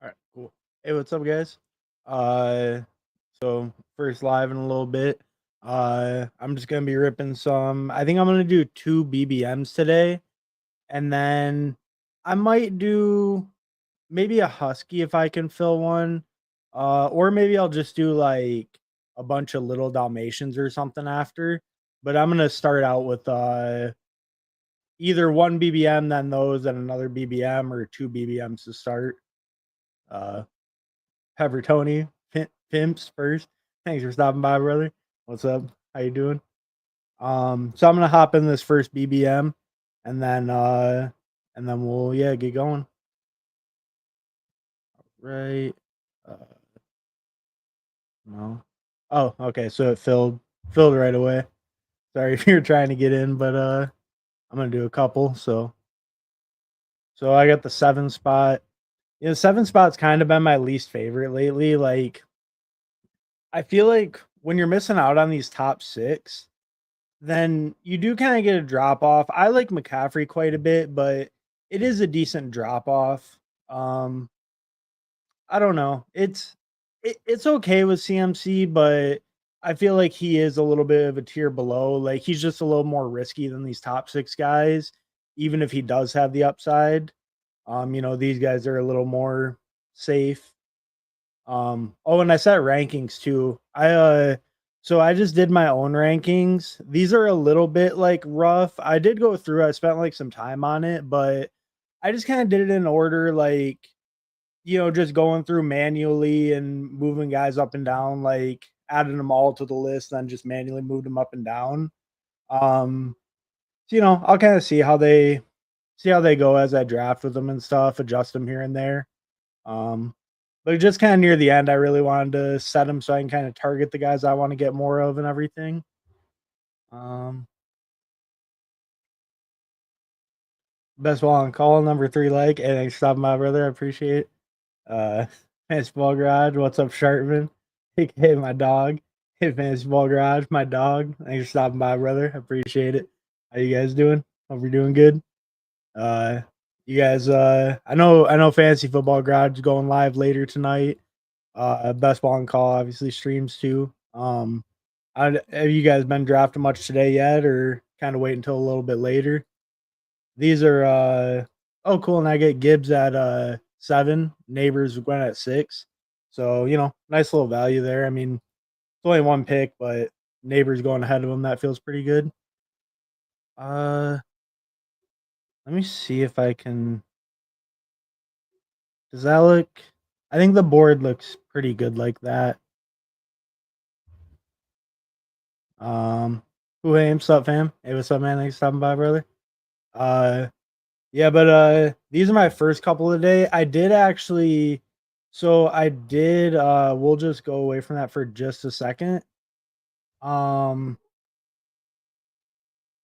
All right, cool. Hey, what's up, guys? Uh, so first live in a little bit. I'm just gonna be ripping some. I think I'm gonna do two BBMs today, and then I might do maybe a husky if I can fill one. Or maybe I'll just do like a bunch of little Dalmatians or something after. But I'm gonna start out with either one BBM, then those, and another BBM, or two BBMs to start. Uh, Pepper Tony, Pimps first. Thanks for stopping by, brother. What's up? How you doing? So I'm gonna hop in this first BBM, and then we'll get going. Right. Uh, no. Oh, okay. So it filled right away. Sorry if you're trying to get in, but I'm gonna do a couple. So I got the 7 spot. Yeah, 7 spot's kind of been my least favorite lately. Like I feel like when you're missing out on these top six, then you do kind of get a drop off. I like McCaffrey quite a bit, but it is a decent drop off. Um, I don't know. It's okay with CMC, but I feel like he is a little bit of a tier below. Like he's just a little more risky than these top six guys, even if he does have the upside. These guys are a little more safe. And I set rankings too. So I just did my own rankings. These are a little bit like rough. I did go through, I spent like some time on it, but I just kind of did it in order, like, just going through manually and moving guys up and down, like adding them all to the list, then just manually moved them up and down. So I'll kind of see how they go as I draft with them and stuff, adjust them here and there. Um, but just kind of near the end, I really wanted to set them so I can kind of target the guys I want to get more of and everything. Um, Best ball on call, number 3 like. And thanks for stopping by, brother. I appreciate it. Fantasy Ball Garage, what's up, Shartman? Hey, my dog. Hey, Fantasy Ball Garage, my dog. Thanks for stopping by, brother. I appreciate it. How you guys doing? Hope you're doing good. Uh, you guys, I know Fantasy Football Garage is going live later tonight. Best ball and call obviously streams too. Have you guys been drafting much today yet, or kind of wait until a little bit later? These are oh cool, and I get Gibbs at 7. Neighbors went at 6, so nice little value there. I mean, it's only one pick, but Neighbors going ahead of him. That feels pretty good. Uh, Let me see if I can. Does that look? I think the board looks pretty good like that. Um, hey, what's up, fam? Hey, what's up, man? Thanks for stopping by, brother. Uh, yeah, but these are my first couple of day. I did actually, so I did. We'll just go away from that for just a second. Um,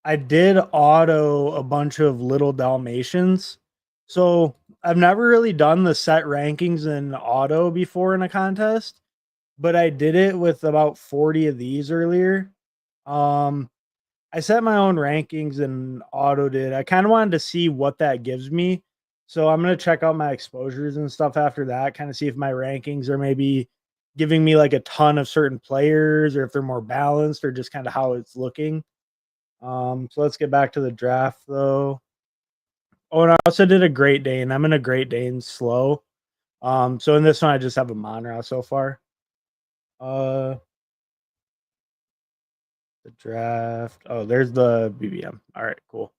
I did auto a bunch of little Dalmatians. So I've never really done the set rankings in auto before in a contest, but I did it with about 40 of these earlier. Um, I set my own rankings and auto did. I kind of wanted to see what that gives me. So I'm going to check out my exposures and stuff after that, kind of see if my rankings are maybe giving me like a ton of certain players or if they're more balanced or just kind of how it's looking. So let's get back to the draft though. Oh, and I also did a Great Dane. I'm in a Great Dane slow. So in this one, I just have a Monra so far. The draft. Oh, there's the BBM. All right, cool.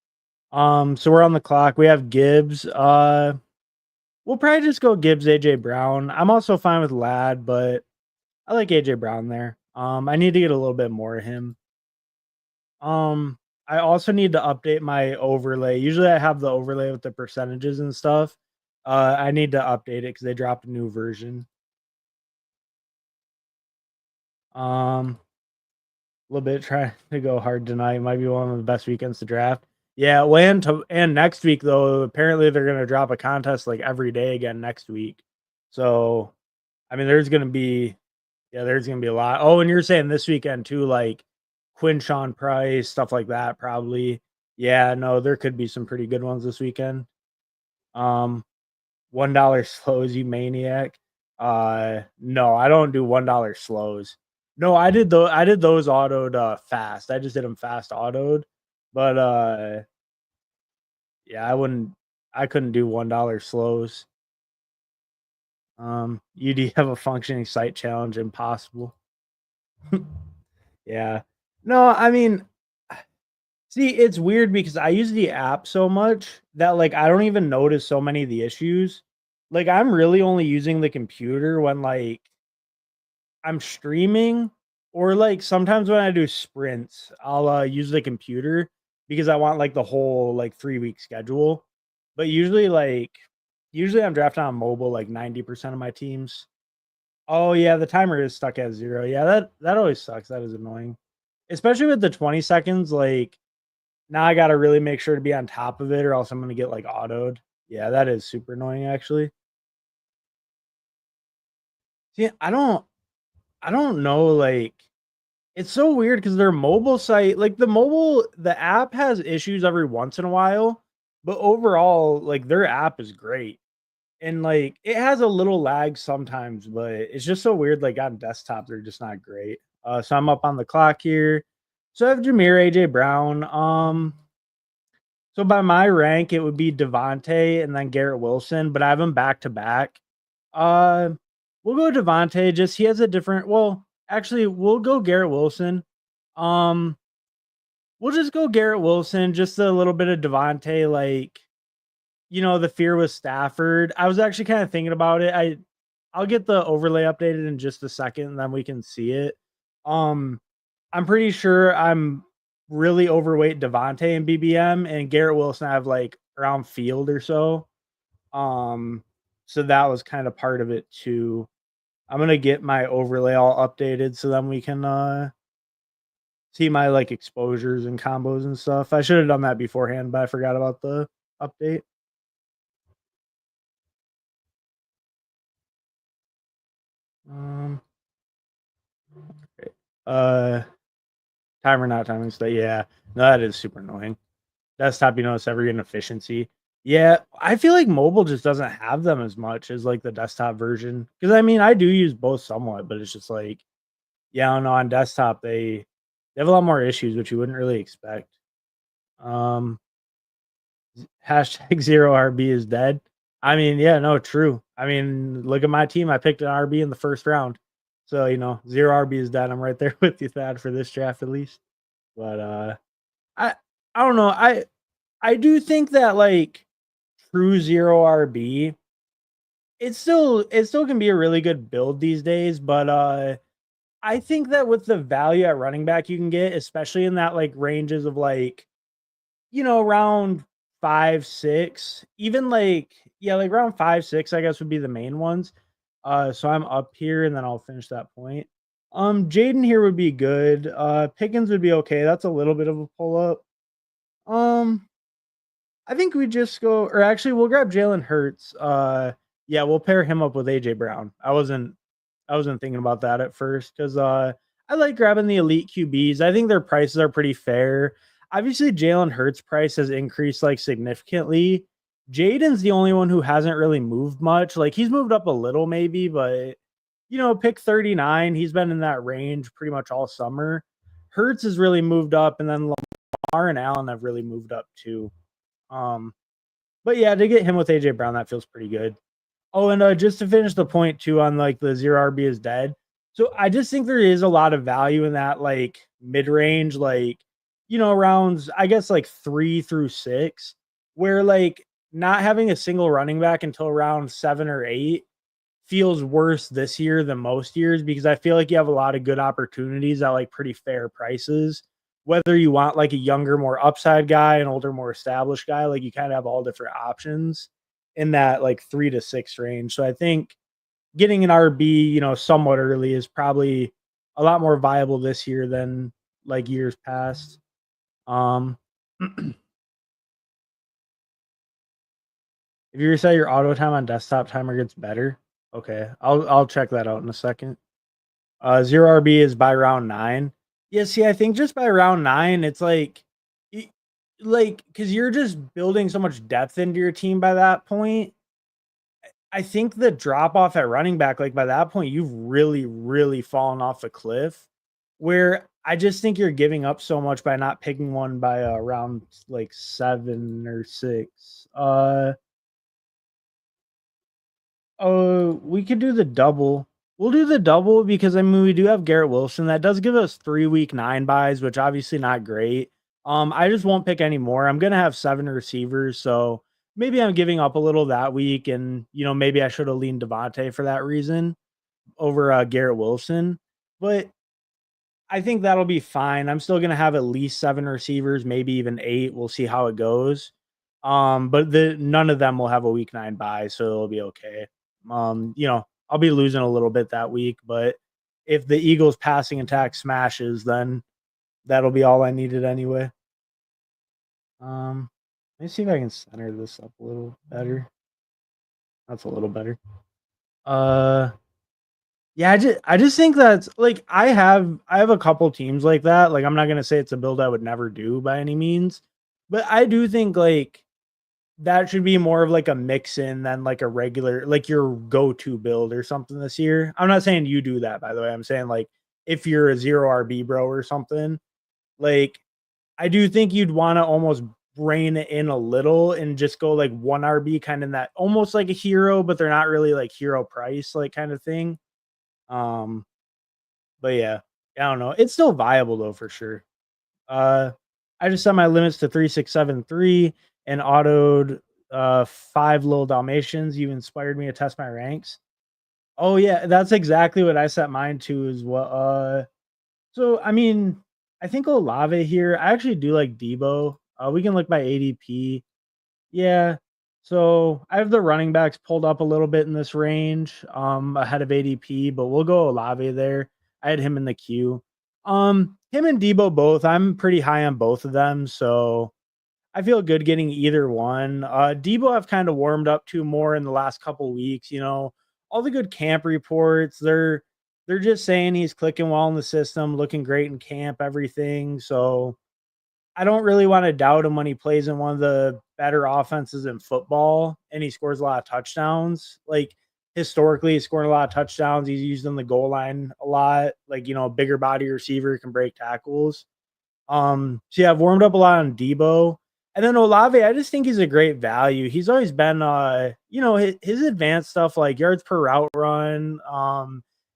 So we're on the clock. We have Gibbs. We'll probably just go Gibbs, AJ Brown. I'm also fine with Ladd, but I like AJ Brown there. I need to get a little bit more of him. I also need to update my overlay. Usually I have the overlay with the percentages and stuff. I need to update it because they dropped a new version. A little bit trying to go hard tonight. Might be one of the best weekends to draft. Yeah, and next week though, apparently they're gonna drop a contest like every day again next week. So, I mean, there's gonna be a lot. Oh, and you're saying this weekend too, like Quinshawn Price, stuff like that, probably. Yeah, no, there could be some pretty good ones this weekend. Um, $1 slows, you maniac. No, I don't do $1 slows. No, I did those autoed fast. I just did them fast autoed. But yeah, I couldn't do $1 slows. UD have a functioning site challenge impossible. Yeah. No, I mean, see, it's weird because I use the app so much that like I don't even notice so many of the issues. Like I'm really only using the computer when like I'm streaming or like sometimes when I do sprints, I'll use the computer because I want like the whole like 3-week schedule. But usually I'm drafting on mobile like 90% of my teams. Oh yeah, the timer is stuck at 0. Yeah, that always sucks. That is annoying. Especially with the 20 seconds, like now I gotta really make sure to be on top of it or else I'm gonna get like autoed. Yeah, that is super annoying actually. See, I don't know, like it's so weird because their mobile site, like the app has issues every once in a while, but overall, like their app is great. And like it has a little lag sometimes, but it's just so weird. Like on desktop, they're just not great. So I'm up on the clock here. So I have Jameer, AJ Brown. So by my rank, it would be Devontae and then Garrett Wilson, but I have them back to back. Uh, we'll go Devontae. Just he has a different. Well, actually, we'll go Garrett Wilson. Um, we'll just go Garrett Wilson. Just a little bit of Devontae, like the fear with Stafford. I was actually kind of thinking about it. I'll get the overlay updated in just a second, and then we can see it. Um, I'm pretty sure I'm really overweight Devontae and BBM, and Garrett Wilson I have like around field or so. Um, so that was kind of part of it too. I'm gonna get my overlay all updated so then we can see my like exposures and combos and stuff. I should have done that beforehand, but I forgot about the update. Um, uh, timer not timing state. Yeah, no, that is super annoying. Desktop, it's every inefficiency. Yeah, I feel like mobile just doesn't have them as much as like the desktop version. Because I mean, I do use both somewhat, but it's just like, yeah, I don't know. On desktop, they have a lot more issues, which you wouldn't really expect. Um, hashtag zero RB is dead. I mean, yeah, no, true. I mean, look at my team. I picked an RB in the first round. So, zero RB is dead. I'm right there with you, Thad, for this draft at least. But I I don't know. I do think that like true zero RB, it still can be a really good build these days, but I think that with the value at running back you can get, especially in that like ranges of like, around 5, 6, even like yeah, like around 5, 6, I guess would be the main ones. So I'm up here and then I'll finish that point. Jaden here would be good. Pickens would be okay. That's a little bit of a pull up. Um, I think we just go, or actually, we'll grab Jalen Hurts. Yeah, we'll pair him up with AJ Brown. I wasn't thinking about that at first because I like grabbing the elite QBs. I think their prices are pretty fair. Obviously, Jalen Hurts' price has increased like significantly. Jaden's the only one who hasn't really moved much. Like he's moved up a little, maybe, but pick 39. He's been in that range pretty much all summer. Hurts has really moved up, and then Lamar and Allen have really moved up too. Um, but yeah, to get him with AJ Brown, that feels pretty good. Oh, and just to finish the point too on like the zero RB is dead. So I just think there is a lot of value in that like mid range, like rounds, I guess like 3 through 6, where like not having a single running back until round 7 or 8 feels worse this year than most years because I feel like you have a lot of good opportunities at like pretty fair prices. Whether you want like a younger, more upside guy, an older, more established guy, like you kind of have all different options in that like 3 to 6 range. So I think getting an RB, somewhat early is probably a lot more viable this year than like years past. If you reset your auto time on desktop, timer gets better. Okay, I'll check that out in a second. Zero RB is by round 9. Yeah, see, I think just by round 9, it's like because you're just building so much depth into your team by that point. I think the drop off at running back, like by that point, you've really, really fallen off a cliff. Where I just think you're giving up so much by not picking one by around like 7 or 6. Oh, we could do the double. We'll do the double because I mean we do have Garrett Wilson. That does give us 3 week 9 buys, which obviously not great. I just won't pick any more. I'm gonna have 7 receivers, so maybe I'm giving up a little that week, and maybe I should have leaned Devontae for that reason over Garrett Wilson. But I think that'll be fine. I'm still gonna have at least 7 receivers, maybe even 8. We'll see how it goes. But none of them will have a week 9 bye, so it'll be okay. I'll be losing a little bit that week, but if the Eagles passing attack smashes, then that'll be all I needed anyway. Let me see if I can center this up a little better. That's a little better. Yeah, I just think that's like I have a couple teams like that. Like I'm not gonna say it's a build I would never do by any means, but I do think like that should be more of like a mix in than like a regular like your go-to build or something this year. I'm not saying you do that by the way. I'm saying like if you're a 0 RB bro or something, like I do think you'd want to almost rein it in a little and just go like 1 RB kind of in that almost like a hero, but they're not really like hero price like kind of thing. Um but yeah, I don't know. It's still viable though for sure. Uh, I just set my limits to 3673 and autoed 5 little Dalmatians. You inspired me to test my ranks. Oh yeah, that's exactly what I set mine to as well. So I mean, I think Olave here. I actually do like Debo. We can look by ADP. Yeah. So I have the running backs pulled up a little bit in this range, ahead of ADP, but we'll go Olave there. I had him in the queue. Him and Debo both. I'm pretty high on both of them, so I feel good getting either one. Debo I've kind of warmed up to more in the last couple weeks. All the good camp reports. They're just saying he's clicking well in the system, looking great in camp, everything. So I don't really want to doubt him when he plays in one of the better offenses in football and he scores a lot of touchdowns. Like historically, he's scoring a lot of touchdowns. He's used on the goal line a lot. Like, a bigger body receiver can break tackles. So yeah, I've warmed up a lot on Debo. And then Olave, I just think he's a great value. He's always been his advanced stuff like yards per route run,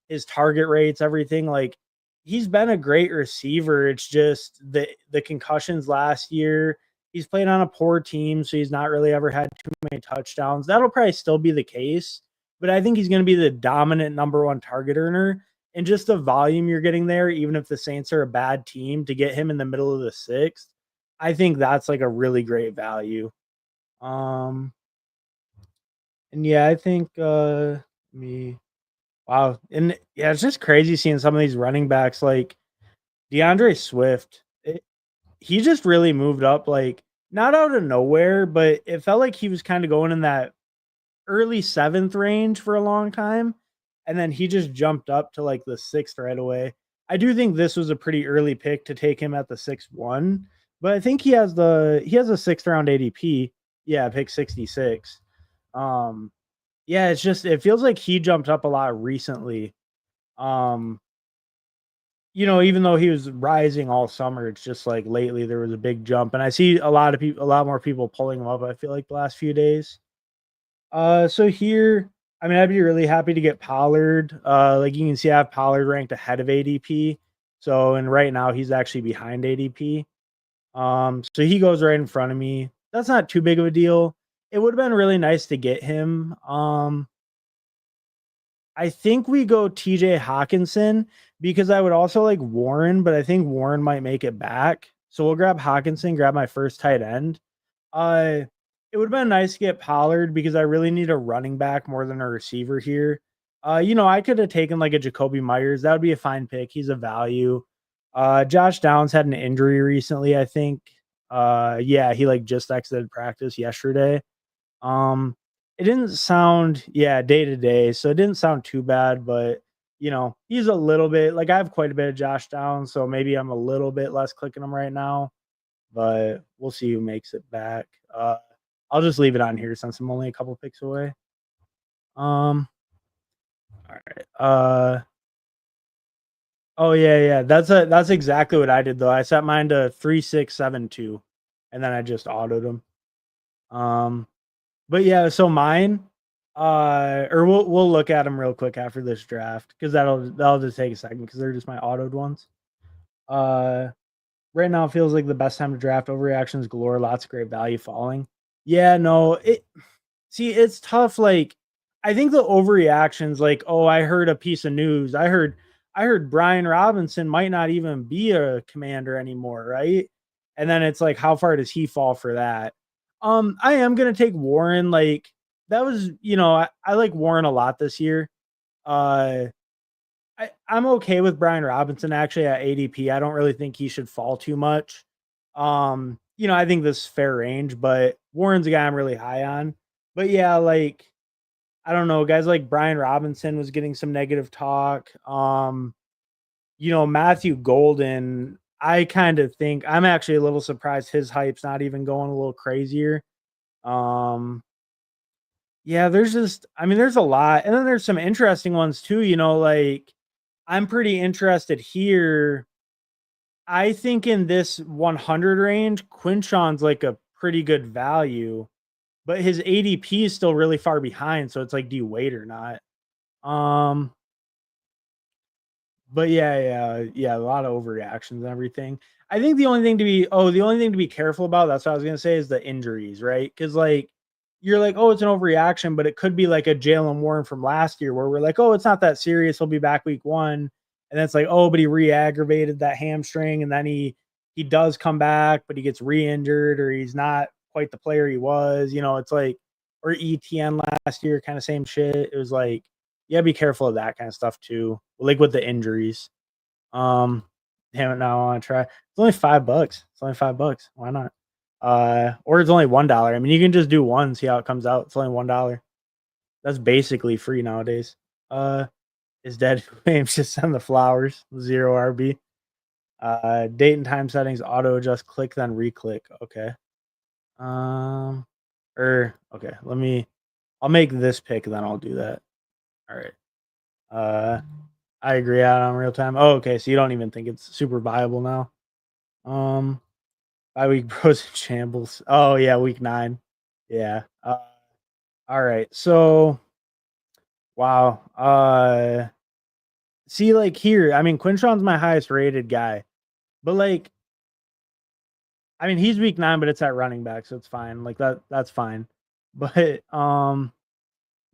his target rates, everything like he's been a great receiver. It's just the concussions last year. He's played on a poor team, so he's not really ever had too many touchdowns. That'll probably still be the case, but I think he's going to be the dominant number one target earner. And just the volume you're getting there, even if the Saints are a bad team, to get him in the middle of the sixth, I think that's like a really great value. Um, and yeah, I think me wow, and yeah, it's just crazy seeing some of these running backs like DeAndre Swift. He just really moved up, like not out of nowhere, but it felt like he was kind of going in that early seventh range for a long time. And then he just jumped up to like the sixth right away. I do think this was a pretty early pick to take him at the 6-1, but I think he has a sixth round ADP. Yeah, pick 66. Um, yeah, it feels like he jumped up a lot recently. Um, even though he was rising all summer, it's just like lately there was a big jump, and I see a lot more people pulling him up. I feel like the last few days. So here, I mean, I'd be really happy to get Pollard. Like you can see, I have Pollard ranked ahead of ADP. So, and right now he's actually behind ADP. So he goes right in front of me. That's not too big of a deal. It would have been really nice to get him. I think we go TJ Hawkinson because I would also like Warren, but I think Warren might make it back. So we'll grab Hawkinson, grab my first tight end. Uh, it would have been nice to get Pollard because I really need a running back more than a receiver here. I could have taken like a Jacoby Myers. That would be a fine pick. He's a value. Josh Downs had an injury recently, I think. Yeah, he like just exited practice yesterday. It didn't sound, yeah, day to day, so it didn't sound too bad, but he's a little bit like I have quite a bit of Josh Downs, so maybe I'm a little bit less clicking him right now, but we'll see who makes it back. I'll just leave it on here since I'm only a couple picks away. All right. Oh yeah. That's exactly what I did though. I set mine to 3672, and then I just autoed them. But yeah, so mine, or we'll look at them real quick after this draft because that'll just take a second because they're just my autoed ones. Uh, right now it feels like the best time to draft. Overreactions galore, lots of great value falling. Yeah, no, it's tough. Like, I think the overreactions, like, oh, I heard a piece of news. I heard Brian Robinson might not even be a commander anymore, right? And then it's like, how far does he fall for that? I am gonna take Warren. Like, that was, I like Warren a lot this year. Uh, I'm okay with Brian Robinson actually at ADP. I don't really think he should fall too much. I think this is fair range, but Warren's a guy I'm really high on. But yeah, like, I don't know, guys like Brian Robinson was getting some negative talk. Matthew Golden, I kind of think I'm actually a little surprised his hype's not even going a little crazier. Um, yeah, there's a lot. And then there's some interesting ones too, like I'm pretty interested here. I think in this 100 range, Quinshon's like a pretty good value, but his ADP is still really far behind. So it's like, do you wait or not? Um, but yeah, a lot of overreactions and everything. I think the only thing to be careful about, that's what I was gonna say, is the injuries, right? Because like you're like, oh, it's an overreaction, but it could be like a Jalen Warren from last year where we're like, oh, it's not that serious. He'll be back week 1. And then it's like, oh, but he re-aggravated that hamstring, and then he does come back, but he gets re-injured, or he's not quite the player he was. It's like, or ETN last year, kind of same shit. It was like, yeah, be careful of that kind of stuff too. Like with the injuries. Um, Damn it, now I want to try. It's only $5. It's only $5. Why not? Or it's only $1. I mean, you can just do one, see how it comes out. It's only $1. That's basically free nowadays. Is dead. James just send the flowers. 0 RB. Date and time settings, auto adjust, click, then re-click. Okay. Okay. I'll make this pick, then I'll do that. All right. I agree out on real time. Oh, okay. So you don't even think it's super viable now. Um, Bye week bros in shambles. Oh yeah, week 9. Yeah. All right. So wow. See, like here, I mean, Quinshon's my highest rated guy, but like, I mean, he's week 9, but it's at running back, so it's fine. Like that's fine. But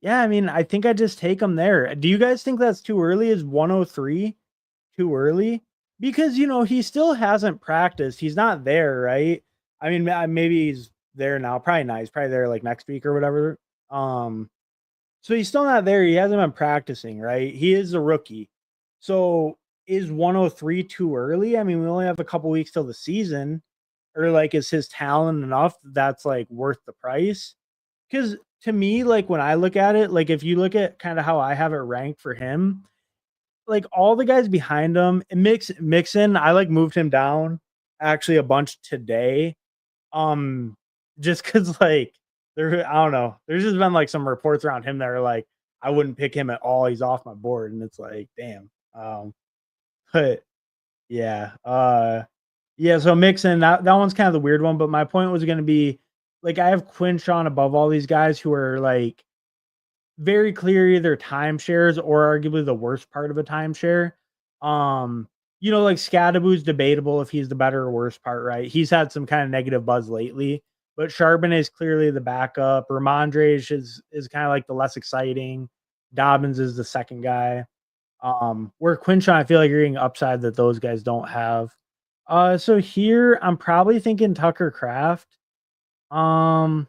yeah, I mean, I think I just take him there. Do you guys think that's too early? Is 103 too early? Because he still hasn't practiced. He's not there, right? I mean, maybe he's there now. Probably not. He's probably there like next week or whatever. Um, so he's still not there. He hasn't been practicing, right? He is a rookie. So is 103 too early? I mean, we only have a couple weeks till the season. Or like, is his talent enough that's like worth the price? Because to me, like when I look at it, like if you look at kind of how I have it ranked for him, like all the guys behind him, and Mixon, I like moved him down actually a bunch today. Just because like I don't know, there's just been like some reports around him that are like, I wouldn't pick him at all. He's off my board, and it's like, damn. But yeah, yeah. So Mixon, that one's kind of the weird one. But my point was going to be, like, I have Quinshon above all these guys who are like very clear either timeshares or arguably the worst part of a timeshare. Like Scadaboo's debatable if he's the better or worst part, right? He's had some kind of negative buzz lately, but Charbonnet is clearly the backup. Ramondre is kind of like the less exciting. Dobbins is the second guy. Where Quinshon, I feel like you're getting upside that those guys don't have. So here I'm probably thinking Tucker Craft. Um,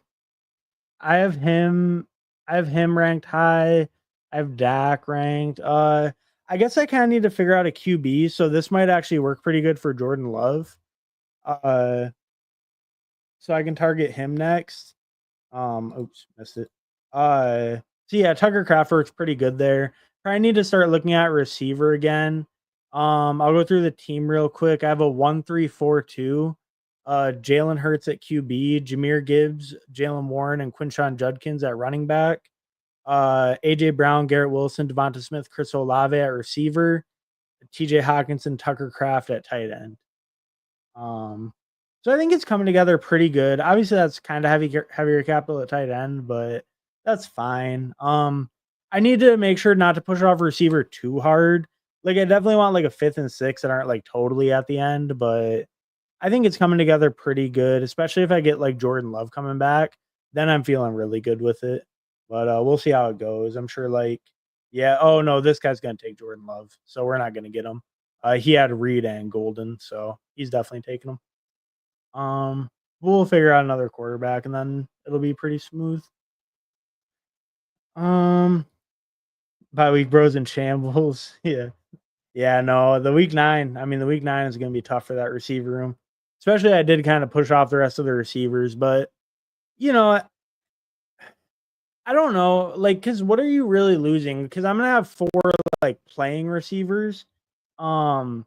I have him ranked high. I have Dak ranked. I guess I kind of need to figure out a QB, so this might actually work pretty good for Jordan Love. Uh, so I can target him next. Oops, missed it. So yeah, Tucker Craft works pretty good there. Probably need to start looking at receiver again. I'll go through the team real quick. I have a 1-3-4-2. Jalen Hurts at QB, Jahmyr Gibbs, Jalen Warren, and Quinshon Judkins at running back. AJ Brown, Garrett Wilson, Devonta Smith, Chris Olave at receiver, TJ Hawkinson, Tucker Kraft at tight end. So I think it's coming together pretty good. Obviously, that's kind of heavier capital at tight end, but that's fine. I need to make sure not to push off receiver too hard. Like I definitely want like a fifth and sixth that aren't like totally at the end, but I think it's coming together pretty good, especially if I get like Jordan Love coming back. Then I'm feeling really good with it. But we'll see how it goes. I'm sure like, yeah, oh no, this guy's gonna take Jordan Love, so we're not gonna get him. He had Reed and Golden, so he's definitely taking him. We'll figure out another quarterback and then it'll be pretty smooth. By week bros in shambles. Yeah. Yeah, no, the week 9. I mean, the week 9 is gonna be tough for that receiver room. Especially I did kind of push off the rest of the receivers, but you know, I don't know, like, cause what are you really losing? Because I'm gonna have 4 like playing receivers. Um,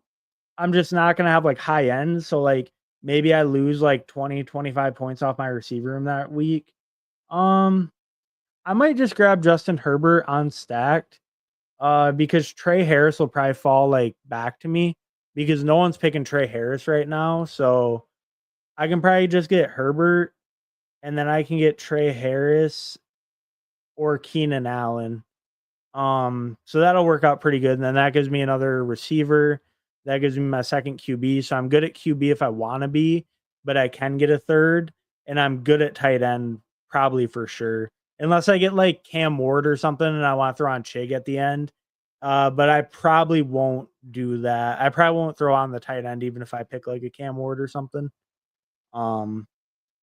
I'm just not gonna have like high end. So like maybe I lose like 20, 25 points off my receiver room that week. Um, I might just grab Justin Herbert on stacked. Because Trey Harris will probably fall like back to me because no one's picking Trey Harris right now. So I can probably just get Herbert and then I can get Trey Harris or Keenan Allen. So that'll work out pretty good. And then that gives me another receiver. That gives me my second QB. So I'm good at QB if I want to be, but I can get a third. And I'm good at tight end, probably for sure. Unless I get like Cam Ward or something and I want to throw on Chig at the end. But I probably won't do that. I probably won't throw on the tight end even if I pick like a Cam Ward or something. But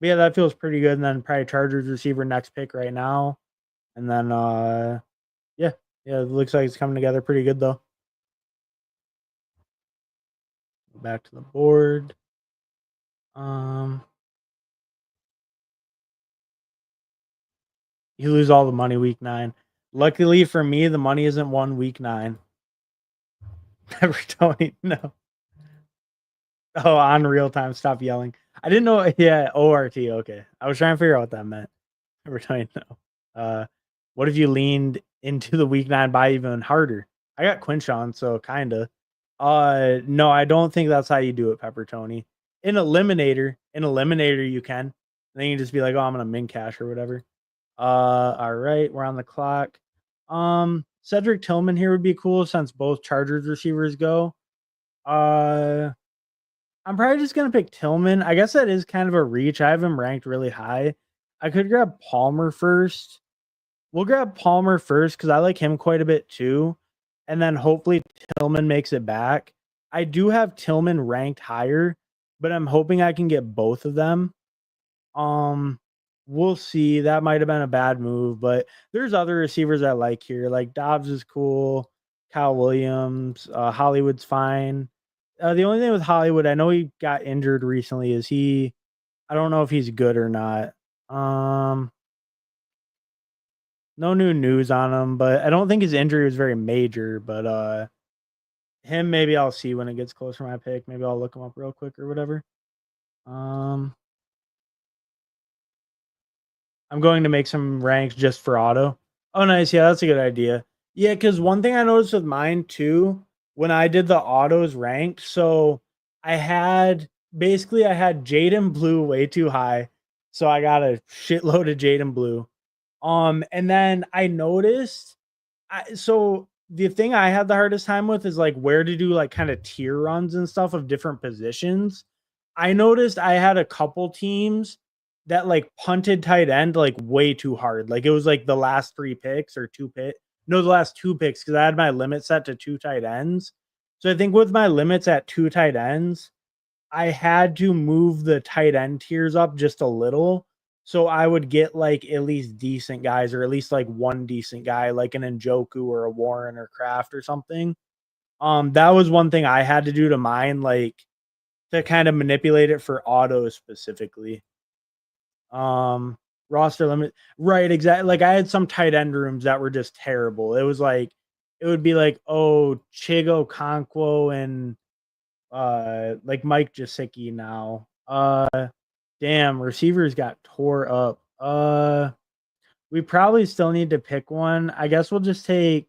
yeah, that feels pretty good. And then probably Chargers receiver next pick right now. And then yeah, it looks like it's coming together pretty good though. Back to the board. You lose all the money week 9. Luckily for me, the money isn't won week 9. Never Tony, no. Oh, on real time. Stop yelling. I didn't know. Yeah, ORT. Okay, I was trying to figure out what that meant. Never Tony, no. What if you leaned into the week 9 buy even harder? I got Quinshawn, so kinda. No, I don't think that's how you do it, Pepper Tony. In Eliminator, you can. And then you can just be like, oh, I'm gonna min cash or whatever. All right, we're on the clock. Cedric Tillman here would be cool since both Chargers receivers go. I'm probably just gonna pick Tillman. I guess that is kind of a reach. I have him ranked really high. I could grab Palmer first. We'll grab Palmer first because I like him quite a bit too. And then hopefully Tillman makes it back. I do have Tillman ranked higher, but I'm hoping I can get both of them. We'll see. That might have been a bad move, but there's other receivers I like here. Like Dobbs is cool. Kyle Williams, Hollywood's fine. The only thing with Hollywood, I know he got injured recently. I don't know if he's good or not. No new news on him, but I don't think his injury was very major. But him maybe I'll see when it gets closer to my pick. Maybe I'll look him up real quick or whatever. I'm going to make some ranks just for auto. Oh, nice. Yeah, that's a good idea. Yeah, because one thing I noticed with mine too, when I did the autos ranked, so I had Jaden Blue way too high. So I got a shitload of Jaden Blue. And then I noticed so the thing I had the hardest time with is like where to do like kind of tier runs and stuff of different positions. I noticed I had a couple teams that like punted tight end like way too hard. Like it was like the last 3 picks or 2 pick. No, the last 2 picks because I had my limit set to 2 tight ends. So I think with my limits at 2 tight ends, I had to move the tight end tiers up just a little. So I would get like at least decent guys or at least like one decent guy like an Njoku or a Warren or Kraft or something. That was one thing I had to do to mine, like to kind of manipulate it for auto specifically. Roster limit, right? Exactly. Like I had some tight end rooms that were just terrible. It was like it would be like, oh, Chigo Conquo and like Mike Jasicki now. Damn, receivers got tore up. We probably still need to pick one. I guess we'll just take.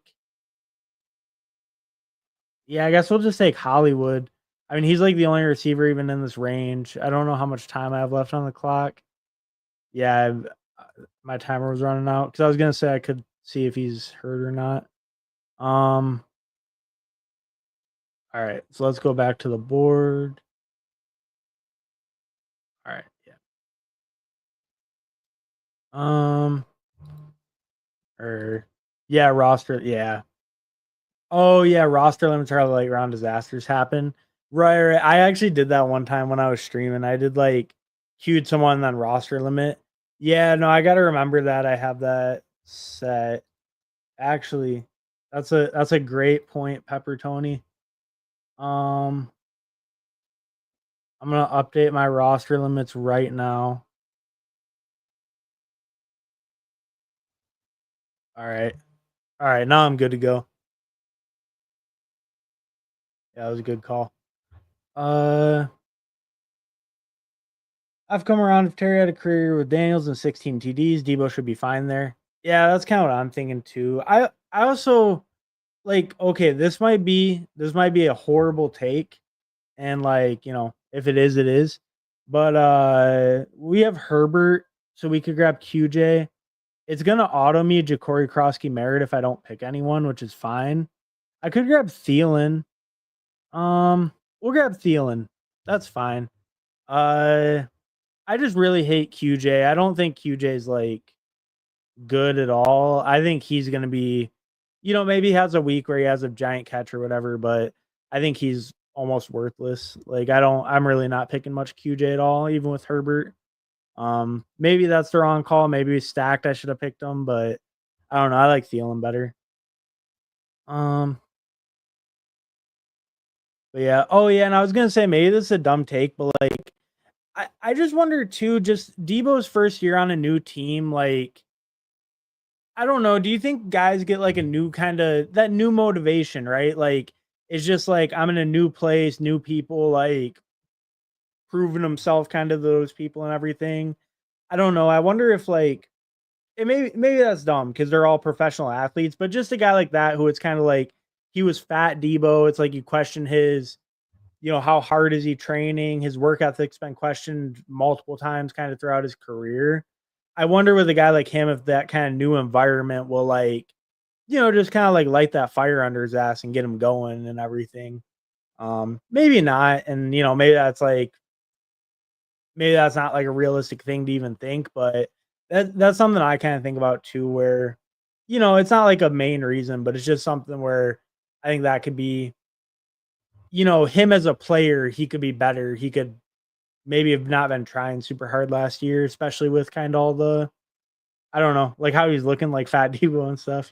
Yeah, I guess we'll just take Hollywood. I mean, he's like the only receiver even in this range. I don't know how much time I have left on the clock. Yeah, my timer was running out because I was gonna say I could see if he's hurt or not. Um. All right, so let's go back to the board. All right, yeah. Um. Or yeah, roster. Yeah. Oh yeah, roster limits are how late round disasters happen. Right. I actually did that one time when I was streaming. I did like queued someone on roster limit. Yeah, no, I gotta remember that I have that set. Actually, that's a great point, Pepper Tony. Um, I'm gonna update my roster limits right now. All right. All right, now I'm good to go. Yeah, that was a good call. Uh I've come around. If Terry had a career with Daniels and 16 TDs, Debo should be fine there. Yeah, that's kind of what I'm thinking too. I also like okay, this might be a horrible take, and like if it is, it is. But we have Herbert, so we could grab QJ. It's gonna auto me Ja'Cory Krosky Merritt if I don't pick anyone, which is fine. I could grab Thielen. We'll grab Thielen. That's fine. Uh, I just really hate QJ. I don't think QJ's like good at all. I think he's gonna be, maybe he has a week where he has a giant catch or whatever, but I think he's almost worthless. Like I'm really not picking much QJ at all, even with Herbert. Maybe that's the wrong call. Maybe stacked. I should have picked him, but I don't know. I like Thielen better. Um, but yeah. Oh yeah, and I was gonna say maybe this is a dumb take, but like I just wonder too, just Debo's first year on a new team, like I don't know. Do you think guys get like a new kind of that new motivation, right? Like it's just like I'm in a new place, new people, like proving himself kind of those people and everything. I don't know. I wonder if like it maybe that's dumb because they're all professional athletes, but just a guy like that who it's kind of like he was fat Debo. It's like you question his, how hard is he training? His work ethic's been questioned multiple times kind of throughout his career. I wonder with a guy like him if that kind of new environment will like, just kind of like light that fire under his ass and get him going and everything. Maybe not. And maybe that's not like a realistic thing to even think, but that's something I kind of think about too, where, it's not like a main reason, but it's just something where I think that could be, him as a player, he could be better. He could maybe have not been trying super hard last year, especially with kind of all the, I don't know, like how he's looking like Fat Debo and stuff.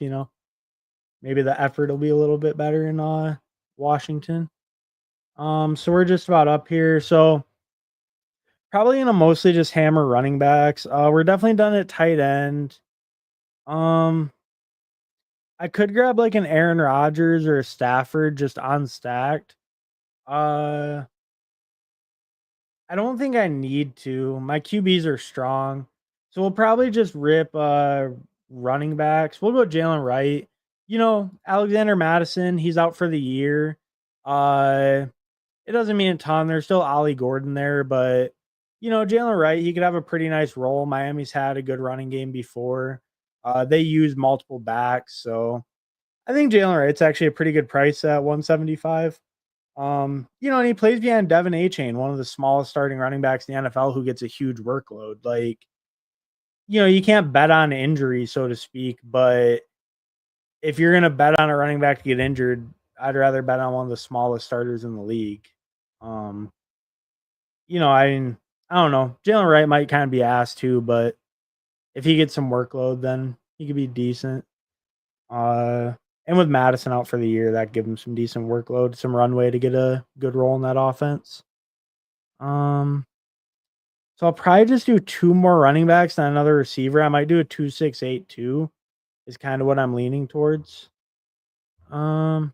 Maybe the effort will be a little bit better in Washington. So we're just about up here. So probably gonna mostly just hammer running backs. We're definitely done at tight end. Um, I could grab like an Aaron Rodgers or a Stafford just unstacked. Uh, I don't think I need to. My QBs are strong. So we'll probably just rip running backs. We'll go Jalen Wright. Alexander Madison, he's out for the year. Uh it doesn't mean a ton. There's still Ollie Gordon there, but Jalen Wright, he could have a pretty nice role. Miami's had a good running game before. They use multiple backs, so I think Jalen Wright's actually a pretty good price at 175. And he plays behind Devin A-Chain, one of the smallest starting running backs in the NFL who gets a huge workload. Like, you can't bet on injury, so to speak, but if you're gonna bet on a running back to get injured, I'd rather bet on one of the smallest starters in the league. Um, I don't know. Jalen Wright might kind of be asked too, but if he gets some workload, then he could be decent. And with Madison out for the year, that gives him some decent workload, some runway to get a good role in that offense. Um, so I'll probably just do two more running backs and another receiver. I might do a 2-6-8-2 is kind of what I'm leaning towards. Um,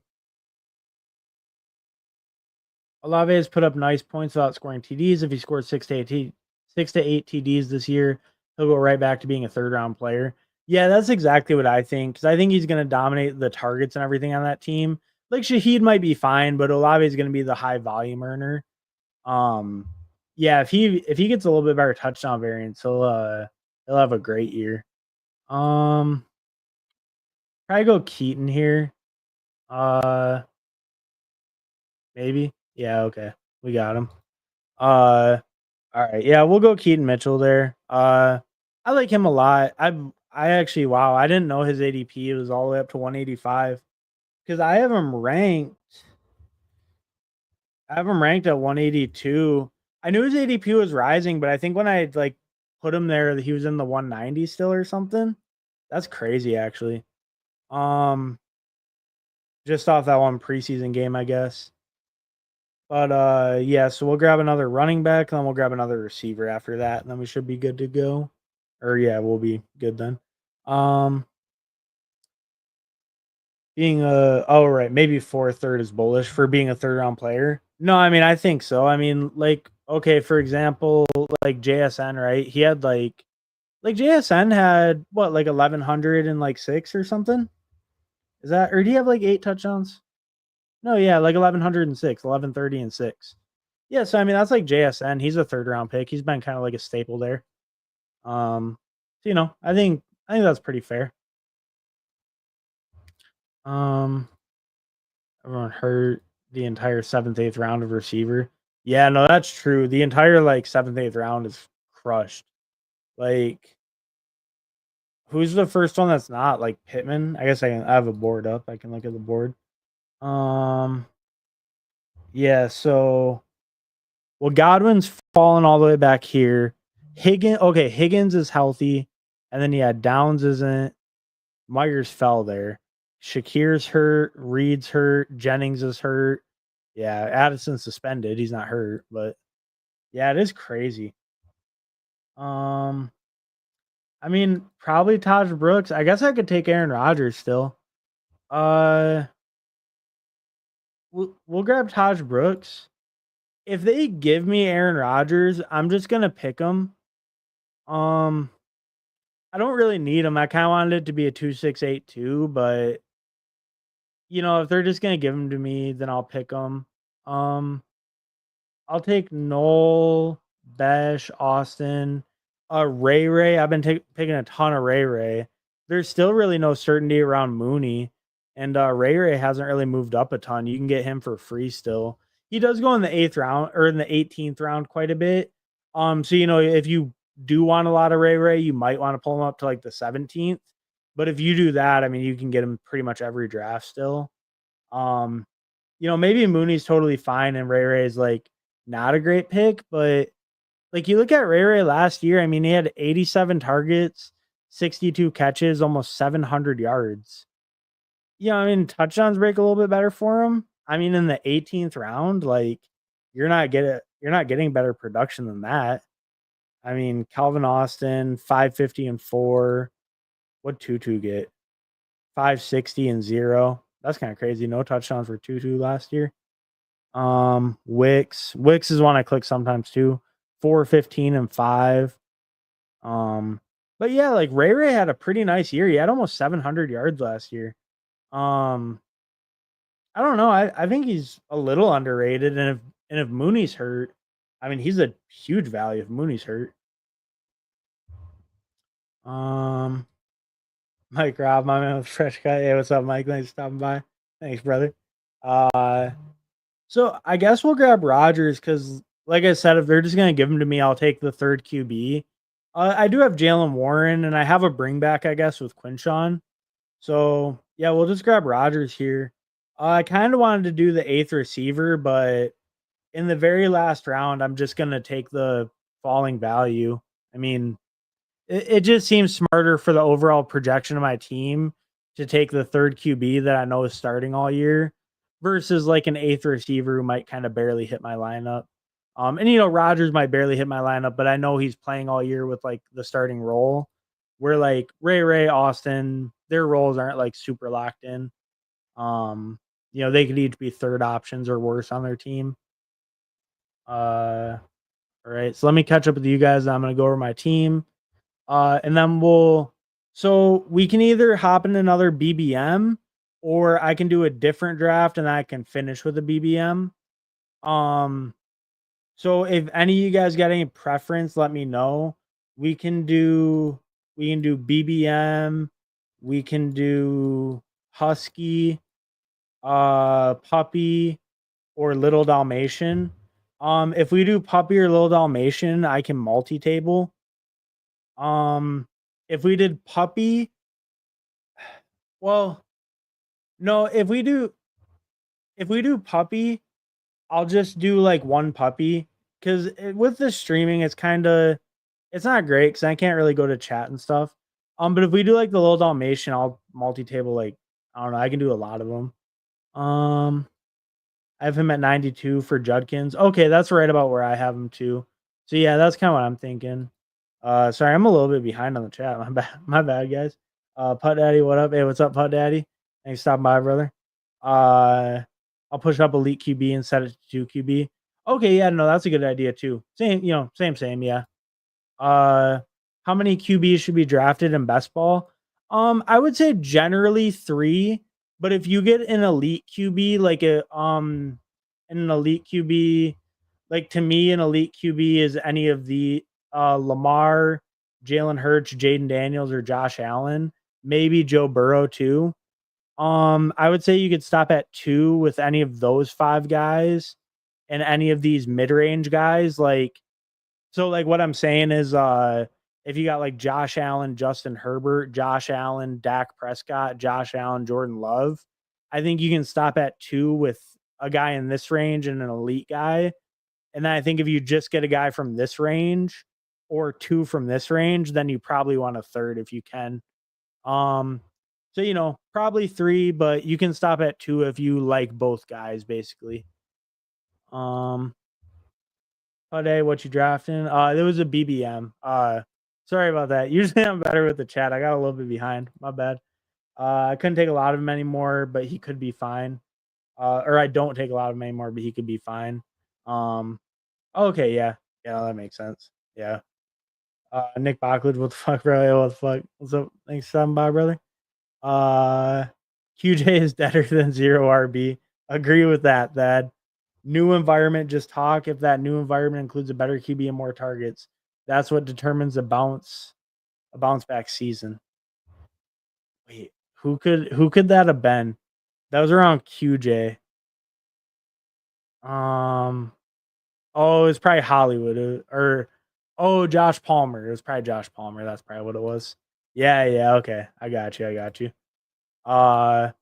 Olave has put up nice points without scoring TDs. If he scored 6 to 8 TDs this year, he'll go right back to being a third round player. Yeah, that's exactly what I think, because I think he's gonna dominate the targets and everything on that team. Like, Shaheed might be fine, but Olave is gonna be the high volume earner. Um, yeah, if he gets a little bit better touchdown variance, he'll have a great year. Um, Probably go Keaton here. Uh, Maybe. Yeah, okay. We got him. Uh, all right. Yeah, we'll go Keaton Mitchell there. I like him a lot. I actually wow, I didn't know his ADP was all the way up to 185 because I have him ranked at 182. I knew his ADP was rising, but I think when I like put him there, he was in the 190 still or something. That's crazy, actually. Um, just off that one preseason game, I guess. But yeah, so we'll grab another running back, and then we'll grab another receiver after that, and then we should be good to go. Or yeah, we'll be good then. Um, Being a oh right, maybe fourth, third is bullish for being a third round player. No, I mean I think so. I mean, like, okay, for example, like JSN, right? He had like JSN had what, like 1100 and like six or something? Is that, or do you have like eight touchdowns? No, yeah, like 1106, 1130 and six. Yeah, so I mean that's like JSN. He's a third round pick. He's been kind of like a staple there. So, I think that's pretty fair. Um, Everyone hurt the entire seventh, eighth round of receiver. Yeah, no, that's true. The entire like seventh, eighth round is crushed. Like, who's the first one that's not like Pittman? I guess I have a board up. I can look at the board. Um, yeah. So, well, Godwin's fallen all the way back here. Higgins is healthy, and then yeah, Downs isn't. Myers fell there. Shakir's hurt. Reed's hurt. Jennings is hurt. Yeah, Addison's suspended. He's not hurt, but yeah, it is crazy. Um, I mean, probably Taj Brooks. I guess I could take Aaron Rodgers still. Uh, we'll grab Taj Brooks. If they give me Aaron Rodgers, I'm just gonna pick him. Um, I don't really need him. I kind of wanted it to be a 2-6-8-2, but if they're just gonna give him to me, then I'll pick him. Um, I'll take Noel, Besh, Austin, Ray. I've been picking a ton of Ray. There's still really no certainty around Mooney, and Ray hasn't really moved up a ton. You can get him for free still. He does go in the eighth round or in the 18th round quite a bit. So if you do want a lot of Ray, you might want to pull him up to like the 17th. But if you do that, I mean, you can get him pretty much every draft still. Um, maybe Mooney's totally fine and Ray is like not a great pick, but like you look at Ray last year, I mean, he had 87 targets, 62 catches, almost 700 yards. I mean, touchdowns break a little bit better for him. I mean, in the 18th round, like you're not getting better production than that. I mean, Calvin Austin, 550 and 4. What Tutu get? 560 and 0. That's kind of crazy. No touchdowns for Tutu last year. Wicks is one I click sometimes too. 415 and 5. But yeah, like Ray had a pretty nice year. He had almost 700 yards last year. Um, I don't know. I think he's a little underrated, and if Mooney's hurt, I mean he's a huge value if Mooney's hurt. Um, Mike Rob, my man with fresh cut. Hey, what's up, Mike? Thanks for stopping by. Thanks, brother. Uh, So I guess we'll grab Rodgers because, like I said, if they're just gonna give him to me, I'll take the third QB. I do have Jalen Warren, and I have a bring back, I guess, with Quinshawn. So yeah, we'll just grab Rodgers here. I kind of wanted to do the eighth receiver, but in the very last round, I'm just gonna take the falling value. I mean, it just seems smarter for the overall projection of my team to take the third QB that I know is starting all year versus like an eighth receiver who might kind of barely hit my lineup. And Rodgers might barely hit my lineup, but I know he's playing all year with like the starting role. Where like Ray, Austin, their roles aren't like super locked in. They could each be third options or worse on their team. All right. So let me catch up with you guys. I'm gonna go over my team. And then So we can either hop in another BBM or I can do a different draft and I can finish with a BBM. Um, so if any of you guys got any preference, let me know. We can do BBM, we can do Husky, Puppy, or Little Dalmatian. If we do Puppy or Little Dalmatian, I can multi-table. If we did Puppy, well, no, if we do Puppy, I'll just do like one puppy because with the streaming, it's not great because I can't really go to chat and stuff. But if we do like the little Dalmatian, I'll multi-table like I don't know, I can do a lot of them. Um, I have him at 92 for Judkins. Okay, that's right about where I have him too. So yeah, that's kind of what I'm thinking. Sorry, I'm a little bit behind on the chat. My bad, guys. Putt Daddy, what up? Hey, what's up, Putt Daddy? Thanks for stopping by, brother. I'll push up Elite QB and set it to 2 QB. Okay, yeah, no, that's a good idea too. Same, same, yeah. How many QBs should be drafted in best ball? I would say generally 3, but if you get an elite QB, like an elite QB, like to me, an elite QB is any of the Lamar, Jalen Hurts, Jaden Daniels, or Josh Allen, maybe Joe Burrow too. I would say you could stop at 2 with any of those 5 guys and any of these mid-range guys. Like what I'm saying is if you got like Josh Allen, Justin Herbert, Josh Allen, Dak Prescott, Josh Allen, Jordan Love, I think you can stop at 2 with a guy in this range and an elite guy. And then I think if you just get a guy from this range or 2 from this range, then you probably want a third if you can. So probably 3, but you can stop at 2 if you like both guys, basically. Today, what you drafting? There was a BBM. Sorry about that. Usually I'm better with the chat. I got a little bit behind. My bad. I couldn't take a lot of him anymore, but he could be fine. Or I don't take a lot of him anymore, but he could be fine. Okay, yeah. Yeah, that makes sense. Yeah. Nick Backlund, what the fuck, bro? Yo, what the fuck? What's up? Thanks for stopping by, brother. QJ is better than 0 RB. Agree with that, Thad. New environment, just talk. If that new environment includes a better QB and more targets, that's what determines a bounce back season. Wait, who could that have been? That was around QJ. Oh, it's probably Hollywood Josh Palmer. It was probably Josh Palmer. That's probably what it was. Yeah, okay. I got you. Sean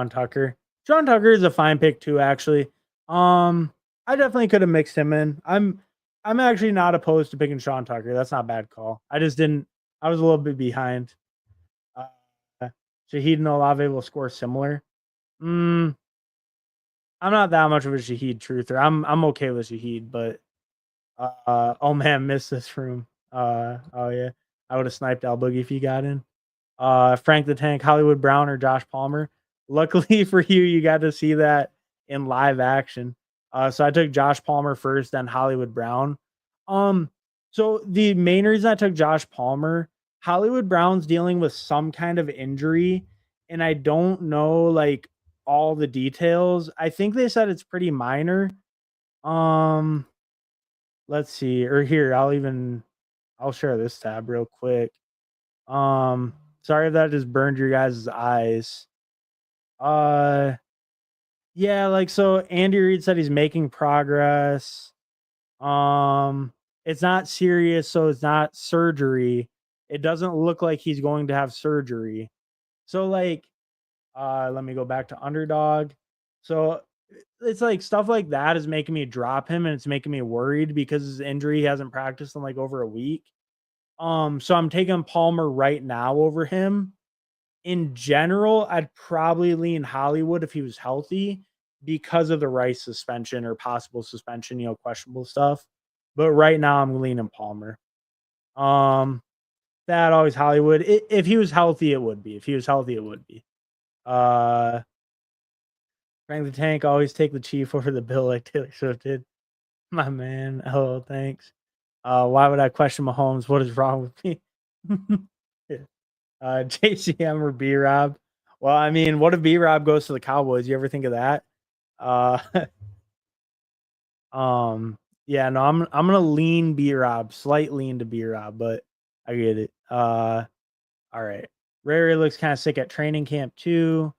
Tucker. Sean Tucker is a fine pick too, actually. I definitely could have mixed him in. I'm actually not opposed to picking Sean Tucker. That's not a bad call. I just didn't. I was a little bit behind. Shaheed and Olave will score similar. I'm not that much of a Shaheed truther. I'm okay with Shaheed, but oh man, missed this room. Oh yeah, I would have sniped Al Boogie if he got in. Frank the Tank, Hollywood Brown, or Josh Palmer. Luckily for you, you got to see that in live action. So I took Josh Palmer first, then Hollywood Brown. So the main reason I took Josh Palmer, Hollywood Brown's dealing with some kind of injury, and I don't know like all the details. I think they said it's pretty minor. Let's see, or here, I'll share this tab real quick. Sorry if that just burned your guys' eyes. Yeah, like so Andy Reid said he's making progress. It's not serious, so it's not surgery. It doesn't look like he's going to have surgery. So like let me go back to Underdog. So it's like stuff like that is making me drop him and it's making me worried because his injury he hasn't practiced in like over a week. So I'm taking Palmer right now over him. In general, I'd probably lean Hollywood if he was healthy because of the Rice suspension or possible suspension, questionable stuff. But right now I'm leaning Palmer. That always Hollywood. If he was healthy, it would be. If he was healthy, it would be. Frank the Tank, always take the Chief over the Bill like Taylor Swift did. My man. Oh, thanks. Why would I question Mahomes? What is wrong with me? Yeah. JCM or B Rob. Well, I mean, what if B Rob goes to the Cowboys? You ever think of that? Uh, yeah, no, I'm gonna lean B Rob, slight lean to B Rob, but I get it. All right. Ray Ray looks kind of sick at training camp too.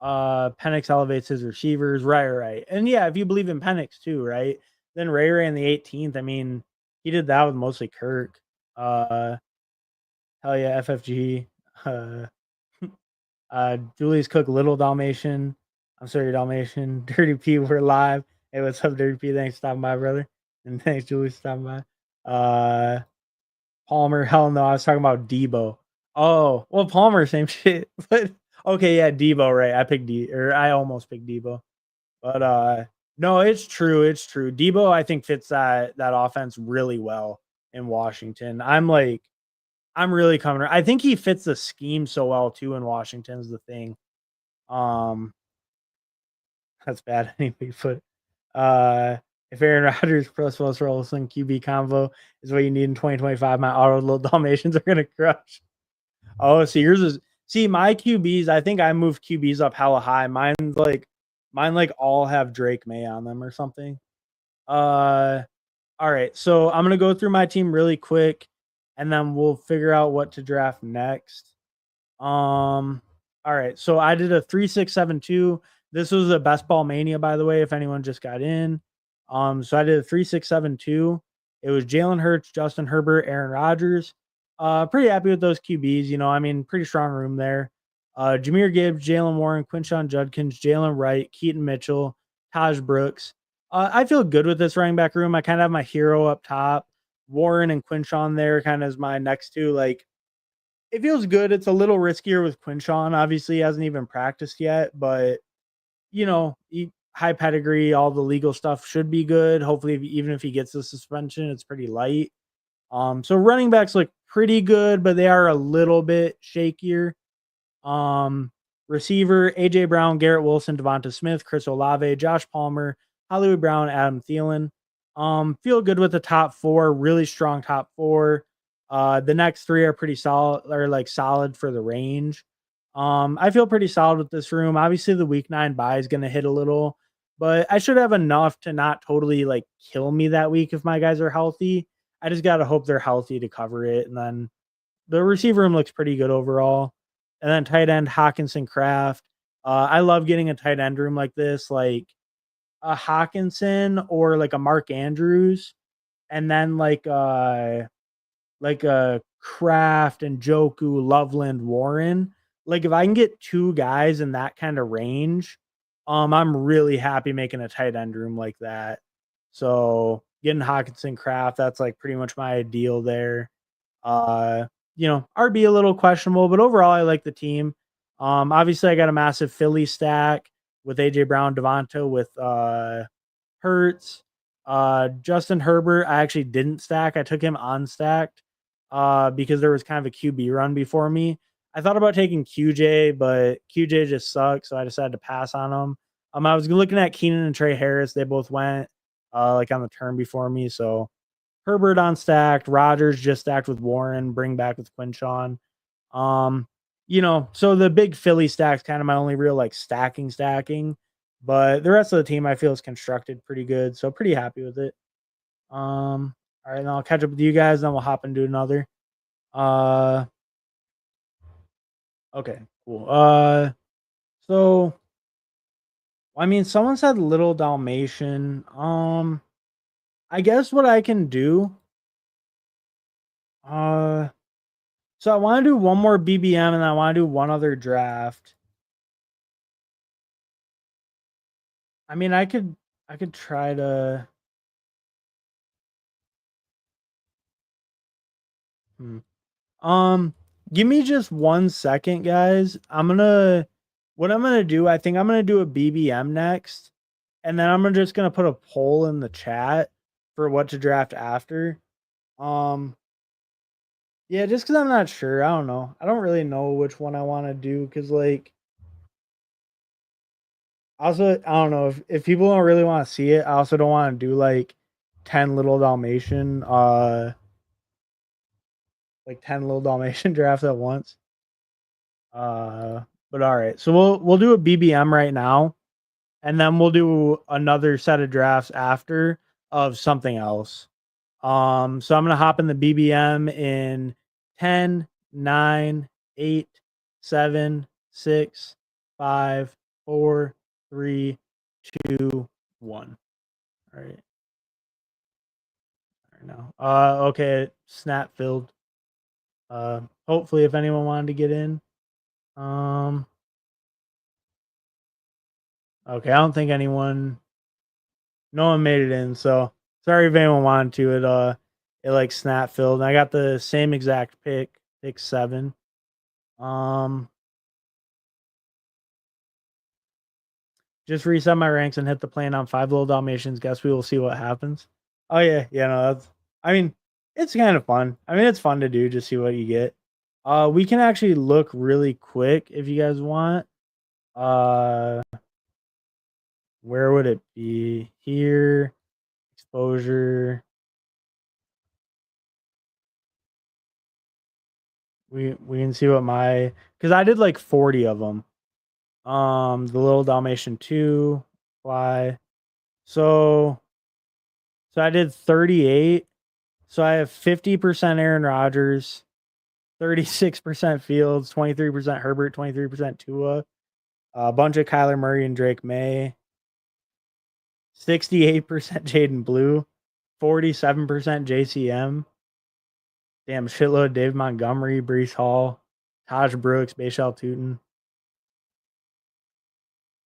Penix elevates his receivers, right. And yeah, if you believe in Penix too, right? Then Ray Ray in the 18th. I mean, he did that with mostly Kirk. Uh, hell yeah, FFG. Uh, Julius Cook, Little Dalmatian. I'm sorry, Dalmatian. Dirty P, we're live. Hey, what's up, Dirty P? Thanks for stopping by, brother. And thanks, Julius, for stopping by. Palmer, hell no, I was talking about Debo. Oh, well, Palmer, same shit. But okay, yeah, Debo, right? I almost picked Debo. But no, it's true. It's true. Debo, I think, fits that offense really well in Washington. I'm really coming. I think he fits the scheme so well too in Washington is the thing. Um, that's bad anyway. But if Aaron Rodgers plus Russell Wilson QB combo is what you need in 2025, my auto little Dalmatians are gonna crush. Oh, so yours is my QBs. I think I moved QBs up hella high. Mine all have Drake May on them or something. All right. So I'm gonna go through my team really quick, and then we'll figure out what to draft next. All right. So I did a 3-6-7-2. This was a best ball mania, by the way, if anyone just got in. So I did a 3-6-7-2. It was Jalen Hurts, Justin Herbert, Aaron Rodgers. Pretty happy with those QBs. You know, I mean, pretty strong room there. Jahmyr Gibbs, Jalen Warren, Quinshon Judkins, Jalen Wright, Keaton Mitchell, Taj Brooks. I feel good with this running back room. I kind of have my hero up top. Warren and Quinshon there kind of as my next two. Like, it feels good. It's a little riskier with Quinshon. Obviously, he hasn't even practiced yet, but you know, high pedigree, all the legal stuff should be good. Hopefully, even if he gets the suspension, it's pretty light. So running backs look pretty good, but they are a little bit shakier. Um, Receiver AJ Brown, Garrett Wilson, Devonta Smith, Chris Olave, Josh Palmer, Hollywood Brown, Adam Thielen. Feel good with the top four, really strong top four. The next three are pretty solid, or like solid for the range. I feel pretty solid with this room. Obviously, the week 9 bye is going to hit a little, but I should have enough to not totally like kill me that week if my guys are healthy. I just got to hope they're healthy to cover it. And then the receiver room looks pretty good overall. And then tight end Hawkinson Kraft. I love getting a tight end room like this, like a Hawkinson or like a Mark Andrews, and then like a Kraft and Joku, Loveland, Warren. Like if I can get two guys in that kind of range, I'm really happy making a tight end room like that. So getting Hawkinson Kraft, that's like pretty much my ideal there. Uh, RB a little questionable, but overall I like the team. Obviously I got a massive Philly stack with AJ Brown, Devonta, with Hurts, Justin Herbert. I actually didn't stack. I took him unstacked because there was kind of a QB run before me. I thought about taking QJ, but QJ just sucks, so I decided to pass on him. I was looking at Keenan and Trey Harris. They both went like on the turn before me, so Herbert on stacked, Rodgers just stacked with Warren, bring back with Quinshon. So the big Philly stack's kind of my only real like stacking. But the rest of the team I feel is constructed pretty good. So pretty happy with it. All right, and I'll catch up with you guys, then we'll hop into another. Uh okay, cool. So I mean someone said Little Dalmatian. I guess what I can do. Uh So I want to do one more BBM and I want to do one other draft. I mean, I could try to. Hmm. Give me just 1 second, guys. What I'm gonna do. I think I'm gonna do a BBM next, and then just gonna put a poll in the chat for what to draft after. Um, yeah, just because I'm not sure. I don't know. I don't really know which one I want to do because like. Also, I don't know if people don't really want to see it. I also don't want to do like 10 little Dalmatian, like 10 little Dalmatian drafts at once. But all right. So we'll do a BBM right now, and then we'll do another set of drafts after of something else. So I'm gonna hop in the BBM in 10, 9, 8, 7, 6, 5, 4, 3, 2, 1. All right. All right now. Okay, snap filled. Hopefully if anyone wanted to get in. Um okay, I don't think anyone no one made it in, so sorry if anyone wanted to. It like snap filled. I got the same exact pick 7. Um Just reset my ranks and hit the plane on 5 little Dalmatians. Guess we will see what happens. Oh yeah, yeah, no, that's I mean, it's kind of fun. I mean, it's fun to do, just see what you get. We can actually look really quick if you guys want. Uh where would it be? Here, exposure. We can see what my because I did like 40 of them. The little Dalmatian 2 fly. So so I did 38. So I have 50% Aaron Rodgers, 36% Fields, 23% Herbert, 23% Tua, a bunch of Kyler Murray and Drake May, 68% Jaden Blue, 47% JCM, damn shitload Dave Montgomery, Brees Hall, Taj Brooks, Bashal Tootin,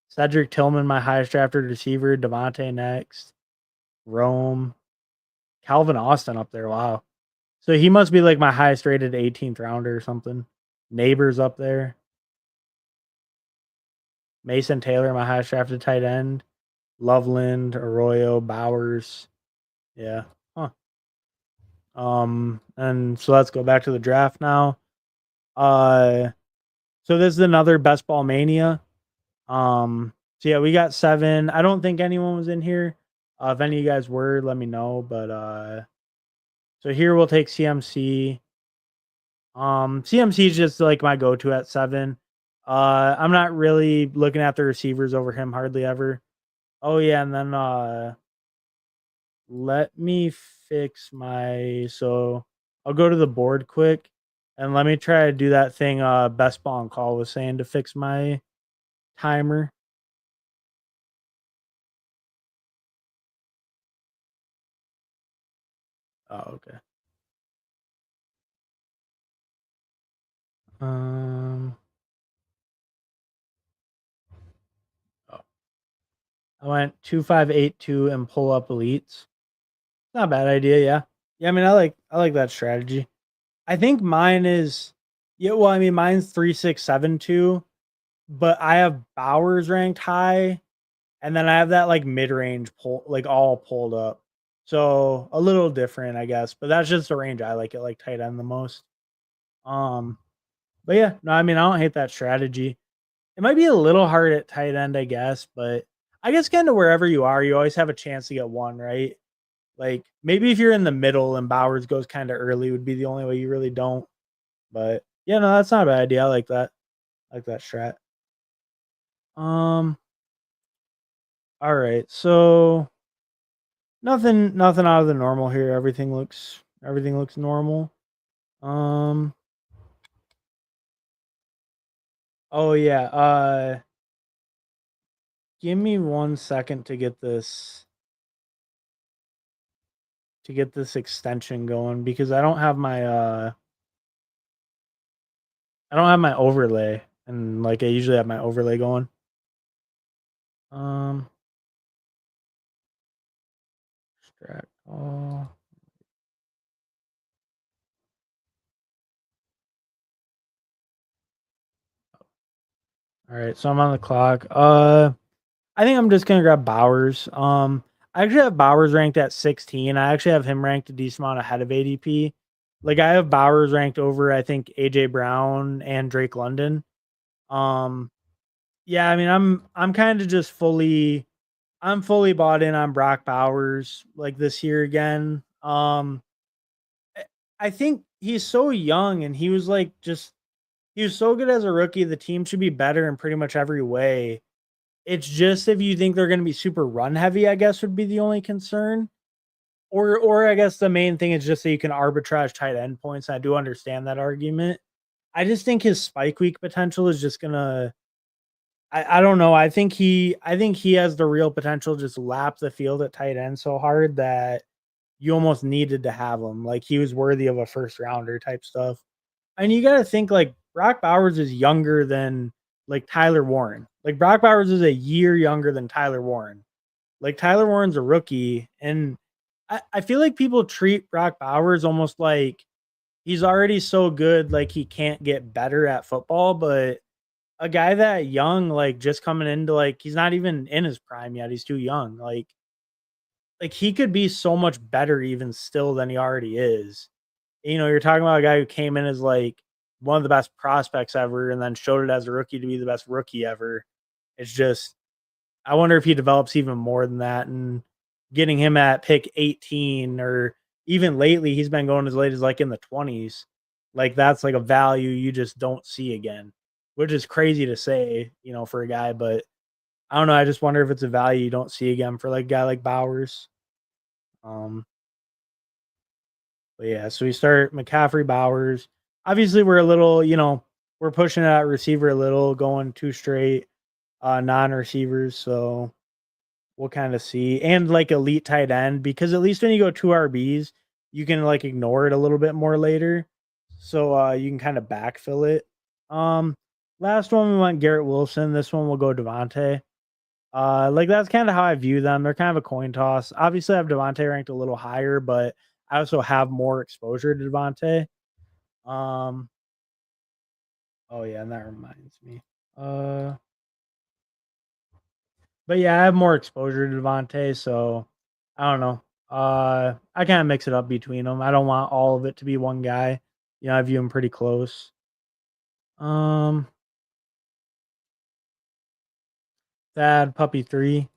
Cedric Tillman, my highest drafted receiver, Devontae next, Rome, Calvin Austin up there. Wow. So he must be like my highest rated 18th rounder or something. Neighbors up there. Mason Taylor, my highest drafted tight end. Loveland, Arroyo, Bowers. Yeah. Huh. And so let's go back to the draft now. Uh so this is another best ball mania. So yeah, we got 7. I don't think anyone was in here. If any of you guys were, let me know. But so here we'll take CMC. CMC is just like my go-to at 7. I'm not really looking at the receivers over him hardly ever. Oh yeah, and then let me fix my so I'll go to the board quick and let me try to do that thing best ball and call was saying to fix my timer. Oh, okay. Um oh, I went 2582 and pull up elites. Not a bad idea, yeah. Yeah, I mean I like that strategy. I think mine is yeah, well, I mean mine's 3672, but I have Bowers ranked high, and then I have that like mid-range pull like all pulled up. So a little different, I guess, but that's just the range I like it like tight end the most. Um, but yeah, no, I mean I don't hate that strategy. It might be a little hard at tight end, I guess, but I guess kind of wherever you are, you always have a chance to get one, right? Like maybe if you're in the middle and Bowers goes kind of early would be the only way you really don't. But yeah, no, that's not a bad idea. I like that. I like that strat. Um, all right. So nothing out of the normal here. Everything looks normal. Um oh yeah, give me 1 second to get this extension going because I don't have my overlay and like I usually have my overlay going. Um Extract all. All right, so I'm on the clock. I think I'm just gonna grab Bowers. I actually have Bowers ranked at 16. I actually have him ranked a decent amount ahead of ADP. Like I have Bowers ranked over I think AJ Brown and Drake London. Um, yeah, I mean I'm kind of just fully bought in on Brock Bowers like this year again. I think he's so young and he was like just he was so good as a rookie. The team should be better in pretty much every way. It's just if you think they're going to be super run heavy, I guess would be the only concern. Or I guess the main thing is just that you can arbitrage tight end points. I do understand that argument. I just think his spike week potential is just gonna. I don't know. I think he has the real potential to just lap the field at tight end so hard that you almost needed to have him. Like he was worthy of a first rounder type stuff. And you got to think like Brock Bowers is younger than like Tyler Warren. Like Brock Bowers is a year younger than Tyler Warren. Like Tyler Warren's a rookie, and I feel like people treat Brock Bowers almost like he's already so good, like he can't get better at football. But a guy that young, like just coming into like he's not even in his prime yet. He's too young. Like he could be so much better even still than he already is. You know, you're talking about a guy who came in as like one of the best prospects ever and then showed it as a rookie to be the best rookie ever. It's just I wonder if he develops even more than that, and getting him at pick 18 or even lately he's been going as late as like in the 20s. Like that's like a value you just don't see again, which is crazy to say, for a guy, but I don't know, I just wonder if it's a value you don't see again for like a guy like Bowers. Um but yeah, so we start McCaffrey, Bowers. Obviously we're a little, we're pushing that receiver a little, going two straight non-receivers, so we'll kind of see. And like elite tight end, because at least when you go two RBs, you can like ignore it a little bit more later. So you can kind of backfill it. Um Last one we went Garrett Wilson. This one will go Devontae. Like that's kind of how I view them. They're kind of a coin toss. Obviously I have Devontae ranked a little higher, but I also have more exposure to Devontae. Um oh yeah, and that reminds me. Uh But yeah, I have more exposure to Devontae, so I don't know. I kind of mix it up between them. I don't want all of it to be one guy. I view him pretty close. Um, Thad Puppy 3.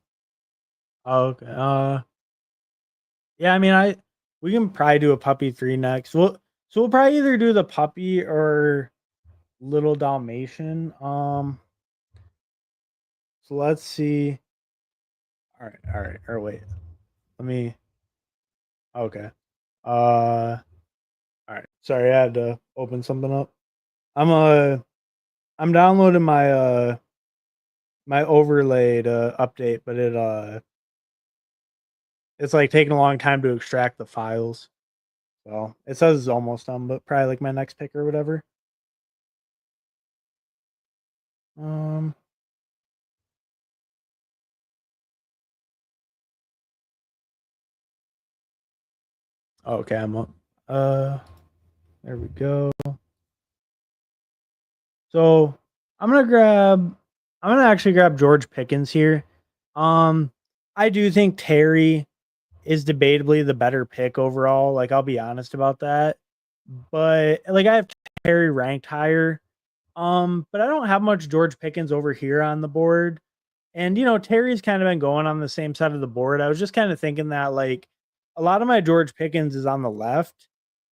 Oh, okay. Yeah, I mean, we can probably do a Puppy 3 next. We'll probably either do the Puppy or Little Dalmatian. So let's see. All right. Or wait, let me. Okay. All right. Sorry, I had to open something up. I'm I'm downloading my overlaid update, but it's like taking a long time to extract the files. So it says it's almost done, but probably like my next pick or whatever. Um okay, I'm up. Uh there we go. So I'm gonna actually grab George Pickens here. Um I do think Terry is debatably the better pick overall. Like I'll be honest about that. But like I have Terry ranked higher. But I don't have much George Pickens over here on the board. And Terry's kind of been going on the same side of the board. I was just kind of thinking that like a lot of my George Pickens is on the left.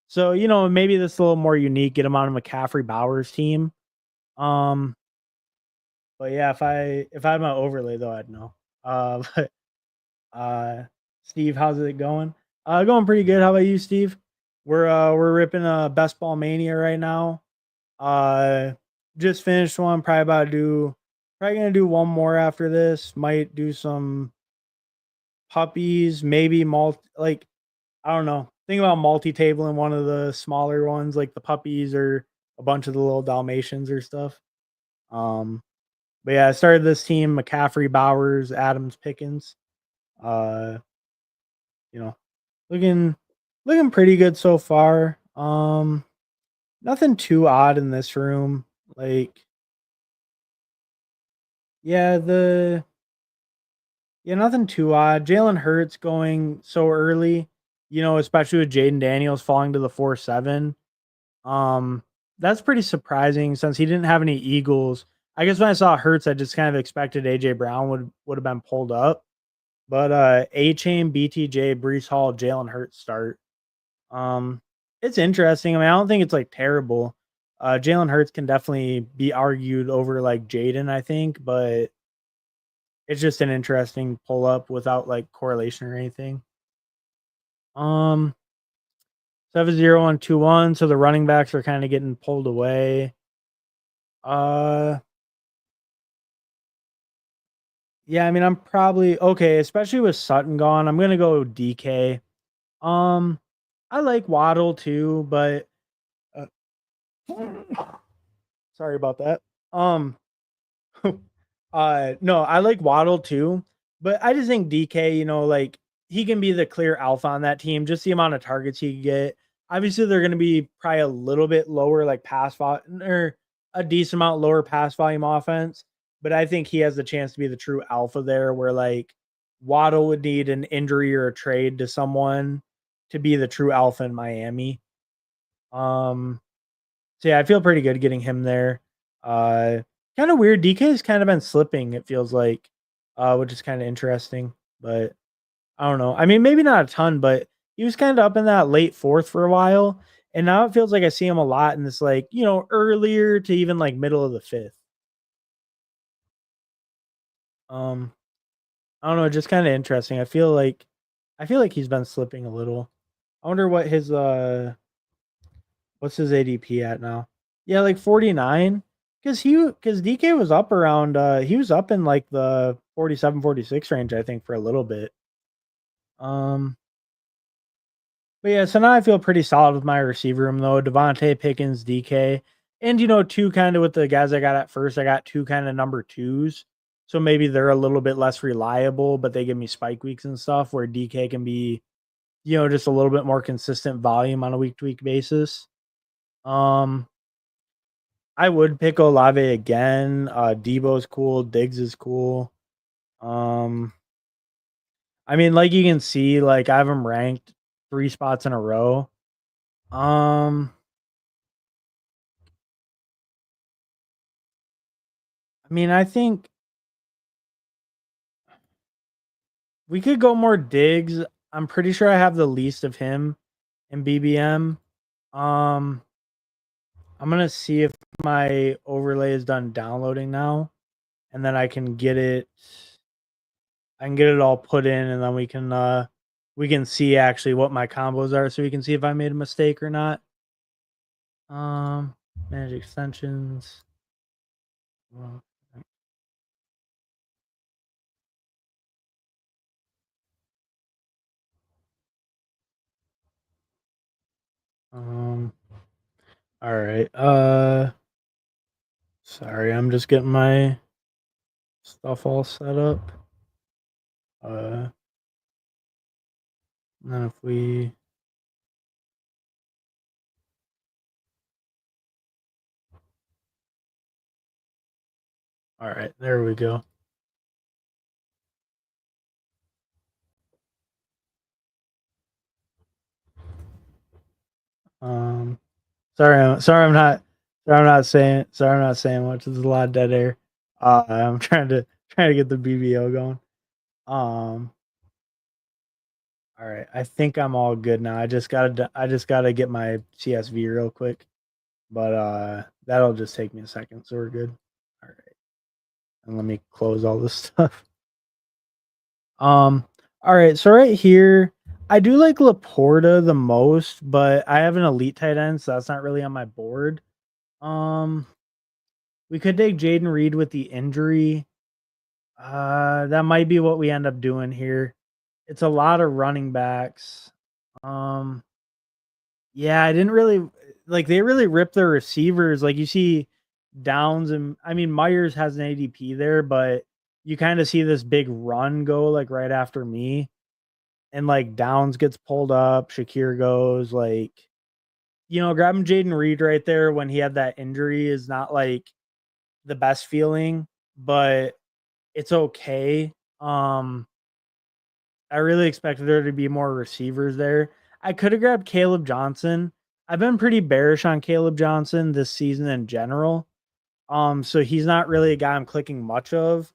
So, maybe this is a little more unique, get him on a McCaffrey Bowers team. Um, but yeah, if I had my overlay though, I'd know. But Steve, how's it going? Going pretty good. How about you, Steve? We're ripping best ball mania right now. Uh, just finished one. Probably gonna do one more after this. Might do some puppies. Maybe like I don't know. Think about multi-table in one of the smaller ones, like the puppies or a bunch of the little Dalmatians or stuff. Um, but yeah, I started this team: McCaffrey, Bowers, Adams, Pickens. Uh, you know, looking looking pretty good so far. Nothing too odd in this room. Like, yeah, nothing too odd. Jalen Hurts going so early, especially with Jaden Daniels falling to the 4-7. Um, that's pretty surprising since he didn't have any Eagles. I guess when I saw Hurts, I just kind of expected AJ Brown would have been pulled up. But A Chain, BTJ, Brees Hall, Jalen Hurts start. Um, it's interesting. I mean, I don't think it's like terrible. Jalen Hurts can definitely be argued over like Jaden, I think, but it's just an interesting pull up without like correlation or anything. 7-0 and 2-1, so the running backs are kind of getting pulled away. Yeah, I mean, I'm probably okay, especially with Sutton gone. I'm gonna go DK. Um, I like Waddle too, but uh, sorry about that. Um, no, I like Waddle too, but I just think DK, like he can be the clear alpha on that team. Just the amount of targets he can get. Obviously, they're going to be probably a little bit lower, like pass volume, or a decent amount lower pass volume offense. But I think he has the chance to be the true alpha there, where like Waddle would need an injury or a trade to someone to be the true alpha in Miami. Um, so yeah, I feel pretty good getting him there. Uh, Kind of weird. DK's kind of been slipping. It feels like, which is kind of interesting. But I don't know. I mean, maybe not a ton, but he was kind of up in that late fourth for a while, and now it feels like I see him a lot in this like earlier to even like middle of the fifth. Um, I don't know. Just kind of interesting. I feel like he's been slipping a little. I wonder what his what's his ADP at now? Yeah, like 49. Because DK was up around he was up in like the 47, 46 range, I think, for a little bit. Um but yeah, so now I feel pretty solid with my receiver room though. Devontae, Pickens, DK. And two kind of with the guys I got at first, I got two kind of number twos. So maybe they're a little bit less reliable, but they give me spike weeks and stuff where DK can be, just a little bit more consistent volume on a week to week basis. Um I would pick Olave again. Debo's cool. Diggs is cool. Um, I mean, like you can see, like I have him ranked 3 spots in a row. Um, I mean, I think we could go more Diggs. I'm pretty sure I have the least of him in BBM. Um, I'm gonna see if my overlay is done downloading now, and then I can get it. I can get it all put in, and then we can see actually what my combos are, so we can see if I made a mistake or not. Manage extensions. Well, Um. All right. Sorry, I'm just getting my stuff all set up. Uh. And then if we. All right. There we go. Um. Sorry, I'm not saying much. There's a lot of dead air. I'm trying to get the BBO going. Um. All right. I think I'm all good now. I just gotta get my CSV real quick. But that'll just take me a second, so we're good. All right. And let me close all this stuff. Um all right, so right here, I do like Laporta the most, but I have an elite tight end, so that's not really on my board. Um we could take Jaden Reed with the injury. That might be what we end up doing here. It's a lot of running backs. Um Yeah, I didn't really like they really rip their receivers. Like you see Downs and I mean Myers has an ADP there, but you kind of see this big run go like right after me. And like Downs gets pulled up, Shakir goes like grabbing Jaden Reed right there when he had that injury is not like the best feeling, but it's okay. Um I really expected there to be more receivers there. I could have grabbed Caleb Johnson. I've been pretty bearish on Caleb Johnson this season in general. So he's not really a guy I'm clicking much of.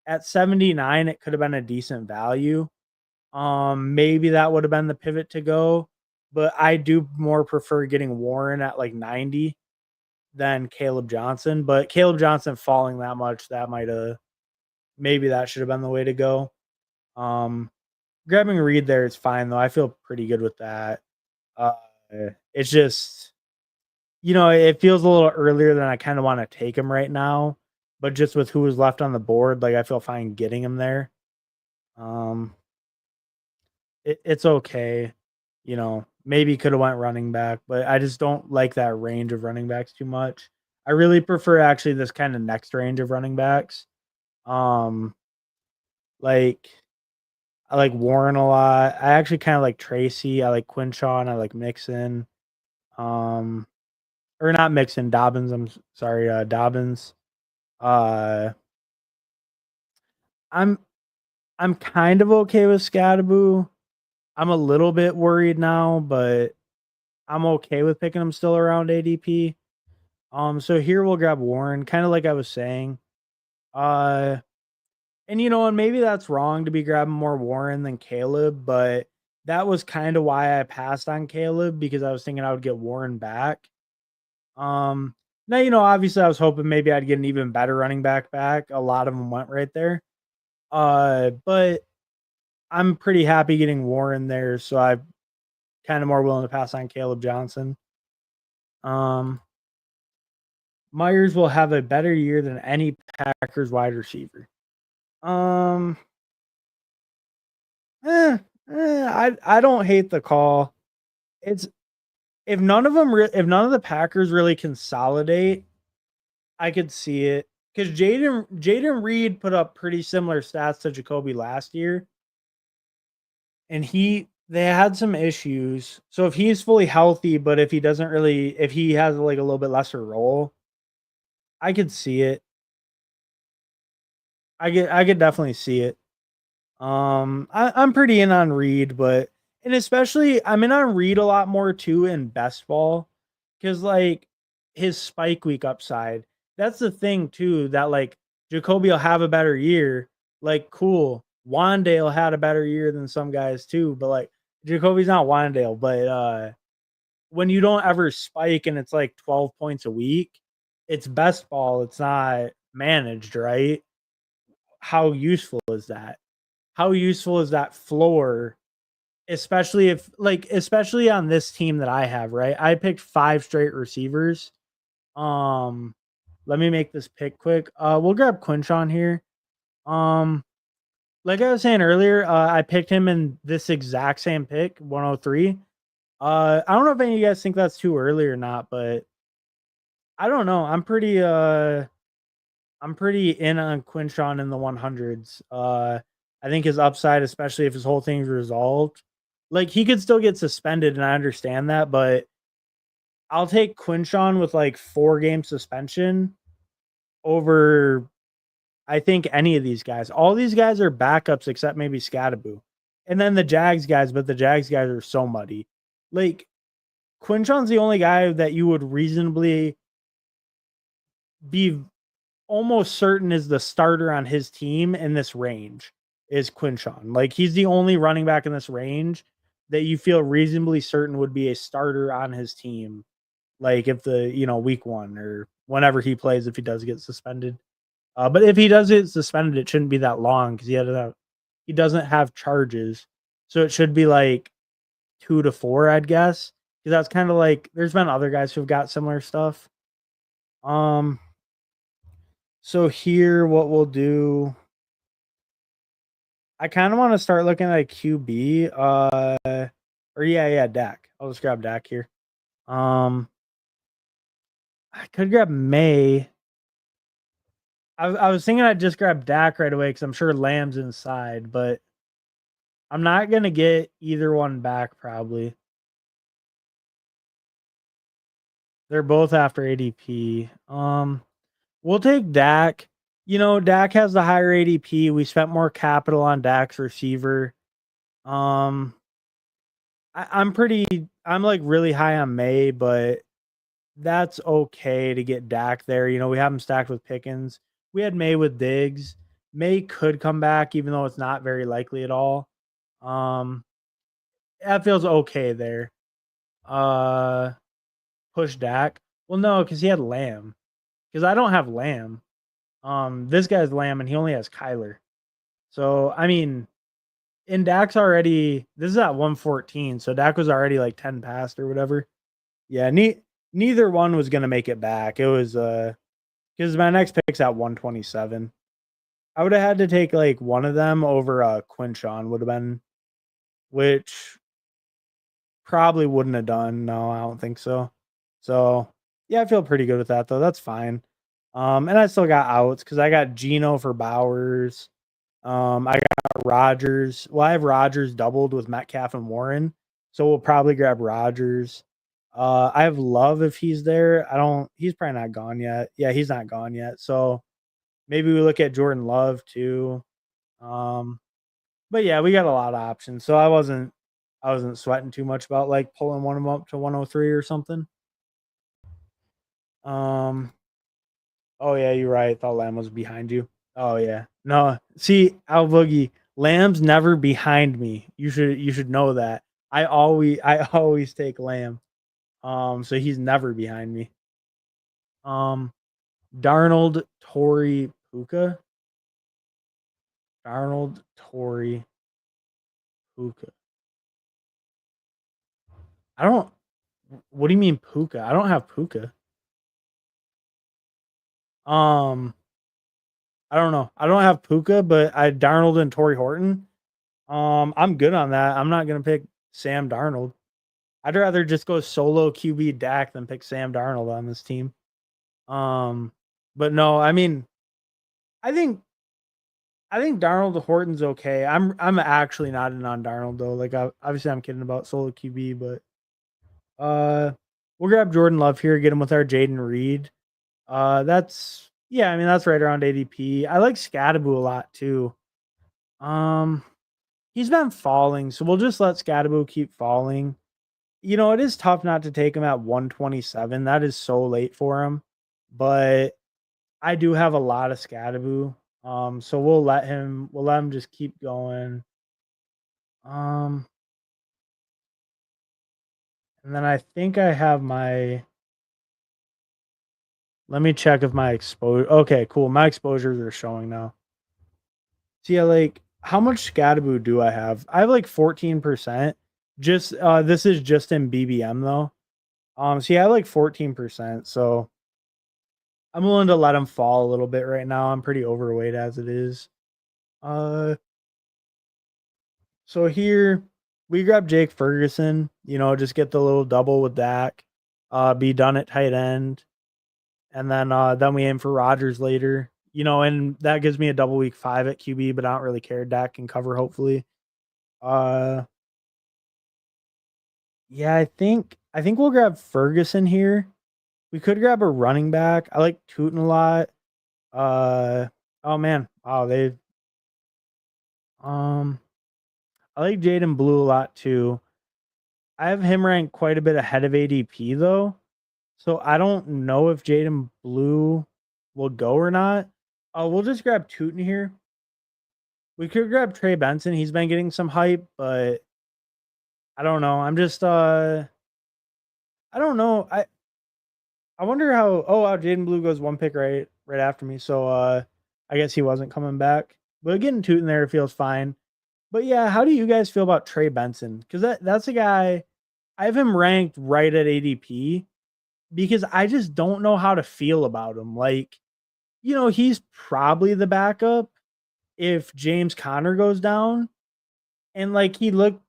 At 79, it could have been a decent value. Maybe that would have been the pivot to go, but I do more prefer getting Warren at like 90. than Caleb Johnson, but Caleb Johnson falling that much, that might have maybe that should have been the way to go. Grabbing Reed there is fine though. I feel pretty good with that. Uh, it's just it feels a little earlier than I kind of want to take him right now, but just with who was left on the board, like I feel fine getting him there. Um, it's okay. Maybe could have went running back, but I just don't like that range of running backs too much. I really prefer actually this kind of next range of running backs. Um, like I like Warren a lot. I actually kind of like Tracy. I like Quinshawn. I like Mixon. Um, or not Mixon, Dobbins. I'm sorry, Dobbins. Uh, I'm I'm kind of okay with Scadaboo. I'm a little bit worried now, but I'm okay with picking him still around ADP. So here we'll grab Warren, kind of like I was saying. Uh, and maybe that's wrong to be grabbing more Warren than Caleb, but that was kind of why I passed on Caleb because I was thinking I would get Warren back. Now obviously I was hoping maybe I'd get an even better running back. A lot of them went right there. But I'm pretty happy getting Warren there, so I'm kind of more willing to pass on Caleb Johnson. Myers will have a better year than any Packers wide receiver. I don't hate the call. It's if none of the Packers really consolidate, I could see it because Jaden Reed put up pretty similar stats to Jacoby last year, and they had some issues. So if he's fully healthy, but if he has like a little bit lesser role, I could see it. I could definitely see it. I'm pretty in on Reed, and especially I'm in on Reed a lot more too in best ball because like his spike week upside. That's the thing too that like Jacoby will have a better year. Like cool, Wandale had a better year than some guys too, but like Jacoby's not Wandale. But when you don't ever spike and it's like 12 points a week, it's best ball. It's not managed, right? How useful is that? How useful is that floor, especially on this team that I have, right? I picked 5 straight receivers. Let me make this pick quick. We'll grab Quinshawn here. Like I was saying earlier, I picked him in this exact same pick, 103. I don't know if any of you guys think that's too early or not, but I don't know. I'm pretty in on Quinshawn in the 100s. I think his upside, especially if his whole thing's resolved, like he could still get suspended, and I understand that, but I'll take Quinshawn with like 4-game suspension over, I think, any of these guys. All these guys are backups except maybe Scadaboo. And then the Jags guys, but the Jags guys are so muddy. Like Quinshawn's the only guy that you would reasonably be almost certain is the starter on his team in this range is Quinshawn. Like he's the only running back in this range that you feel reasonably certain would be a starter on his team. Like if week 1 or whenever he plays, if he does get suspended. But if he does get suspended, it shouldn't be that long because he doesn't have charges. So it should be like 2 to 4, I'd guess. Because that's kind of like there's been other guys who've got similar stuff. So here, what we'll do, I kind of want to start looking at a QB. Dak. I'll just grab Dak here. I could grab May. I was thinking I'd just grab Dak right away because I'm sure Lamb's inside, but I'm not gonna get either one back probably. They're both after ADP. We'll take Dak. Dak has the higher ADP. We spent more capital on Dak's receiver. I'm like really high on May, but that's okay to get Dak there. We have him stacked with Pickens. We had May with Diggs. May could come back, even though it's not very likely at all. That feels okay there. Push Dak. Well, no, because he had Lamb. Because I don't have Lamb. This guy's Lamb, and he only has Kyler. So I mean, and Dak's already. This is at 114, so Dak was already like 10 past or whatever. Yeah, neither one was gonna make it back. It was because my next pick's at 127. I would have had to take like one of them over Quinshawn would have been, which probably wouldn't have done. No, I don't think so. So yeah, I feel pretty good with that though. That's fine. And I still got outs because I got Geno for Bowers. I got Rodgers. Well, I have Rodgers doubled with Metcalf and Warren, so we'll probably grab Rodgers. I have Love if he's there. I don't. He's probably not gone yet. Yeah, he's not gone yet. So maybe we look at Jordan Love too. Um, but yeah, we got a lot of options. So I wasn't sweating too much about like pulling one of them up to 103 or something. Um, oh yeah, you're right. Thought Lamb was behind you. Oh yeah. No, see, Al Boogie, Lamb's never behind me. You should know that. I always take Lamb. So he's never behind me. Um, Darnold, Torrey, Puka. Darnold, Torrey, Puka. I don't. What do you mean Puka? I don't have Puka. Um, I don't know. I don't have Puka, but I Darnold and Torrey Horton. I'm good on that. I'm not gonna pick Sam Darnold. I'd rather just go solo QB Dak than pick Sam Darnold on this team. Um, but no, I mean, I think I think Darnold Horton's okay. I'm actually not in on Darnold though. Like obviously I'm kidding about solo QB, but uh, we'll grab Jordan Love here, get him with our Jaden Reed. That's yeah, I mean that's right around ADP. I like Scadaboo a lot too. Um, he's been falling, so we'll just let Scadaboo keep falling. It is tough not to take him at 127. That is so late for him. But I do have a lot of Scadaboo. So we'll let him just keep going. Um, and then I think I have my let me check if my exposure okay, cool. My exposures are showing now. See, like how much Scadaboo do I have? I have like 14%. Just this is just in BBM though. So yeah, I have like 14%. So I'm willing to let him fall a little bit right now. I'm pretty overweight as it is. Uh, so here we grab Jake Ferguson. Just get the little double with Dak. Be done at tight end, and then we aim for Rodgers later. And that gives me a double week 5 at QB, but I don't really care. Dak can cover hopefully. Uh, yeah, I think we'll grab Ferguson here. We could grab a running back. I like Tootin a lot. Oh man, wow, um I like Jaden Blue a lot too. I have him ranked quite a bit ahead of ADP though. So I don't know if Jaden Blue will go or not. We'll just grab Tootin here. We could grab Trey Benson. He's been getting some hype, but I don't know. I don't know. I wonder how wow, Jaden Blue goes one pick right after me. So I guess he wasn't coming back. But getting Tootin there feels fine. But yeah, how do you guys feel about Trey Benson? Because that's a guy I have him ranked right at ADP because I just don't know how to feel about him. Like, he's probably the backup if James Conner goes down. And like he looked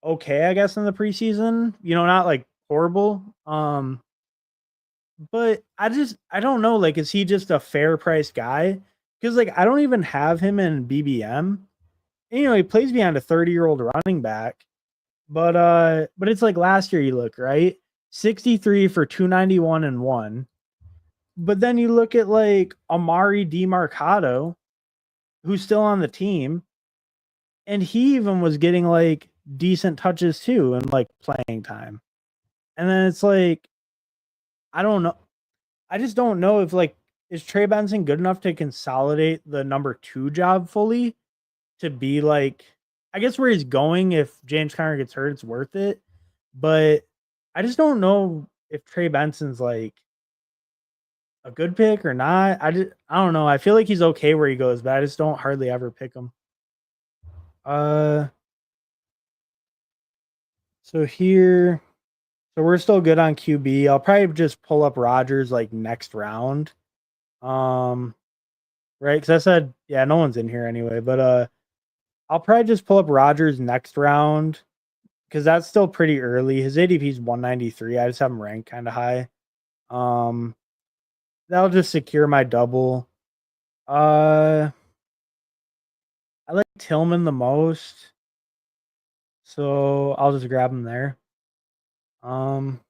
okay, I guess, in the preseason. Not like horrible. But I don't know. Like, is he just a fair price guy? Because like I don't even have him in BBM. And, he plays behind a 30-year-old running back. But it's like last year you look, right? 63 for 291 and 1. But then you look at like Amari DiMarcado, who's still on the team, and he even was getting like decent touches too and like playing time. And then it's like I don't know. I just don't know if like is Trey Benson good enough to consolidate the number 2 job fully to be like I guess where he's going if James Conner gets hurt, it's worth it. But I just don't know if Trey Benson's like a good pick or not. I don't know. I feel like he's okay where he goes, but I just don't hardly ever pick him. Uh, so here, so we're still good on QB. I'll probably just pull up Rodgers like next round. Um, right? Because I said, yeah, no one's in here anyway. But I'll probably just pull up Rodgers next round because that's still pretty early. His ADP is 193. I just have him ranked kind of high. Um, that'll just secure my double. Uh, I like Tillman the most, so I'll just grab him there. Um,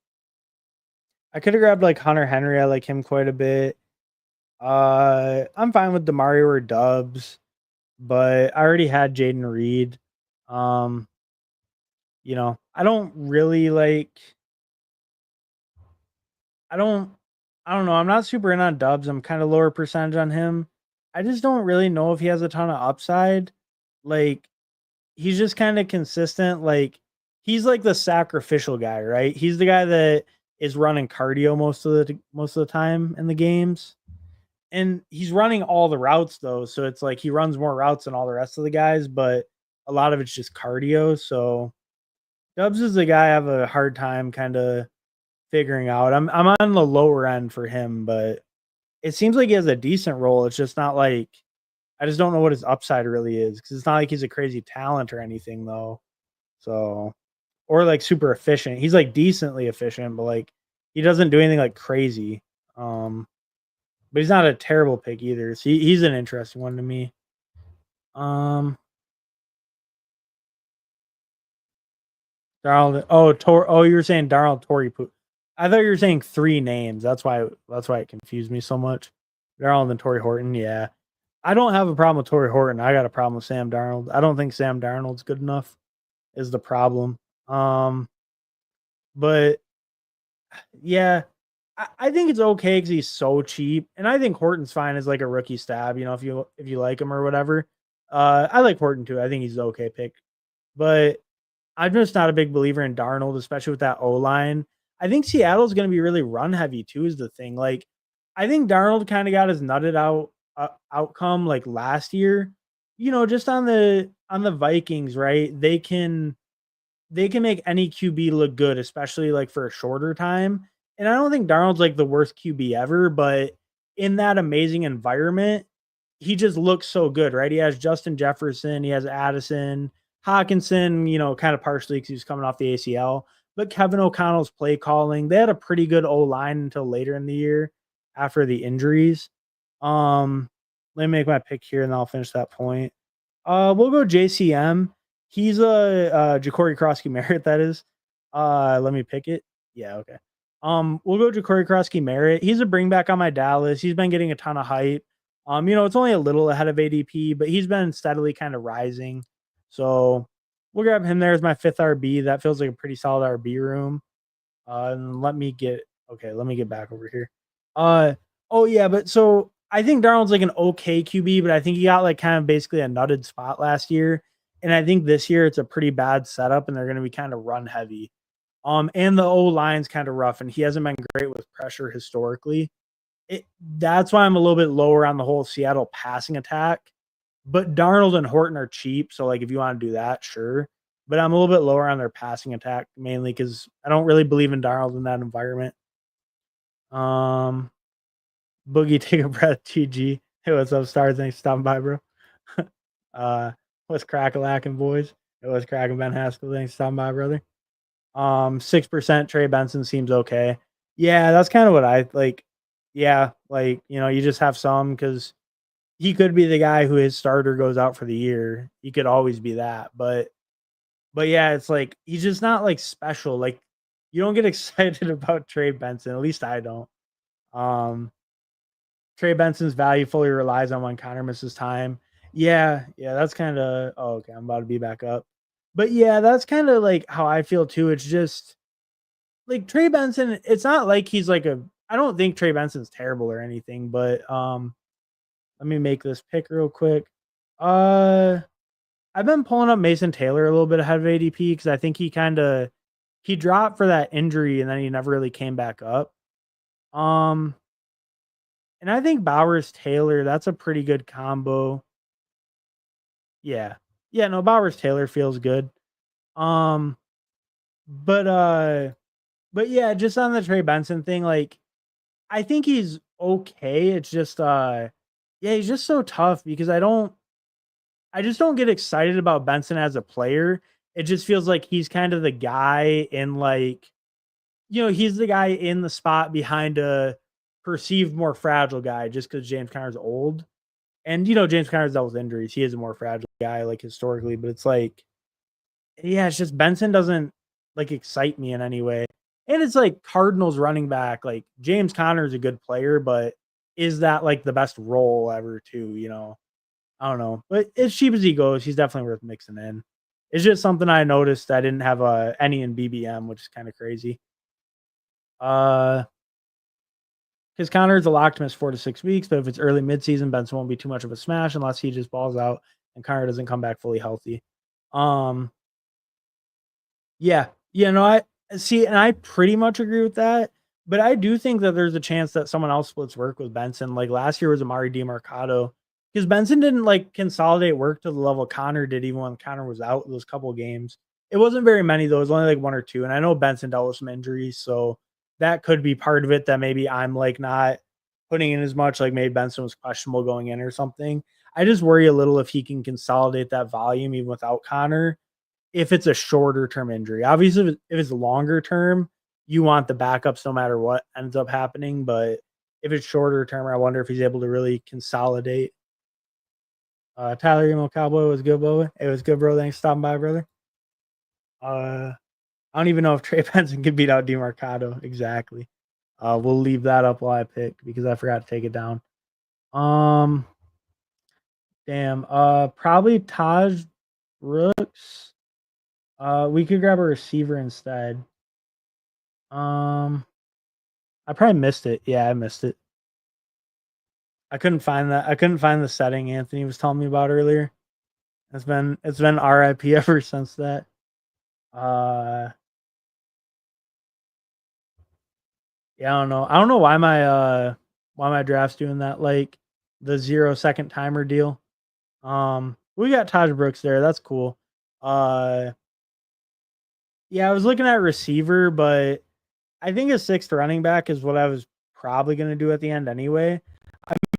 I could have grabbed like Hunter Henry. I like him quite a bit. I'm fine with Demario or Dubs, but I already had Jaden Reed. Um, I don't really like. I don't. I don't know. I'm not super in on Dubs. I'm kind of lower percentage on him. I just don't really know if he has a ton of upside. Like he's just kind of consistent. Like he's like the sacrificial guy, right? He's the guy that is running cardio most of the time in the games. And he's running all the routes though, so it's like he runs more routes than all the rest of the guys, but a lot of it's just cardio. So Dubs is the guy I have a hard time kind of figuring out. I'm on the lower end for him, but it seems like he has a decent role. It's just not like I just don't know what his upside really is because it's not like he's a crazy talent or anything though. So or like super efficient. He's like decently efficient, but like he doesn't do anything like crazy. Um, but he's not a terrible pick either. So he's an interesting one to me. Um, Darnold. Oh, you were saying Darnold Tory. I thought you were saying three names. That's why it confused me so much. Darnold and Torrey Horton. Yeah, I don't have a problem with Torrey Horton. I got a problem with Sam Darnold. I don't think Sam Darnold's good enough. Is the problem. But yeah, I think it's okay because he's so cheap, and I think Horton's fine as like a rookie stab. If you like him or whatever. I like Horton too. I think he's an okay pick, but I'm just not a big believer in Darnold, especially with that O line. I think Seattle's going to be really run heavy too. Is the thing. Like, I think Darnold kind of got his nutted out outcome like last year. Just on the Vikings, right? They can make any QB look good, especially like for a shorter time. And I don't think Darnold's like the worst QB ever, but in that amazing environment, he just looks so good, right? He has Justin Jefferson, he has Addison, Hawkinson, kind of partially because he's coming off the ACL, but Kevin O'Connell's play calling. They had a pretty good O line until later in the year after the injuries. Um, Let me make my pick here and then I'll finish that point. We'll go JCM. He's a Ja'Cory Krosky Merritt, that is. Let me pick it. Yeah, okay. We'll go Ja'Cory Krosky Merritt. He's a bring back on my Dallas. He's been getting a ton of hype. It's only a little ahead of ADP, but he's been steadily kind of rising. So we'll grab him there as my fifth RB. That feels like a pretty solid RB room. And let me get back over here. Oh yeah, but so I think Darnold's like an okay QB, but I think he got like kind of basically a nutted spot last year. And I think this year it's a pretty bad setup and they're going to be kind of run heavy. And the O line's kind of rough and he hasn't been great with pressure historically. That's why I'm a little bit lower on the whole Seattle passing attack. But Darnold and Horton are cheap, so like if you want to do that, sure. But I'm a little bit lower on their passing attack mainly because I don't really believe in Darnold in that environment. Um, Boogie, take a breath, TG. Hey, what's up, stars? Thanks for stopping by, bro. What's crack-a-lacking, boys? Hey, what's cracking, Ben Haskell? Thanks for stopping by, brother. 6% Trey Benson seems okay. Yeah, that's kind of what I like. Yeah, like you just have some because he could be the guy who his starter goes out for the year. He could always be that, but yeah, it's like he's just not like special. Like you don't get excited about Trey Benson. At least I don't. Um, Trey Benson's value fully relies on when Connor misses time. Yeah, that's kind of. Oh, okay, I'm about to be back up. But yeah, that's kind of like how I feel too. It's just like Trey Benson. It's not like he's like a. I don't think Trey Benson's terrible or anything, but let me make this pick real quick. Uh, I've been pulling up Mason Taylor a little bit ahead of ADP because I think he dropped for that injury and then he never really came back up. Um, And I think Bowers Taylor, that's a pretty good combo. Yeah. Yeah, no, Bowers Taylor feels good. Um, but but yeah, just on the Trey Benson thing, like I think he's okay. It's just yeah, he's just so tough because I just don't get excited about Benson as a player. It just feels like he's kind of the guy in like, he's the guy in the spot behind a perceived more fragile guy just because James Conner's old. And James Conner's dealt with injuries. He is a more fragile guy, like historically, but it's like, yeah, it's just Benson doesn't like excite me in any way. And it's like Cardinals running back, like James Conner is a good player, but is that like the best role ever too, I don't know. But as cheap as he goes, he's definitely worth mixing in. It's just something I noticed I didn't have any in BBM, which is kind of crazy. Because Conner's a lock to miss 4 to 6 weeks, but if it's early midseason, Benson won't be too much of a smash unless he just balls out and Connor doesn't come back fully healthy. Um, yeah, no, I see, and I pretty much agree with that. But I do think that there's a chance that someone else splits work with Benson. Like last year was Amari DiMercato, because Benson didn't like consolidate work to the level Connor did, even when Connor was out those couple of games. It wasn't very many though; it was only like one or two. And I know Benson dealt with some injuries, so that could be part of it. That maybe I'm like not putting in as much. Like maybe Benson was questionable going in or something. I just worry a little if he can consolidate that volume even without Connor if it's a shorter term injury. Obviously, if it's longer term, you want the backups no matter what ends up happening. But if it's shorter term, I wonder if he's able to really consolidate. Tyler Emo Cowboy was good, boy. It was good, bro. Thanks for stopping by, brother. I don't even know if Trey Benson can beat out DeMarcado exactly. We'll leave that up while I pick because I forgot to take it down. Um, damn. Probably Taj Brooks. We could grab a receiver instead. I probably missed it. Yeah, I missed it. I couldn't find that. I couldn't find the setting Anthony was telling me about earlier. It's been RIP ever since that. Uh yeah, I don't know. I don't know why my draft's doing that like the 0 second timer deal. We got Taj Brooks there. That's cool. Uh yeah, I was looking at receiver, but I think a sixth running back is what I was probably gonna do at the end anyway.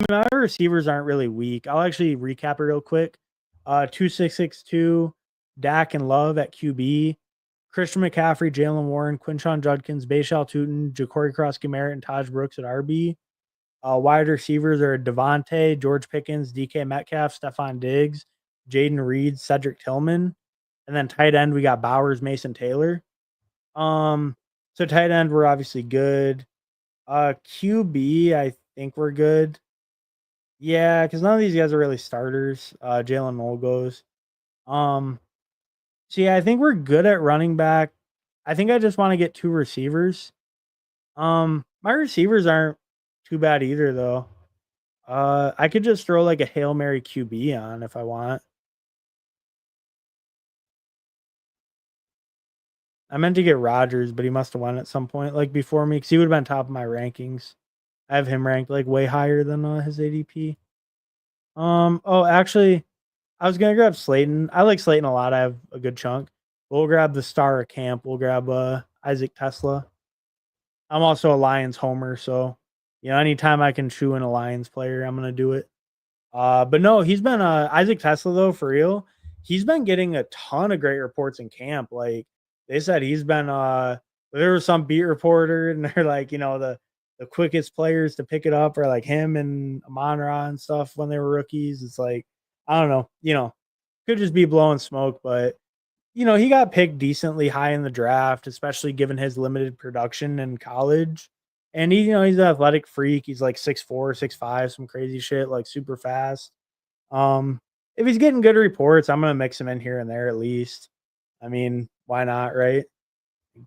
My receivers aren't really weak. I'll actually recap it real quick. 2662, Dak and Love at QB, Christian McCaffrey, Jalen Warren, Quinshon Judkins, Bayshal Tootin, Ja'Cory Cross-Merritt, and Taj Brooks at RB. Wide receivers are Devontae, George Pickens, DK Metcalf, Stephon Diggs, Jaden Reed, Cedric Tillman. And then tight end, we got Bowers, Mason Taylor. So tight end, we're obviously good. QB, I think we're good. Yeah, because none of these guys are really starters. Jalen Mole goes. Um, so yeah, I think we're good at running back. I think I just want to get two receivers. My receivers aren't too bad either though. I could just throw like a Hail Mary QB on if I want. I meant to get Rodgers, but he must have won at some point, like before me, because he would have been top of my rankings. I have him ranked like way higher than his ADP. Oh, actually, I was gonna grab Slayton. I like Slayton a lot. I have a good chunk. We'll grab the star of camp. We'll grab Isaac Tesla. I'm also a Lions homer, so anytime I can chew in a Lions player, I'm gonna do it. But no, he's been Isaac Tesla though, for real. He's been getting a ton of great reports in camp. Like they said he's been there was some beat reporter and they're like, the quickest players to pick it up are like him and Amon-Ra and stuff when they were rookies. It's like, I don't know, could just be blowing smoke, but he got picked decently high in the draft, especially given his limited production in college. And he's an athletic freak. He's like 6'4", 6'5", some crazy shit, like super fast. Um, if he's getting good reports, I'm gonna mix him in here and there at least. I mean, why not, right?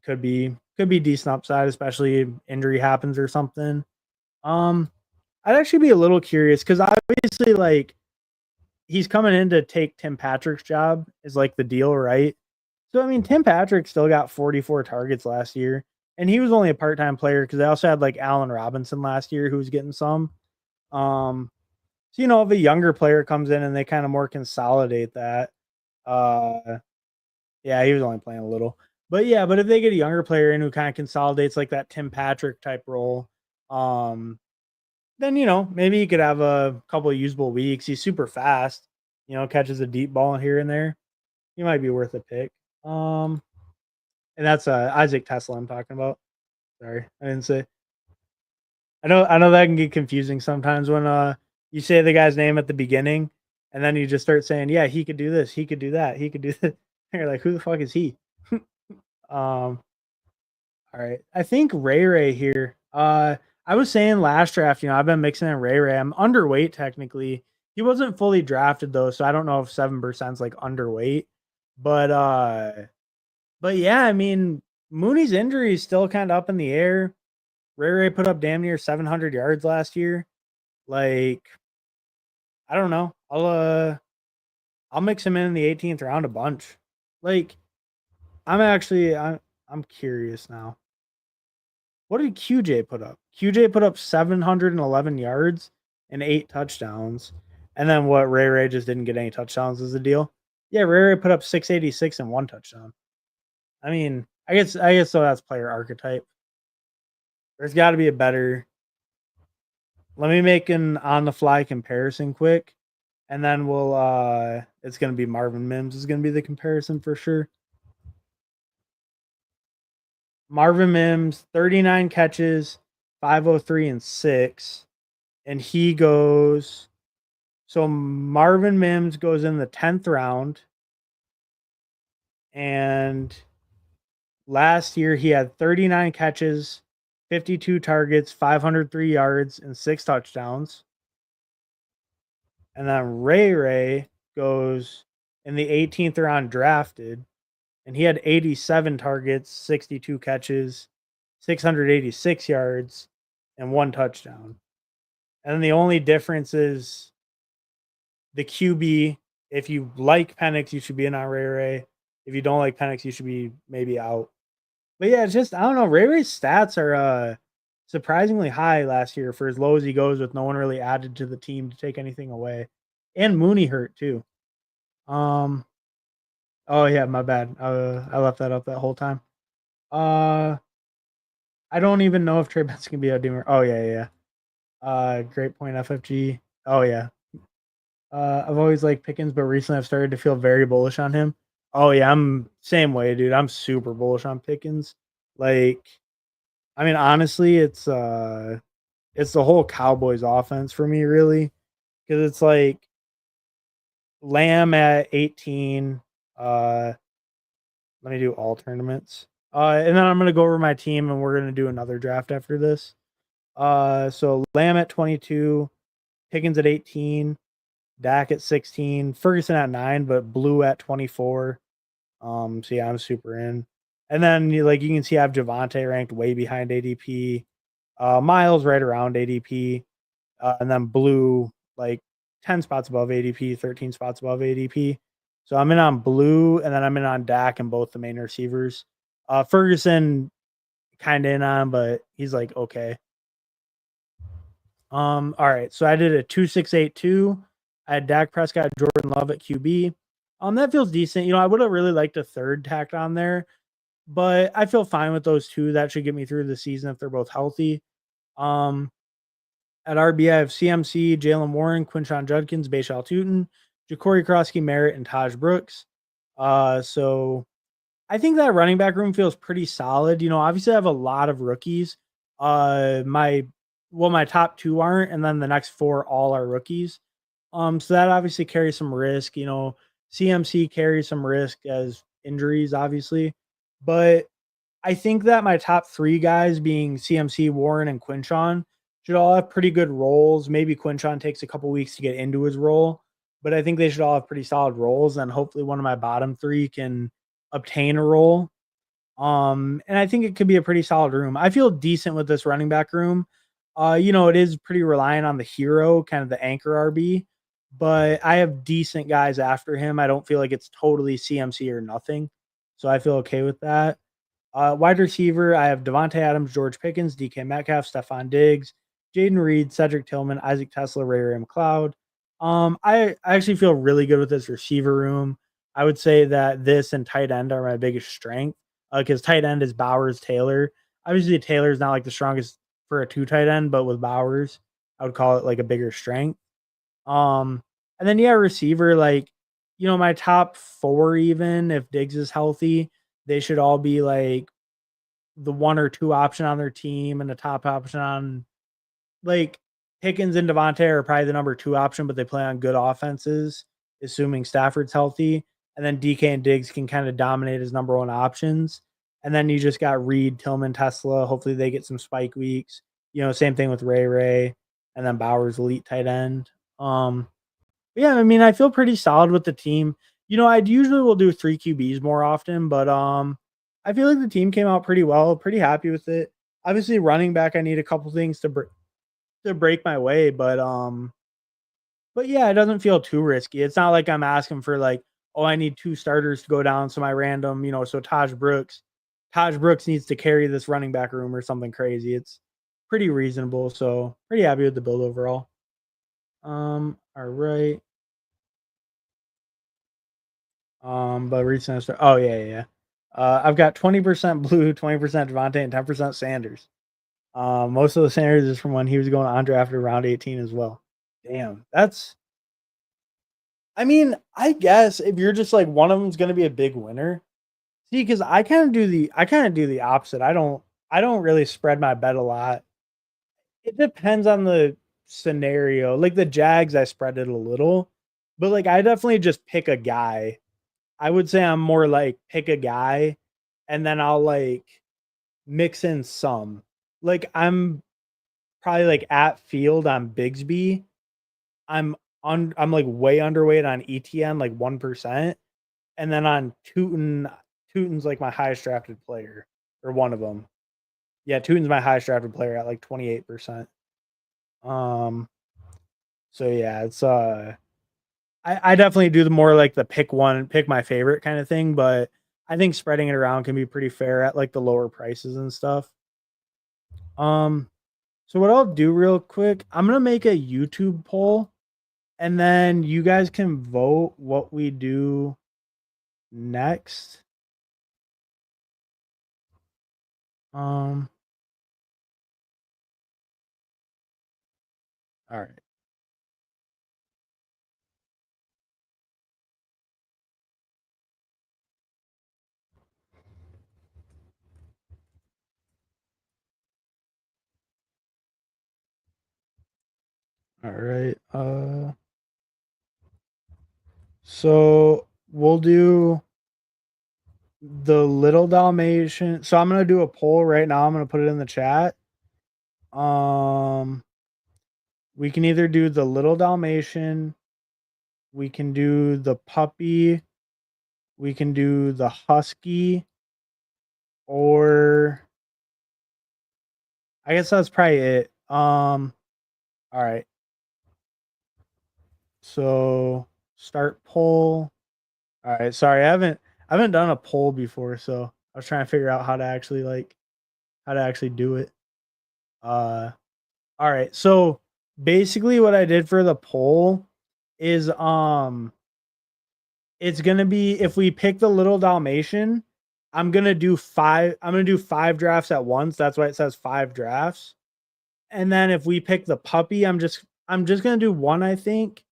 Could be decent upside, especially if injury happens or something. Um, I'd actually be a little curious because obviously, like, he's coming in to take Tim Patrick's job is like the deal, right? So I mean, Tim Patrick still got 44 targets last year, and he was only a part-time player because they also had like Allen Robinson last year who was getting some. So, if a younger player comes in and they kind of more consolidate that, uh, yeah, he was only playing a little. But yeah, but if they get a younger player in who kind of consolidates like that Tim Patrick type role, um, then maybe he could have a couple of usable weeks. He's super fast, catches a deep ball here and there. He might be worth a pick. And that's Isaac Tesla I'm talking about. Sorry, I didn't say. I know that can get confusing sometimes when you say the guy's name at the beginning and then you just start saying, yeah, he could do this, he could do that, he could do that. You're like, who the fuck is he? All right. I think Ray here. I was saying last draft, I've been mixing in Ray. I'm underweight technically. He wasn't fully drafted though, so I don't know if 7% is like underweight. But yeah, I mean, Mooney's injury is still kind of up in the air. Ray put up damn near 700 yards last year. Like, I don't know. I'll mix him in the 18th round a bunch. Like, I'm curious now. What did QJ put up? QJ put up 711 yards and 8 touchdowns. And then what? Ray just didn't get any touchdowns is the deal. Yeah, Ray put up 686 and 1 touchdown. I mean, I guess so that's player archetype. There's got to be a better. Let me make an on the fly comparison quick. And then it's gonna be Marvin Mims is gonna be the comparison for sure. Marvin Mims, 39 catches, 503 and 6. And he goes, so Marvin Mims goes in the 10th round. And last year he had 39 catches, 52 targets, 503 yards, and 6 touchdowns. And then Ray goes in the 18th round drafted, and he had 87 targets, 62 catches, 686 yards, and 1 touchdown. And then the only difference is the QB. If you like Penix, you should be in on Ray. If you don't like Penix, you should be maybe out. But yeah, it's just, I don't know. Ray's stats are surprisingly high last year for as low as he goes with no one really added to the team to take anything away. And Mooney hurt too. Oh yeah, my bad. I left that up that whole time. I don't even know if Trey Benson can be a Deemer. Oh yeah. Great point, FFG. Oh yeah. I've always liked Pickens, but recently I've started to feel very bullish on him. Oh yeah, I'm same way, dude. I'm super bullish on Pickens. Like, I mean, honestly, it's the whole Cowboys offense for me, really, because it's like Lamb at 18. Let me do all tournaments. And then I'm gonna go over my team, and we're gonna do another draft after this. So Lamb at 22, Pickens at 18, Dak at 16, Ferguson at 9, but Blue at 24. So yeah, I'm super in. And then you can see I have Javonte ranked way behind ADP. Miles right around ADP. And then Blue like 10 spots above ADP, 13 spots above ADP. So I'm in on Blue, and then I'm in on Dak and both the main receivers. Ferguson kind of in on, but he's like okay. All right. So I did a 2-6-8-2. I had Dak Prescott, Jordan Love at QB. That feels decent. I would have really liked a third tacked on there, but I feel fine with those two. That should get me through the season if they're both healthy. At RB, I have CMC, Jalen Warren, Quinshon Judkins, Bashal Tutin, Ja'Cory Krosky, Merritt, and Taj Brooks. So I think that running back room feels pretty solid. Obviously I have a lot of rookies. My top 2 aren't, and then the next 4 all are rookies. So that obviously carries some risk. CMC carries some risk as injuries, obviously. But I think that my top 3 guys being CMC, Warren, and Quinshon should all have pretty good roles. Maybe Quinshon takes a couple weeks to get into his role, but I think they should all have pretty solid roles. And hopefully one of my bottom 3 can obtain a role. And I think it could be a pretty solid room. I feel decent with this running back room. It is pretty reliant on the hero, kind of the anchor RB, but I have decent guys after him. I don't feel like it's totally CMC or nothing. So I feel okay with that. Wide receiver, I have Devontae Adams, George Pickens, DK Metcalf, Stephon Diggs, Jaden Reed, Cedric Tillman, Isaac Tesla, Ray Ray McLeod. I actually feel really good with this receiver room. I would say that this and tight end are my biggest strength because tight end is Bowers Taylor. Obviously, Taylor's not like the strongest for a two tight end, but with Bowers, I would call it like a bigger strength. Um, and then yeah, receiver, like, my top four, even if Diggs is healthy, they should all be like the one or two option on their team and the top option on like Pickens and Devontae are probably the number two option, but they play on good offenses, assuming Stafford's healthy. And then DK and Diggs can kind of dominate as number one options. And then you just got Reed, Tillman, Tesla. Hopefully they get some spike weeks. Same thing with Ray Ray and then Bowers elite tight end. Yeah, I mean, I feel pretty solid with the team. I'd usually will do three QBs more often, but I feel like the team came out pretty well, pretty happy with it. Obviously, running back, I need a couple things to break my way, but yeah, it doesn't feel too risky. It's not like I'm asking for like, oh, I need two starters to go down. So my random, so Taj Brooks needs to carry this running back room or something crazy. It's pretty reasonable. So pretty happy with the build overall. All right. But recent, oh yeah. I've got 20% blue, 20% Devontae, and 10% Sanders. Most of the Sanders is from when he was going undrafted round 18 as well. Damn, I mean, I guess if you're just like one of them's going to be a big winner. See, because I kind of do the opposite. I don't really spread my bet a lot. It depends on the scenario. Like the Jags, I spread it a little, but like I definitely just pick a guy. I would say I'm more like pick a guy, and then I'll like mix in some. Like I'm probably like at field on Bigsby. I'm like way underweight on ETN, like 1%. And then on Tootin's like my highest drafted player, or one of them. Yeah, Tootin's my highest drafted player at like 28%. Um, so yeah, it's I definitely do the more like the pick one, pick my favorite kind of thing, but I think spreading it around can be pretty fair at like the lower prices and stuff. Um, so what I'll do real quick, I'm gonna make a YouTube poll, and then you guys can vote what we do next. Um, all right. All right. So we'll do the little Dalmatian. So I'm gonna do a poll right now. I'm gonna put it in the chat. Um, we can either do the little Dalmatian, we can do the puppy, we can do the husky, or I guess that's probably it. All right. So start poll. All right. Sorry, I haven't done a poll before, so I was trying to figure out how to actually do it. All right. So basically what I did for the poll is it's gonna be if we pick the little Dalmatian, I'm gonna do five drafts at once. That's why it says 5 drafts. And then if we pick the puppy, I'm just gonna do one, I think.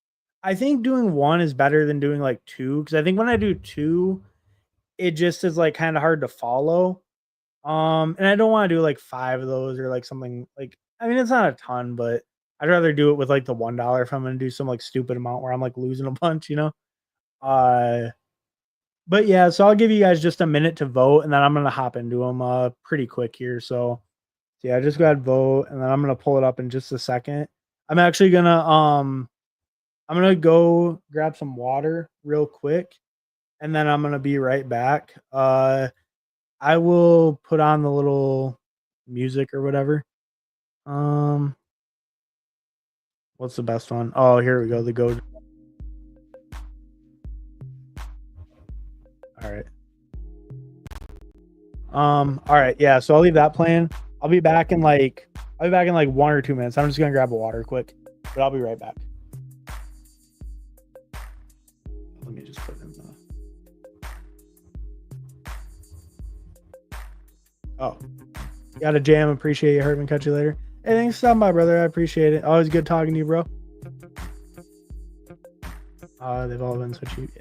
I think doing one is better than doing like two, because I think when I do two, it just is like kind of hard to follow. And I don't want to do like 5 of those or like something like, I mean, it's not a ton, but I'd rather do it with like the $1 if I'm gonna do some like stupid amount where I'm like losing a bunch. Uh but yeah, so I'll give you guys just a minute to vote, and then I'm gonna hop into them pretty quick here. So yeah, just go ahead and vote, and then I'm gonna pull it up in just a second. I'm actually I'm gonna go grab some water real quick, and then I'm gonna be right back. I will put on the little music or whatever. Um, what's the best one? Oh, here we go. The go. All right. All right. Yeah. So I'll leave that playing. I'll be back in like, I'll be back in like 1 or 2 minutes. I'm just gonna grab a water quick, but I'll be right back. Let me just put in the. Oh, got a jam. Appreciate you, Herman. Catch you later. Hey, thanks for stopping by, brother. I appreciate it. Always good talking to you, bro. They've all been so cheap. Yeah.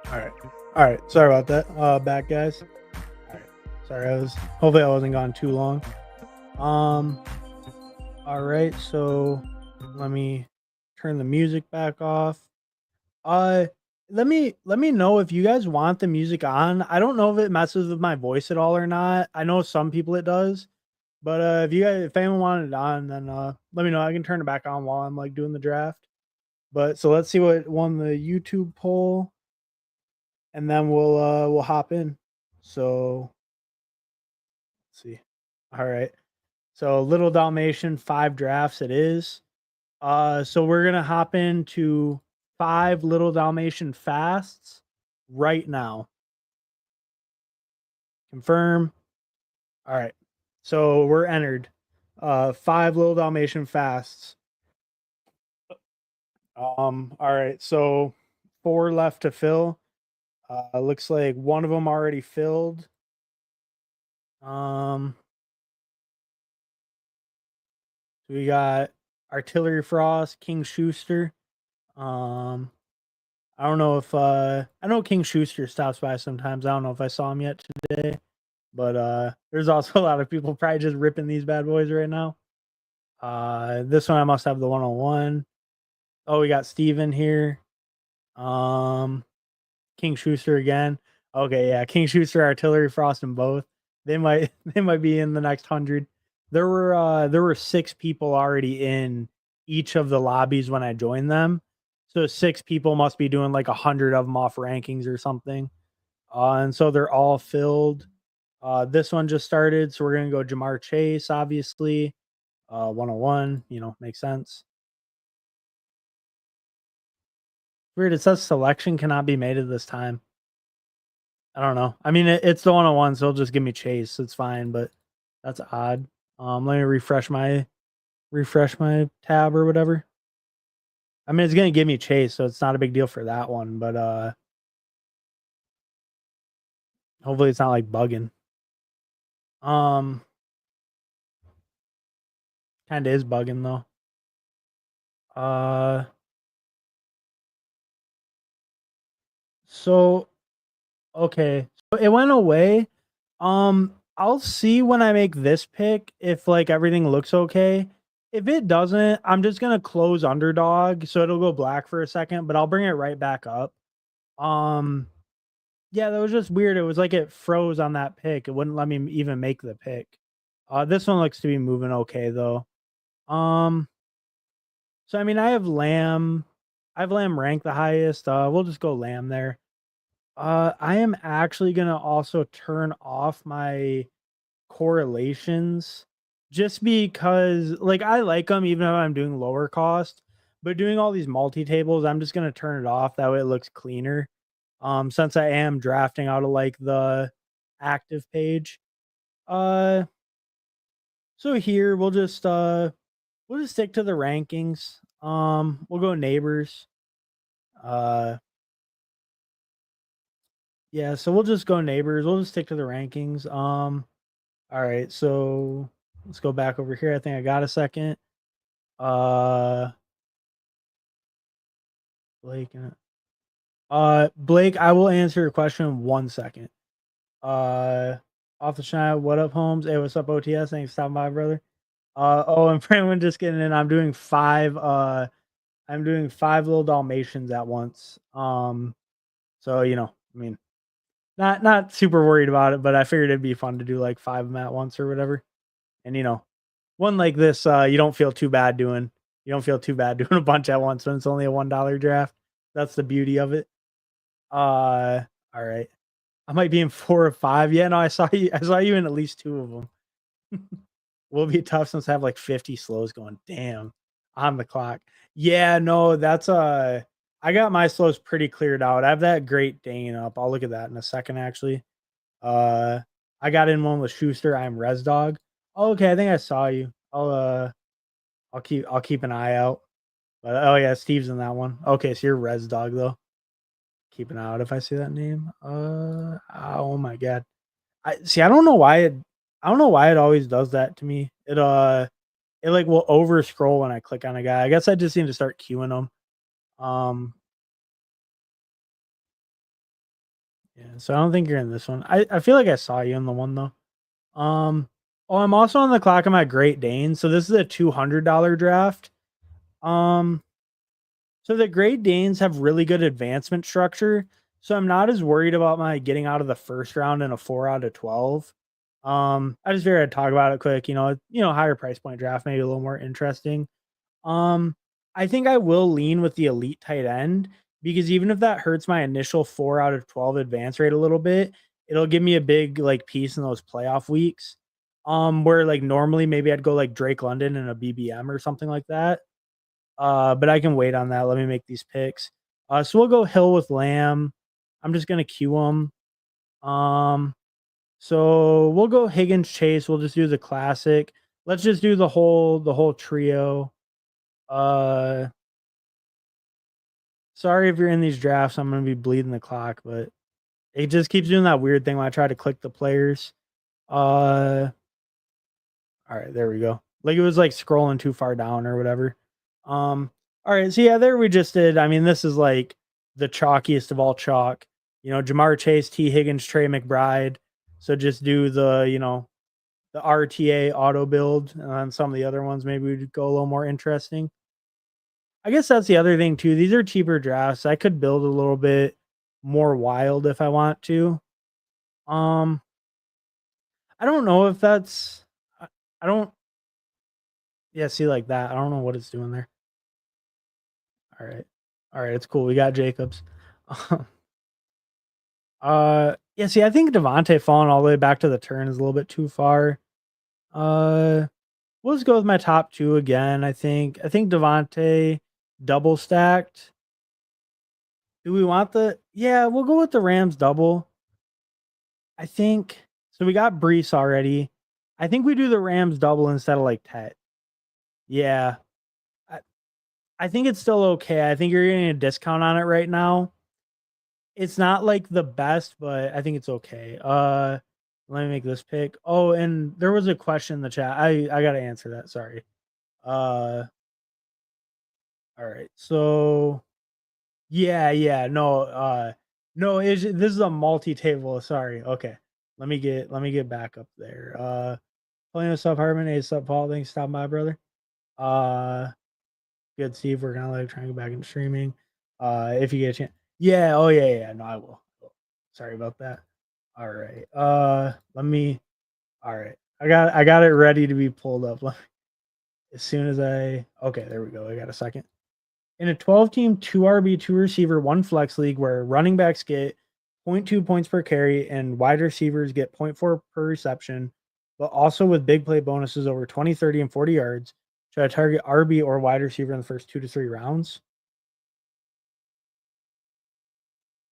All right. All right. Sorry about that. Back, guys. All right. Sorry, hopefully I wasn't gone too long. All right. So let me turn the music back off. Let me know if you guys want the music on. I don't know if it messes with my voice at all or not. I know some people it does, but if anyone wanted it on, then let me know. I can turn it back on while I'm like doing the draft. But so let's see what won the YouTube poll, and then we'll hop in. So let's see. All right. So Little Dalmatian 5 drafts it is. So we're gonna hop into 5 Little Dalmatian fasts right now. Confirm. All right. So we're entered. 5 Little Dalmatian fasts. All right. So 4 left to fill. Looks like one of them already filled. So we got Artillery Frost, King Schuster. I don't know if I know King Schuster stops by sometimes. I don't know if I saw him yet today, but there's also a lot of people probably just ripping these bad boys right now. This one I must have the 101. Oh, we got Steven here. King Schuster again. Okay, yeah, King Schuster, Artillery Frost, and both. They might be in the next 100. There were 6 people already in each of the lobbies when I joined them. So 6 people must be doing like 100 of them off rankings or something. And so they're all filled. This one just started, so we're gonna go Jamar Chase, obviously. 101, makes sense. Weird, it says selection cannot be made at this time. I don't know. I mean, it's the 101, so it'll just give me Chase. It's fine, but that's odd. Let me refresh my tab or whatever. I mean, it's gonna give me Chase, so it's not a big deal for that one, but hopefully it's not like bugging. Kind of is bugging though. So okay, so it went away. I'll see when I make this pick if like everything looks okay. If it doesn't, I'm just gonna close Underdog, so it'll go black for a second, but I'll bring it right back up. Um, yeah, that was just weird. It was like it froze on that pick. It wouldn't let me even make the pick. This one looks to be moving okay though. Um, so I mean, I have Lamb ranked the highest. We'll just go Lamb there. I am actually gonna also turn off my correlations just because like I like them even if I'm doing lower cost, but doing all these multi-tables, I'm just gonna turn it off. That way it looks cleaner. Since I am drafting out of like the active page. Uh so here we'll just stick to the rankings. We'll go neighbors. Uh yeah, so we'll just go neighbors. We'll just stick to the rankings. All right, so let's go back over here. I think I got a second. Uh Blake Blake, I will answer your question in 1 second. Uh Off the shine, what up, Holmes? Hey, what's up, OTS? Thanks for stopping by, brother. Oh, and Franklin just getting in. I'm doing 5 little Dalmatians at once. So I mean, not super worried about it, but I figured it'd be fun to do like 5 of them at once or whatever. And one like this, you don't feel too bad doing. You don't feel too bad doing a bunch at once when it's only a $1 draft. That's the beauty of it. All right. I might be in 4 or 5. Yeah, no, I saw you. I saw you in at least 2 of them. Will be tough since I have like 50 slows going. Damn, on the clock. Yeah, no, that's I got my slows pretty cleared out. I have that Great Dane up. I'll look at that in a second. Actually, uh, I got in one with Schuster. I'm Res Dog. Oh, okay, I think I saw you. I'll keep an eye out. But oh yeah, Steve's in that one. Okay, so you're Res Dog though. Keep an eye out if I see that name. Oh my god. I don't know why it always does that to me. It like will over scroll when I click on a guy. I guess I just need to start queuing them. Um yeah, so I don't think you're in this one. I feel like I saw you in the one though. Oh, I'm also on the clock. I'm at Great Dane. So this is a $200 draft. Um so the Great Danes have really good advancement structure. So I'm not as worried about my getting out of the first round in a 4 out of 12. I just figured I'd talk about it quick. Higher price point draft, maybe a little more interesting. Um, I think I will lean with the elite tight end because even if that hurts my initial 4 out of 12 advance rate a little bit, it'll give me a big like piece in those playoff weeks. Where like normally maybe I'd go like Drake London and a BBM or something like that. But I can wait on that. Let me make these picks. So we'll go Hill with Lamb. I'm just gonna queue them. So we'll go Higgins Chase. We'll just do the classic. Let's just do the whole trio. Uh Sorry if you're in these drafts. I'm gonna be bleeding the clock, but it just keeps doing that weird thing when I try to click the players. All right, there we go. Like it was like scrolling too far down or whatever. All right, so yeah, there we just did. I mean, this is like the chalkiest of all chalk. Jamar Chase, T. Higgins, Trey McBride. So just do the RTA auto build, and on some of the other ones, maybe we'd go a little more interesting. I guess that's the other thing too. These are cheaper drafts. I could build a little bit more wild if I want to. Um, I don't know if that's. I don't. Yeah, see like that. I don't know what it's doing there. All right, all right, it's cool. We got Jacobs. Yeah. See, I think Devontae falling all the way back to the turn is a little bit too far. Uh, we'll just go with my top 2 again. I think Devontae double stacked. Do we want the? Yeah, we'll go with the Rams double. I think so. We got Brees already. I think we do the Rams double instead of like Tet. Yeah, I, I think it's still okay. I think you're getting a discount on it right now. It's not like the best, but I think it's okay. Let me make this pick. Oh, and there was a question in the chat. I gotta answer that. Sorry. All right. So yeah, no, no, this is a multi-table. Sorry. Okay. Let me get back up there. Playing with Sub Harmon, A Sub Paul, thanks for stopping by, brother. Uh Good, Steve. We're gonna like try and go back into streaming. If you get a chance. Yeah, oh yeah. No, I will. Sorry about that. All right. Let me all right. I got it ready to be pulled up. As soon as okay, there we go. I got a second. In a 12-team, 2 RB, 2 receiver, 1 flex league where running backs get zero point 0.2 points per carry and wide receivers get 0.4 per reception, but also with big play bonuses over 20, 30, and 40 yards, should I target RB or wide receiver in the first 2 to 3 rounds?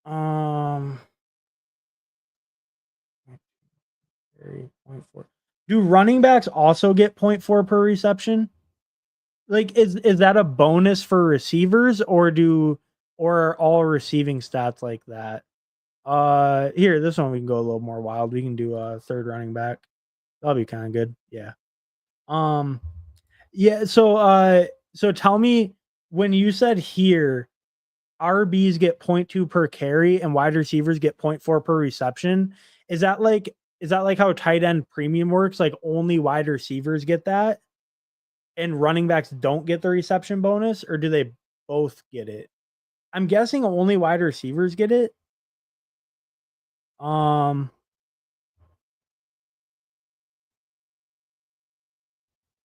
Um, 0.4. Do running backs also get 0.4 per reception? Like, is that a bonus for receivers, or are all receiving stats like that? Here, this one we can go a little more wild. We can do a third running back. That'll be kind of good. Yeah. Um, yeah. So tell me, when you said here, RBs get 0.2 per carry and wide receivers get 0.4 per reception. Is that like how tight end premium works? Like only wide receivers get that and running backs don't get the reception bonus, or do they both get it? I'm guessing only wide receivers get it. Um,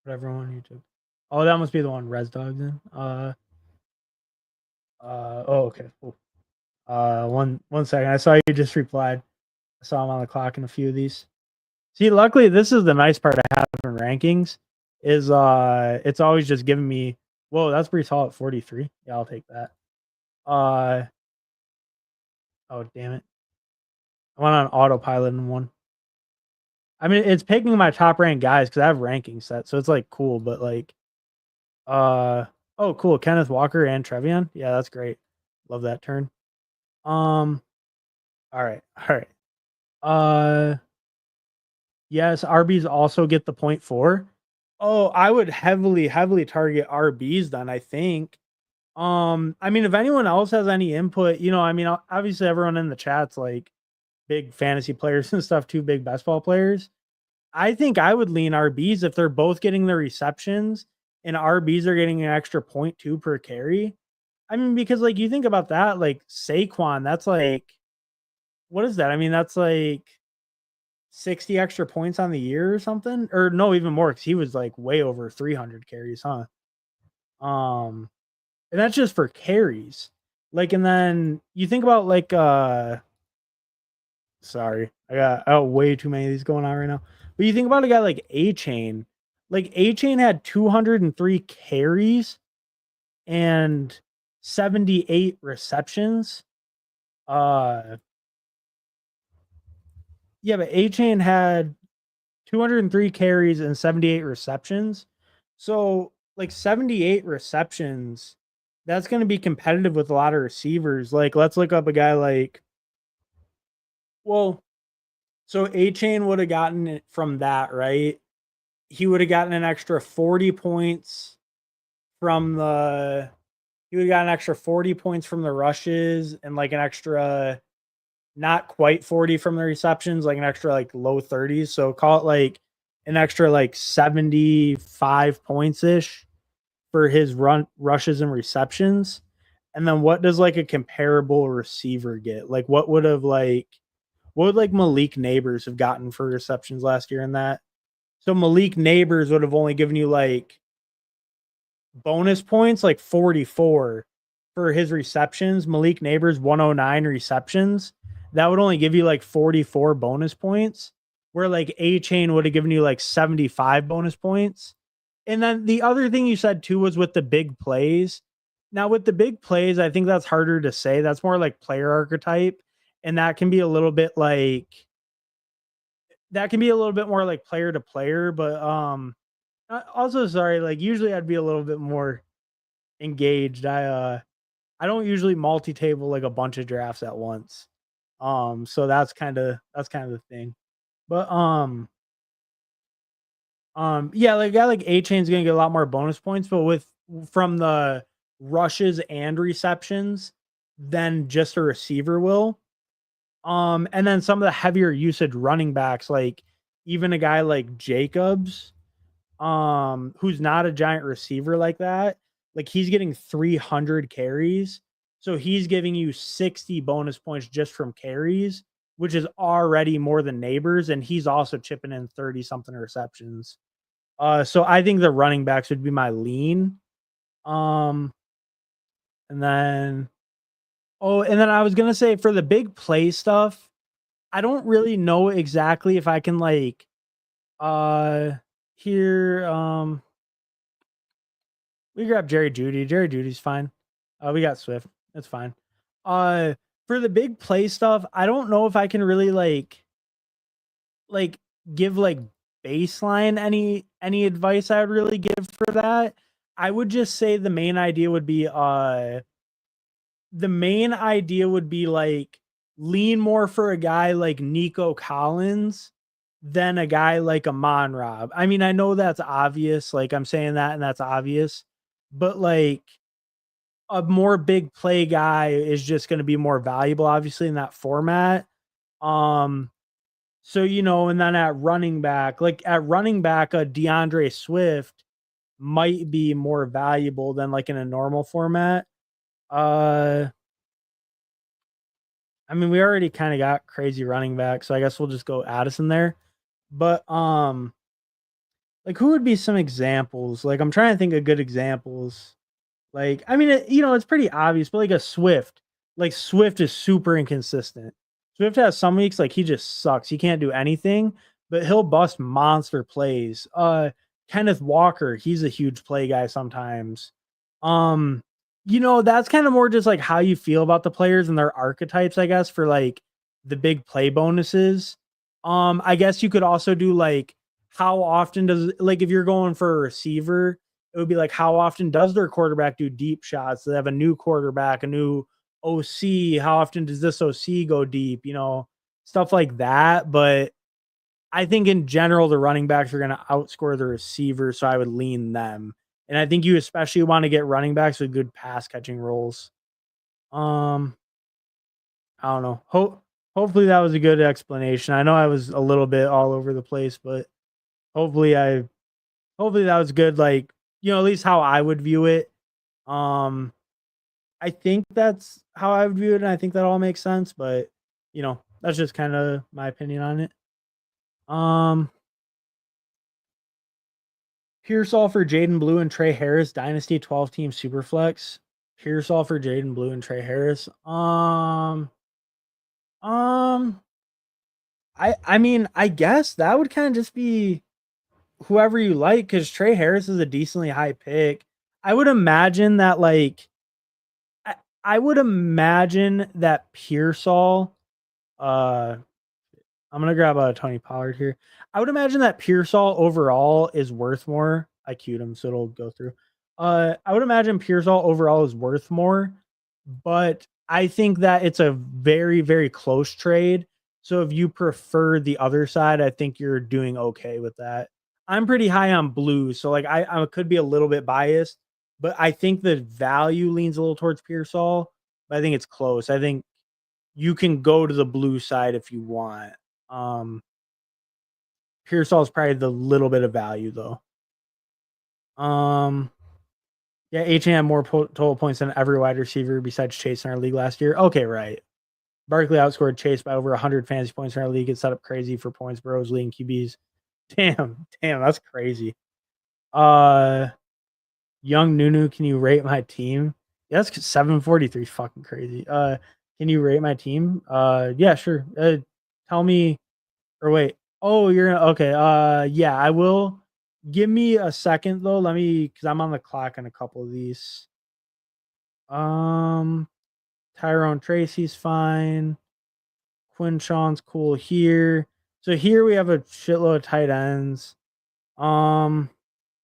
whatever one you took. Oh, that must be the one Res Dog then. Oh, okay. Cool. One second. I saw you just replied. I saw him on the clock in a few of these. See, luckily, this is the nice part of having rankings is it's always just giving me. Whoa, that's pretty tall at 43. Yeah, I'll take that. Oh damn it! I went on autopilot in one. I mean, it's picking my top ranked guys because I have rankings set, so it's like cool. But like, oh cool, Kenneth Walker and Trevion. Yeah, that's great. Love that turn. All right, all right. Yes, RBs also get the 0.4. Oh, I would heavily target RBs then, I think. I mean, if anyone else has any input, I mean, obviously everyone in the chat's like big fantasy players and stuff, too, big best ball players. I think I would lean RBs if they're both getting the receptions and RBs are getting an extra 0.2 per carry. I mean, because like you think about that, like Saquon, that's like, what is that? I mean, that's like 60 extra points on the year or something, or no, even more because he was like way over 300 carries, huh? And that's just for carries. Like, and then you think about like, sorry, I got way too many of these going on right now. But you think about a guy like A Chain, like A Chain had 203 carries and 78 receptions. Yeah, but A Chain had 203 carries and 78 receptions. So, like 78 receptions, that's going to be competitive with a lot of receivers. Like, let's look up a guy like, well, so A Chain would have gotten it from that, right? He would have gotten an extra 40 points from he would have got an extra 40 points from the rushes and like an extra not quite 40 from the receptions, like an extra like low 30s. So call it like an extra like 75 points ish for his rushes and receptions. And then what does like a comparable receiver get? Like what would like Malik Neighbors have gotten for receptions last year in that? So Malik Neighbors would have only given you like bonus points like 44 for his receptions. Malik Neighbors 109 receptions. That would only give you like 44 bonus points, where like A Chain would have given you like 75 bonus points. And then the other thing you said too was with the big plays. Now with the big plays, I think that's harder to say. That's more like player archetype, and that can be a little bit more like player to player. But also sorry, like usually I'd be a little bit more engaged. I don't usually multi-table like a bunch of drafts at once. So that's kind of the thing. But Yeah, like a guy like A Chain's gonna get a lot more bonus points, but with from the rushes and receptions than just a receiver will. And then some of the heavier usage running backs, like even a guy like Jacobs, who's not a giant receiver like that, like he's getting 300 carries. So he's giving you 60 bonus points just from carries, which is already more than Neighbors, and he's also chipping in 30 something receptions. So I think the running backs would be my lean. Um, and then and then I was gonna say for the big play stuff, I don't really know exactly if I can like uh here we grab Jerry Judy. Jerry Judy's fine. We got Swift. That's fine. Uh for the big play stuff, I don't know if I can really like give like baseline any advice I would really give for that. I would just say the main idea would be like lean more for a guy like Nico Collins than a guy like Amon Rob. I mean, I know that's obvious. Like I'm saying that and that's obvious, but like a more big play guy is just going to be more valuable, obviously, in that format. Um, so and then at running back, a DeAndre Swift might be more valuable than like in a normal format. Uh, I mean, we already kind of got crazy running back, so I guess we'll just go Addison there. But like who would be some examples? Like I'm trying to think of good examples. Like I mean, it's pretty obvious, but like a Swift, like Swift is super inconsistent. Swift has some weeks like he just sucks. He can't do anything, but he'll bust monster plays. Kenneth Walker, he's a huge play guy sometimes. Um, that's kind of more just like how you feel about the players and their archetypes, I guess, for like the big play bonuses. I guess you could also do like how often does like if you're going for a receiver, it would be like how often does their quarterback do deep shots? They have a new quarterback, a new OC. How often does this OC go deep? Stuff like that. But I think in general, the running backs are going to outscore the receivers, so I would lean them. And I think you especially want to get running backs with good pass catching roles. Um, I don't know. Hopefully that was a good explanation. I know I was a little bit all over the place, but hopefully I hopefully that was good. Like at least how I would view it. Um, I think that's how I would view it, and I think that all makes sense. But that's just kind of my opinion on it. Um, Pearsall for Jaden Blue and Trey Harris, Dynasty 12 team Superflex. Pearsall for Jaden Blue and Trey Harris. Um, I mean, I guess that would kind of just be whoever you like because Trey Harris is a decently high pick. I would imagine that I would imagine that Pearsall. Uh, I'm gonna grab a Tony Pollard here. I would imagine that Pearsall overall is worth more. I queued him, so it'll go through. I would imagine Pearsall overall is worth more, but I think that it's a very, very close trade. So if you prefer the other side, I think you're doing okay with that. I'm pretty high on blue, so like I could be a little bit biased, but I think the value leans a little towards Pearsall. But I think it's close. I think you can go to the blue side if you want. Um, Pearsall is probably the little bit of value though. Um, yeah, HA had more total points than every wide receiver besides Chase in our league last year. Okay, right. Barkley outscored Chase by over 100 fantasy points in our league. It's set up crazy for points, bros, leading QBs. Damn, that's crazy. Uh, Young Nunu, can you rate my team? Yeah, that's 743 fucking crazy. Can you rate my team? Yeah, sure. Tell me or wait. Oh, you're gonna okay. Yeah, I will. Give me a second though. Let me because I'm on the clock on a couple of these. Um, Tyrone Tracy's fine. Quinshawn's cool here. So here we have a shitload of tight ends. Um,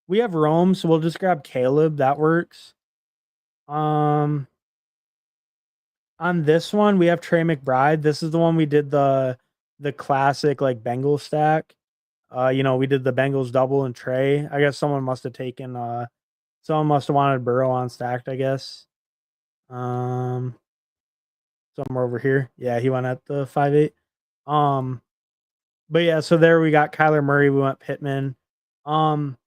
we have Rome, so we'll just grab Caleb. That works. Um, on this one we have Trey McBride. This is the one we did the classic like Bengal stack. You know, we did the Bengals double and Trey. I guess someone must have taken someone must have wanted Burrow on stacked, I guess. Um Somewhere over here. Yeah, he went at the 5-8. Um but yeah, so there we got Kyler Murray, we went Pittman. Um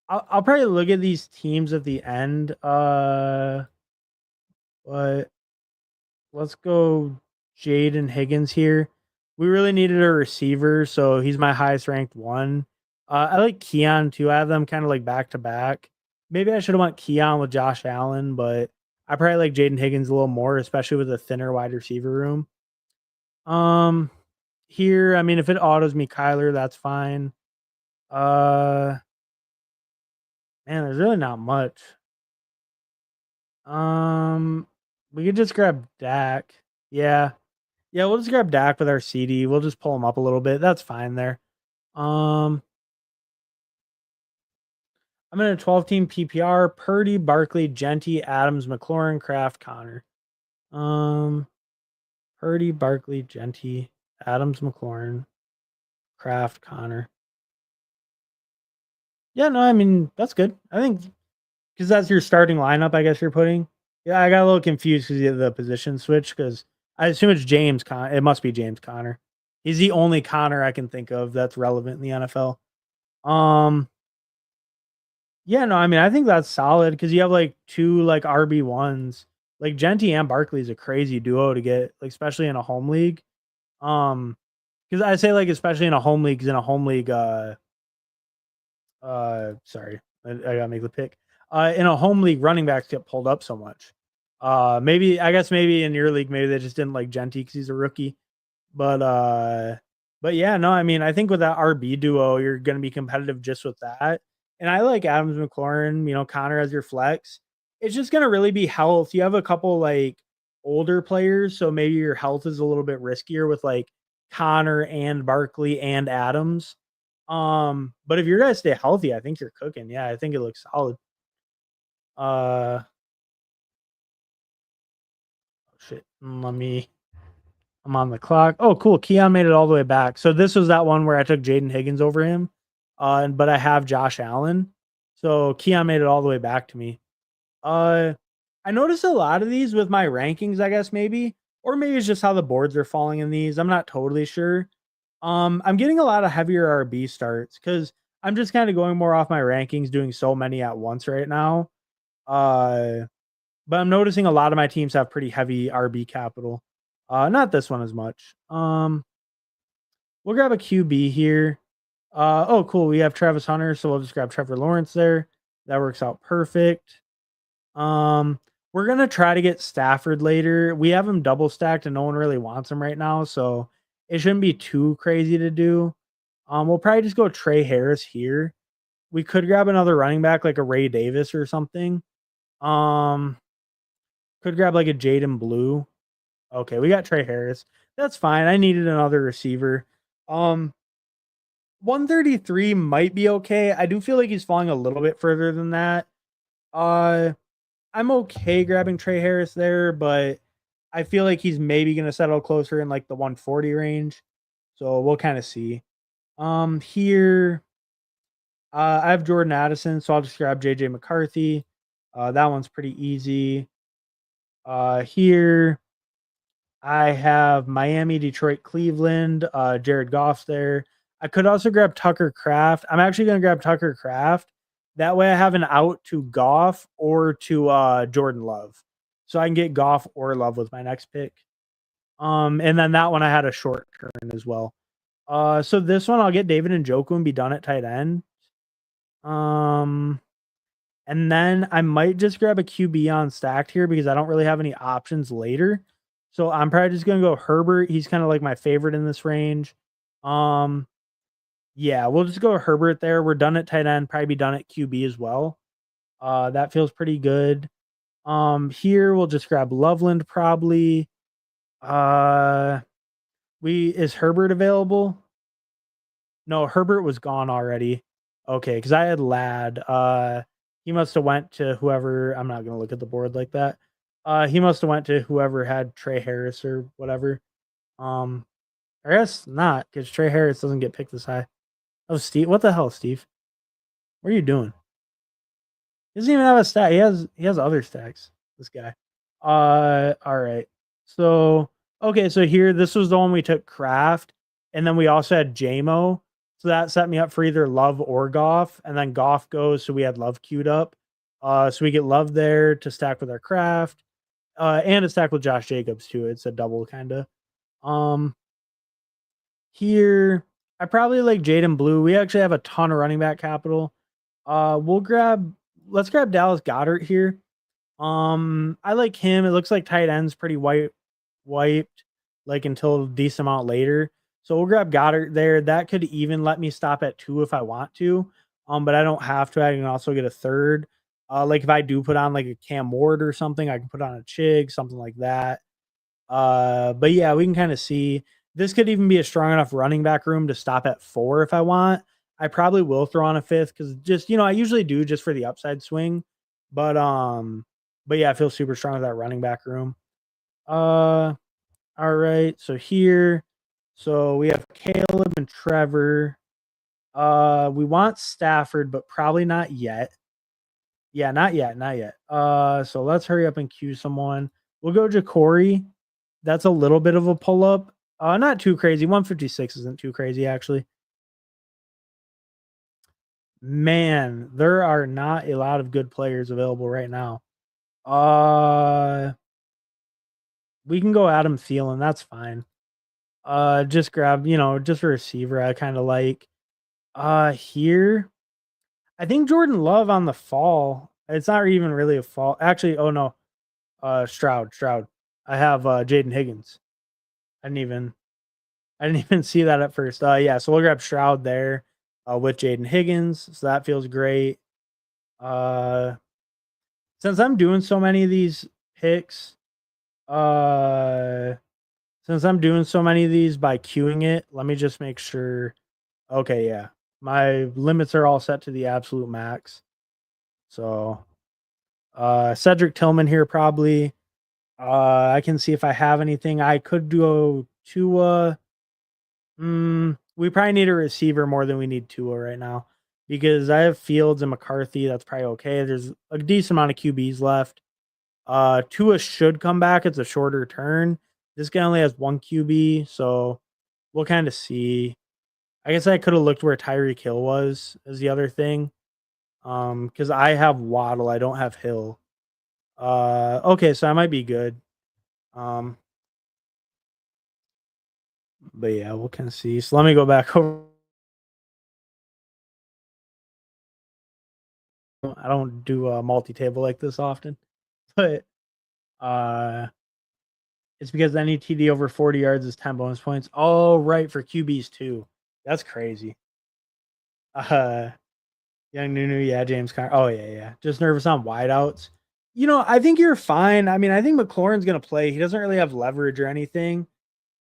I'll probably look at these teams at the end. But let's go Jaden Higgins here. We really needed a receiver, so he's my highest ranked one. I like Keon too. I have them kind of like back to back. Maybe I should have went Keon with Josh Allen, but I probably like Jaden Higgins a little more, especially with a thinner wide receiver room. Um, Here, I mean, if it autos me Kyler, that's fine. Uh, Man, there's really not much. Um, we could just grab Dak. Yeah, yeah, we'll just grab Dak with our CD. We'll just pull him up a little bit. That's fine there. Um, I'm in a 12-team PPR. Purdy, Barkley, Genty, Adams, McLaurin, Kraft, Connor. Um, Purdy, Barkley, Genty, Adams, McLaurin, Kraft, Connor. Yeah, no, I mean that's good. I think because that's your starting lineup. I guess you're putting. Yeah, I got a little confused because of the position switch. Because I assume it's James Con. It must be James Connor. He's the only Connor I can think of that's relevant in the NFL. Um, Yeah, no, I mean, I think that's solid because you have like two like RB1s. Like Genty and Barkley is a crazy duo to get, like especially in a home league. Um, because I say like especially in a home league, because in a home league, sorry, I gotta make the pick. In a home league, running backs get pulled up so much. Maybe I guess maybe in your league, maybe they just didn't like Genty because he's a rookie. But but yeah, no, I mean, I think with that RB duo, you're gonna be competitive just with that. And I like Adams McLaurin, you know, Connor as your flex. It's just gonna really be health. You have a couple like older players, so maybe your health is a little bit riskier with like Connor and Barkley and Adams. But if your guys stay healthy, I think you're cooking. Yeah, I think it looks solid. Oh shit. I'm on the clock. Oh, cool. Keon made it all the way back. So this was that one where I took Jaden Higgins over him. But I have Josh Allen. So Keon made it all the way back to me. Uh I noticed a lot of these with my rankings, I guess maybe. Or maybe it's just how the boards are falling in these. I'm not totally sure. I'm getting a lot of heavier RB starts because I'm just kind of going more off my rankings, doing so many at once right now. Uh but I'm noticing a lot of my teams have pretty heavy RB capital. Not this one as much. We'll grab a QB here. Oh, cool. We have Travis Hunter, so we'll just grab Trevor Lawrence there. That works out perfect. Um, we're gonna try to get Stafford later. We have him double stacked, and no one really wants him right now, so it shouldn't be too crazy to do. We'll probably just go Trey Harris here. We could grab another running back like a Ray Davis or something. Um, could grab like a Jaden Blue. Okay, we got Trey Harris. That's fine. I needed another receiver. Um, 133 might be okay. I do feel like he's falling a little bit further than that. Uh, I'm okay grabbing Trey Harris there, but I feel like he's maybe going to settle closer in like the 140 range. So we'll kind of see. Here, I have Jordan Addison, so I'll just grab JJ McCarthy. That one's pretty easy. Here, I have Miami, Detroit, Cleveland, Jared Goff's there. I could also grab Tucker Kraft. I'm actually going to grab Tucker Kraft. That way I have an out to Goff or to Jordan Love. So I can get Goff or Love with my next pick. And then that one I had a short turn as well. So this one I'll get David Njoku and be done at tight end. Um, and then I might just grab a QB on stacked here because I don't really have any options later. So I'm probably just gonna go Herbert. He's kind of like my favorite in this range. Um, yeah, we'll just go Herbert there. We're done at tight end, probably be done at QB as well. That feels pretty good. Here we'll just grab Loveland probably. Uh, we is Herbert available? No, Herbert was gone already. Okay, because I had Lad. He must have went to whoever. I'm not gonna look at the board like that. He must have went to whoever had Trey Harris or whatever. Um, I guess not, because Trey Harris doesn't get picked this high. Oh, Steve, what the hell, Steve? What are you doing? He doesn't even have a stack. He has other stacks. This guy. All right. So okay, so here this was the one we took craft, and then we also had JMO. So that set me up for either Love or Goff, and then Goff goes, so we had Love queued up. So we get Love there to stack with our craft, and to stack with Josh Jacobs too. It's a double kind of. Um, Here I probably like Jaden Blue. We actually have a ton of running back capital. Let's grab Dallas Goddard here. I like him. It looks like tight end's pretty wiped like until a decent amount later. So we'll grab Goddard there. That could even let me stop at 2 if I want to. But I don't have to. I can also get a third. Like if I do put on like a Cam Ward or something, I can put on a Chig, something like that. But yeah, we can kind of see this could even be a strong enough running back room to stop at 4 if I want. I probably will throw on a fifth because just I usually do just for the upside swing. But but yeah, I feel super strong with that running back room. All right. So here, so we have Caleb and Trevor. We want Stafford, but probably not yet. Yeah, not yet, not yet. So let's hurry up and queue someone. We'll go Ja'Cory. That's a little bit of a pull up. Not too crazy. 156 isn't too crazy, actually. Man, there are not a lot of good players available right now. We can go Adam Thielen. That's fine. Just grab, just a receiver I kind of like. Here, I think Jordan Love on the fall. It's not even really a fall. Actually, oh no. Stroud. I have Jaden Higgins. I didn't even I didn't even see that at first. Yeah, so we'll grab Stroud there with Jaden Higgins. So that feels great. Uh, since I'm doing so many of these picks, uh, since I'm doing so many of these by queuing it, let me just make sure. Okay, yeah, my limits are all set to the absolute max. So, Cedric Tillman here probably. I can see if I have anything. I could go to we probably need a receiver more than we need Tua right now because I have Fields and McCarthy. That's probably okay. There's a decent amount of QBs left. Tua should come back. It's a shorter turn. This guy only has one QB, so we'll kind of see. I guess I could have looked where Tyreek Hill was as the other thing. Because I have Waddle, I don't have Hill. Okay, so I might be good. Um, but yeah, we'll kind of see. So let me go back over. I don't do a multi-table like this often, but uh, it's because any TD over 40 yards is 10 bonus points. Oh, right, for QBs too. That's crazy. Uh, Young Nunu, yeah, James Conner. Oh yeah. Just nervous on wideouts. I think you're fine. I mean, I think McLaurin's gonna play. He doesn't really have leverage or anything.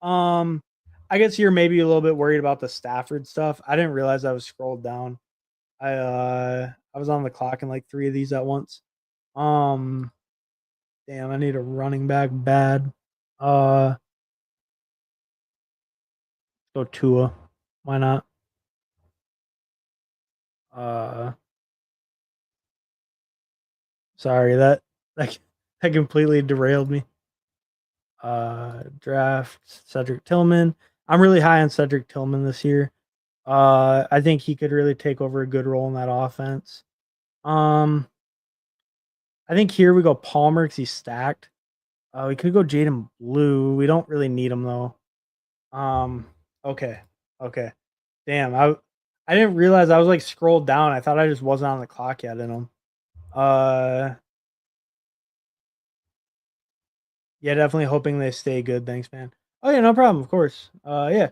Um, I guess you're maybe a little bit worried about the Stafford stuff. I didn't realize I was scrolled down. I was on the clock in like 3 of these at once. Um, Damn, I need a running back bad. Uh, go Tua. Why not? Uh, Sorry that that completely derailed me. Draft Cedric Tillman. I'm really high on Cedric Tillman this year. I think he could really take over a good role in that offense. Um, I think here we go Palmer because he's stacked. We could go Jaden Blue. We don't really need him though. Um, okay, okay. Damn, I didn't realize I was like scrolled down. I thought I just wasn't on the clock yet in them. Uh, yeah, definitely hoping they stay good. Thanks, man. Oh yeah, no problem. Of course. Yeah.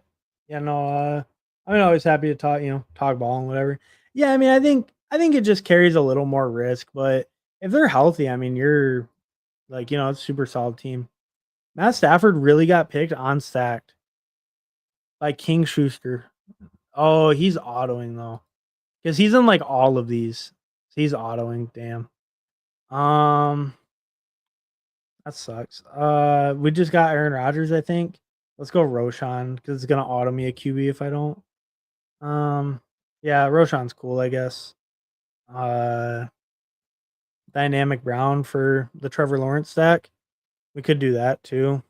No. I'm always happy to talk. Talk ball and whatever. Yeah, I mean, I think it just carries a little more risk, but if they're healthy, I mean, you're like, it's a super solid team. Matt Stafford really got picked on stacked by King Schuster. Oh, he's autoing though, because he's in like all of these. He's autoing. Damn. Um, that sucks. We just got Aaron Rodgers, I think. Let's go Roshan because it's gonna auto me a QB if I don't. Yeah, Roshan's cool, I guess. Dynamic Brown for the Trevor Lawrence stack. We could do that too.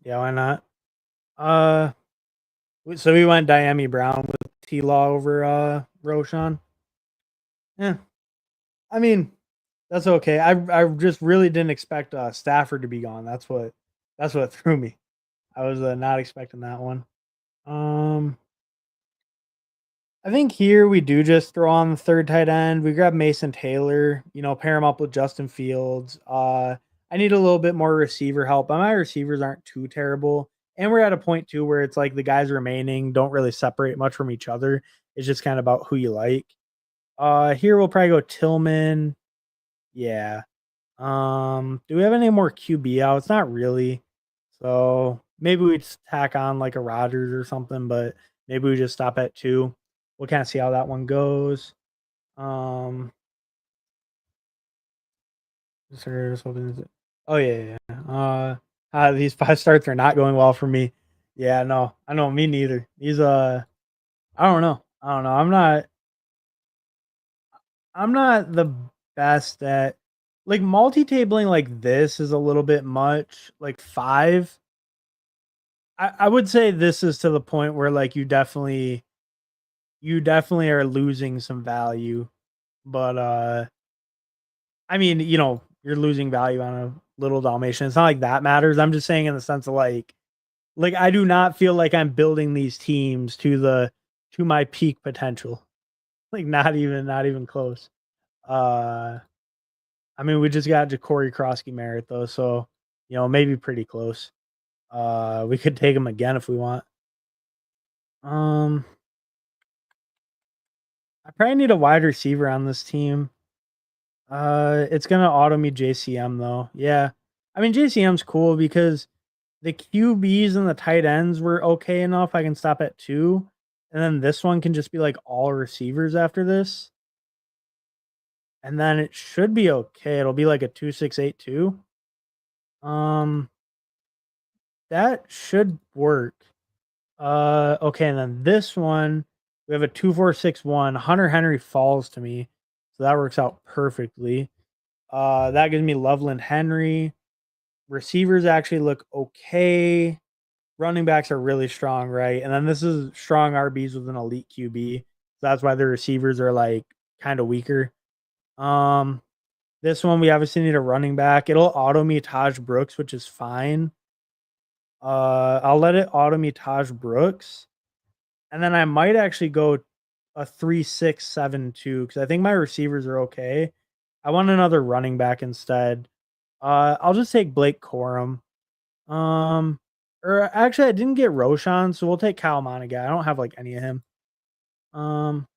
Yeah, why not? Uh, so we went Diami Brown with T Law over Roshan. Yeah, I mean that's okay. I just really didn't expect Stafford to be gone. That's what threw me. I was not expecting that one. Um, I think here we do just throw on the third tight end. We grab Mason Taylor, pair him up with Justin Fields. I need a little bit more receiver help, but my receivers aren't too terrible. And we're at a point too where it's like the guys remaining don't really separate much from each other. It's just kind of about who you like. Here we'll probably go Tillman. Yeah. Do we have any more QB outs? Not really. So maybe we just tack on like a Rodgers or something, but maybe we just stop at 2. We'll kind of see how that one goes. Oh yeah. These 5 starts are not going well for me. Yeah, no, I know, me neither. These I don't know. I'm not the best at like multi-tabling like this is a little bit much. Like 5. I would say this is to the point where like you definitely are losing some value. But I mean, you're losing value on a little Dalmatian. It's not like that matters. I'm just saying in the sense of like I do not feel like I'm building these teams to my peak potential. Like not even close. Uh I mean we just got Ja'Cory Krosky Merritt though, so maybe pretty close. We could take him again if we want. Um I probably need a wide receiver on this team. It's gonna auto me JCM though. Yeah. I mean JCM's cool because the QBs and the tight ends were okay enough. I can stop at 2. And then this one can just be like all receivers after this. And then it should be okay. It'll be like a 2-6-8-2. Um that should work. Okay, and then this one we have a 2-4-6-1. Hunter Henry falls to me. So that works out perfectly. That gives me Loveland Henry. Receivers actually look okay. Running backs are really strong, right? And then this is strong RBs with an elite QB. So that's why the receivers are like kind of weaker. Um, this one we obviously need a running back. It'll auto me Taj Brooks, which is fine. I'll let it auto me Taj Brooks. And then I might actually go a 3-6-7-2 because I think my receivers are okay. I want another running back instead. I'll just take Blake Corum. Or actually, I didn't get Roshan, so we'll take Kyle Monaghan. I don't have like any of him. And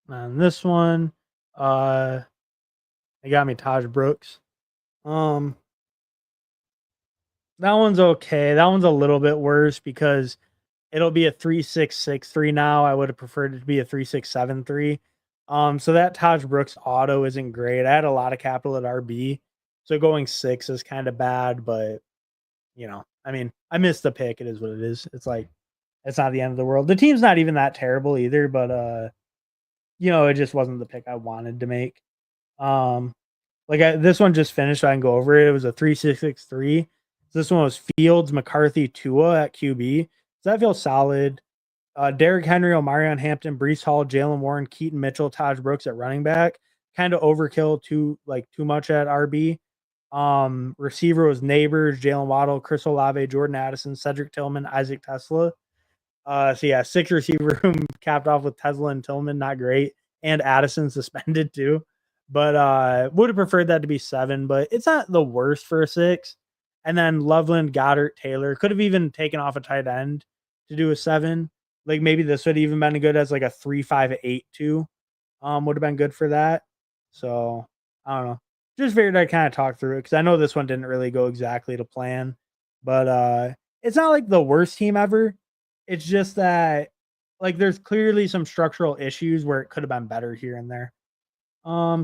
this one, they got me Taj Brooks. That one's okay. That one's a little bit worse because it'll be a 3-6-6-3 now. I would have preferred it to be a 3-6-7-3. So that Taj Brooks auto isn't great. I had a lot of capital at RB, so going 6 is kind of bad, but I mean, I missed the pick. It is what it is. It's like it's not the end of the world. The team's not even that terrible either, but it just wasn't the pick I wanted to make. This one just finished. So I can go over it. It was a 3-6-6-3. So this one was Fields, McCarthy, Tua at QB. So that feels solid. Derrick Henry, Omarion Hampton, Breece Hall, Jalen Warren, Keaton Mitchell, Taj Brooks at running back. Kind of overkill too much at RB. Receiver was Neighbors, Jalen Waddle, Chris Olave, Jordan Addison, Cedric Tillman, Isaac Tesla. So yeah, 6 receiver room capped off with Tesla and Tillman, not great, and Addison suspended too. But would have preferred that to be 7, but it's not the worst for a 6. And then Loveland, Goddard, Taylor could have even taken off a tight end to do a 7. Like maybe this would even been good as like a 3-5-8-2. Would have been good for that. So I don't know. Just figured I'd kind of talk through it because I know this one didn't really go exactly to plan. But it's not like the worst team ever. It's just that like there's clearly some structural issues where it could have been better here and there.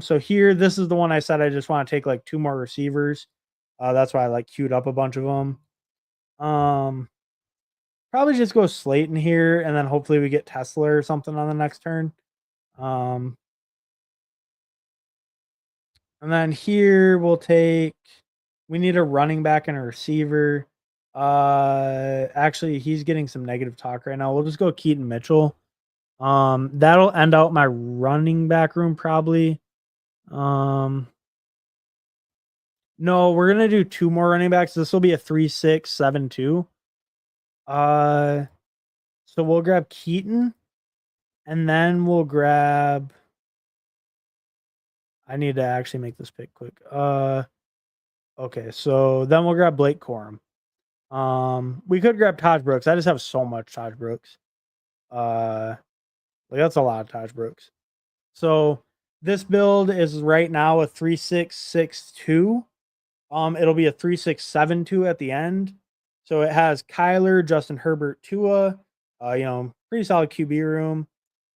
So here, this is the one I said I just want to take like 2 more receivers. That's why I like queued up a bunch of them. Probably just go Slayton here, and then hopefully we get Tesla or something on the next turn. Um, and then here we'll take. We need a running back and a receiver. Actually, he's getting some negative talk right now. We'll just go Keaton Mitchell. That'll end out my running back room probably. No, we're gonna do 2 more running backs. This will be a 3-6-7-2. So we'll grab Keaton, and then we'll grab. I need to actually make this pick quick. Okay, so then we'll grab Blake Corum. We could grab Taj Brooks. I just have so much Taj Brooks. Like that's a lot of Taj Brooks. So this build is right now a 3-6-6-2. It'll be a 3-6-7-2 at the end. So it has Kyler, Justin Herbert, Tua, pretty solid QB room.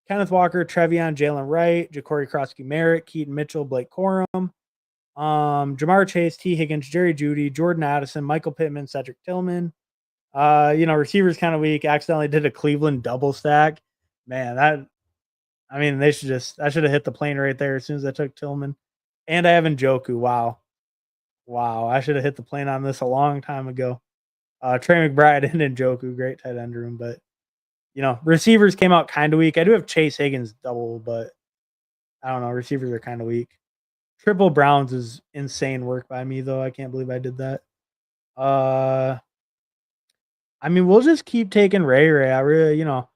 Kenneth Walker, Trevion, Jalen Wright, Ja'Cory Krosky Merritt, Keaton Mitchell, Blake Corum, Jamar Chase, T. Higgins, Jerry Jeudy, Jordan Addison, Michael Pittman, Cedric Tillman. Receivers kind of weak. Accidentally did a Cleveland double stack. Man, I should have hit the plane right there as soon as I took Tillman. And I have Njoku. Wow. I should have hit the plane on this a long time ago. Trey McBride and Njoku, great tight end room, but receivers came out kind of weak. I do have Chase Higgins double, but I don't know. Receivers are kind of weak. Triple Browns is insane work by me, though. I can't believe I did that. We'll just keep taking Ray. I really, want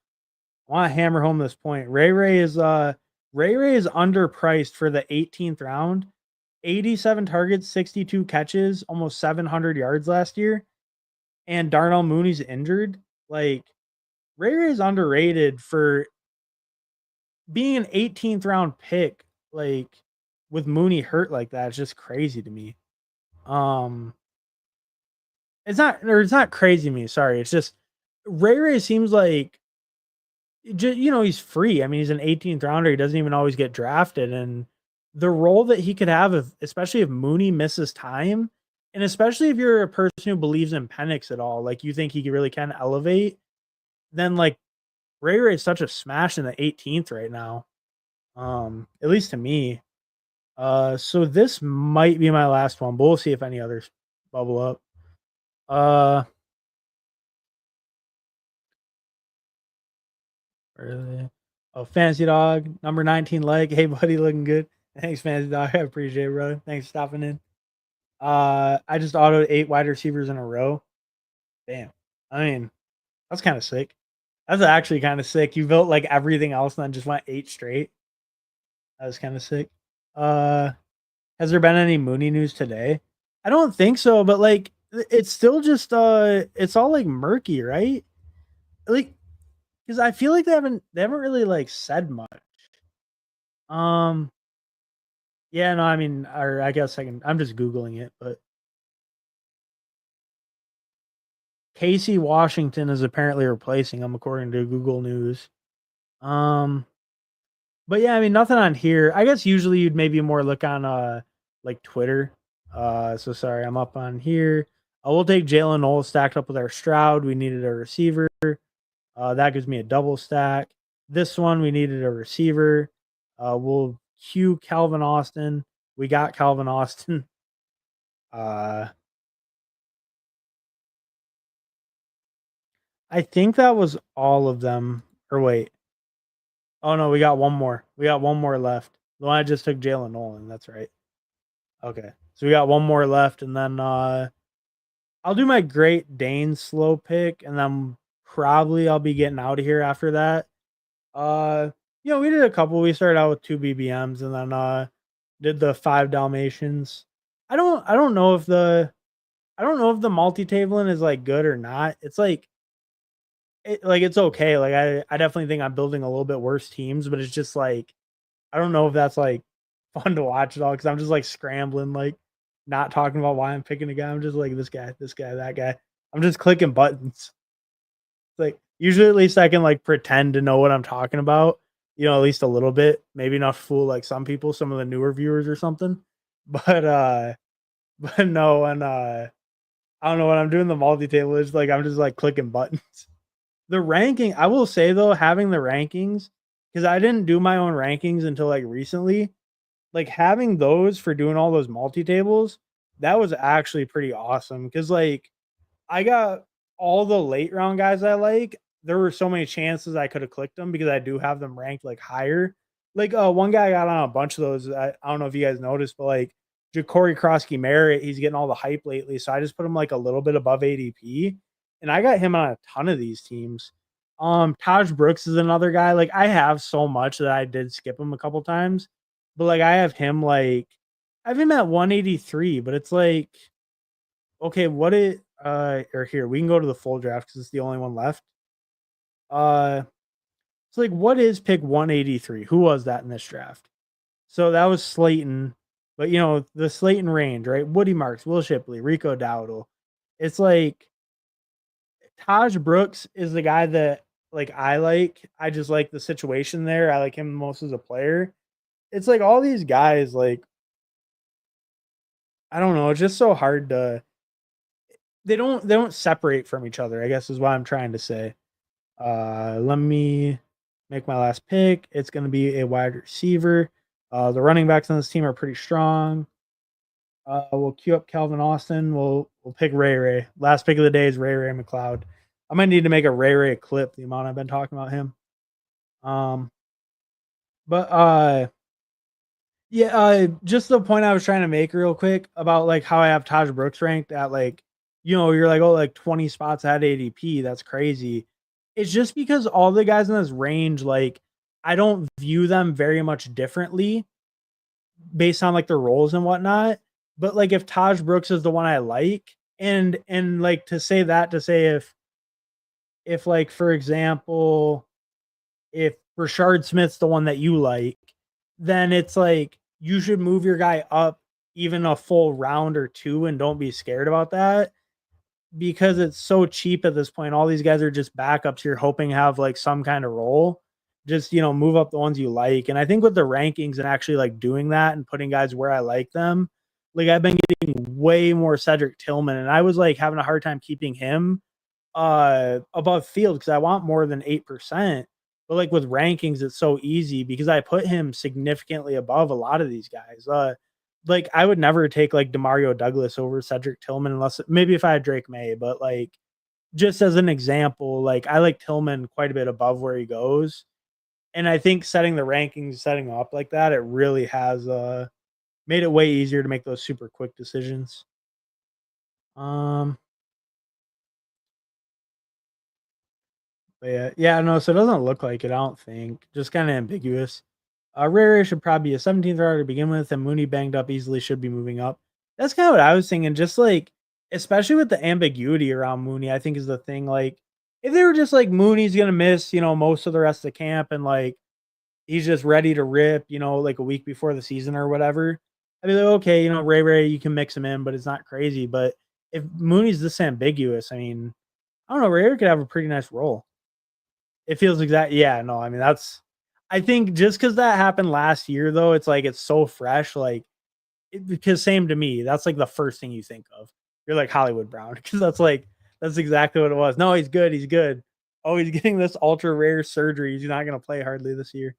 to hammer home this point. Ray is underpriced for the 18th round. 87 targets, 62 catches, almost 700 yards last year. And Darnell Mooney's injured. Like, Ray is underrated for being an 18th round pick. Like, with Mooney hurt like that, it's just crazy to me. It's not crazy to me. Sorry, it's just Ray seems like, he's free. I mean, he's an 18th rounder. He doesn't even always get drafted, and the role that he could have, especially if Mooney misses time, and especially if you're a person who believes in Penix at all, like you think he really can elevate, then like Ray is such a smash in the 18th right now. At least to me. So this might be my last one, but we'll see if any others bubble up. Where are they? Oh, Fantasy Dog, number 19 leg. Hey, buddy, looking good. Thanks, Fantasy Dog. I appreciate it, brother. Thanks for stopping in. I just autoed 8 wide receivers in a row. Damn. I mean, that's kind of sick. That's actually kind of sick. You built like everything else and then just went 8 straight. That was kind of sick. Has there been any Mooney news today? I don't think so, but like it's still just it's all like murky, right? Like because I feel like they haven't really like said much. Yeah, no, I mean, or I guess I'm just Googling it, but Casey Washington is apparently replacing him according to Google News. But yeah, I mean, nothing on here. I guess usually you'd maybe more look on like Twitter. So sorry, I'm up on here. We'll take Jalen Knowles stacked up with our Stroud. We needed a receiver. That gives me a double stack. This one we needed a receiver. We'll cue Calvin Austin. We got Calvin Austin. I think that was all of them. Or wait. Oh no, we got one more. We got one more left. The one I just took Jalen Nolan. That's right. Okay. So we got one more left, and then I'll do my Great Dane slow pick, and then probably I'll be getting out of here after that. We did a couple. We started out with 2 BBMs, and then did the 5 Dalmatians. I don't know if the multi-tabling is like good or not. It's like it's okay. Like I definitely think I'm building a little bit worse teams, but it's just like I don't know if that's like fun to watch at all because I'm just like scrambling, like not talking about why I'm picking a guy. I'm just like this guy, that guy. I'm just clicking buttons. Like usually at least I can like pretend to know what I'm talking about, at least a little bit. Maybe not fool like some people, some of the newer viewers or something. But but no, and I don't know when I'm doing the multi-table, it's like I'm just like clicking buttons. The ranking, I will say though, having the rankings, because I didn't do my own rankings until like recently, like having those for doing all those multi-tables, that was actually pretty awesome. Cause like I got all the late round guys I like. There were so many chances I could have clicked them because I do have them ranked like higher. Like one guy got on a bunch of those. I don't know if you guys noticed, but like Ja'Cory Krosky Merritt, he's getting all the hype lately. So I just put him like a little bit above ADP. And I got him on a ton of these teams. Taj Brooks is another guy. Like I have so much that I did skip him a couple times. But like I have him at 183, but it's like okay, what it or here, we can go to the full draft because it's the only one left. Uh it's like what is pick 183? Who was that in this draft? So that was Slayton, but you know, the Slayton range, right? Woody Marks, Will Shipley, Rico Dowdle. It's like Taj Brooks is the guy that like I like. I just like the situation there. I like him most as a player. It's like all these guys, like I don't know, it's just so hard to they don't separate from each other, I guess is what I'm trying to say. Let me make my last pick. It's going to be a wide receiver. The running backs on this team are pretty strong. We'll queue up Calvin Austin. We'll pick Ray Ray. Last pick of the day is Ray Ray McLeod. I might need to make a Ray Ray clip. The amount I've been talking about him. Um, but yeah, just the point I was trying to make real quick about like how I have Taj Brooks ranked at like, you know, you're like, oh, like 20 spots at ADP. That's crazy. It's just because all the guys in this range, like, I don't view them very much differently based on like their roles and whatnot. But like if Taj Brooks is the one I like, and like to say that to say if like for example, if Rashard Smith's the one that you like, then it's like you should move your guy up even a full round or two and don't be scared about that because it's so cheap at this point. All these guys are just backups you're hoping have like some kind of role. Just, you know, move up the ones you like. And I think with the rankings and actually like doing that and putting guys where I like them, like I've been getting way more Cedric Tillman and I was like having a hard time keeping him above field because I want more than 8%. But like with rankings, it's so easy because I put him significantly above a lot of these guys. Like I would never take like Demario Douglas over Cedric Tillman unless maybe if I had Drake May, but like just as an example, like I like Tillman quite a bit above where he goes. And I think setting the rankings, setting up like that, it really has made it way easier to make those super quick decisions. Um But yeah, no, so it doesn't look like it, I don't think. Just kind of ambiguous. Ray should probably be a 17th rounder to begin with, and Mooney banged up easily should be moving up. That's kind of what I was thinking. Just like, especially with the ambiguity around Mooney, I think is the thing. Like, if they were just like Mooney's gonna miss, you know, most of the rest of the camp, and like he's just ready to rip, you know, like a week before the season or whatever, I'd be like, okay, you know, Ray, you can mix him in, but it's not crazy. But if Mooney's this ambiguous, I mean, I don't know, Ray could have a pretty nice role. It feels yeah, no, I mean, that's I think just because that happened last year, though, it's like it's so fresh, like, because same to me, that's like the first thing you think of. You're like Hollywood Brown because that's exactly what it was. No, he's good, he's good. Oh, he's getting this ultra rare surgery. He's not gonna play hardly this year.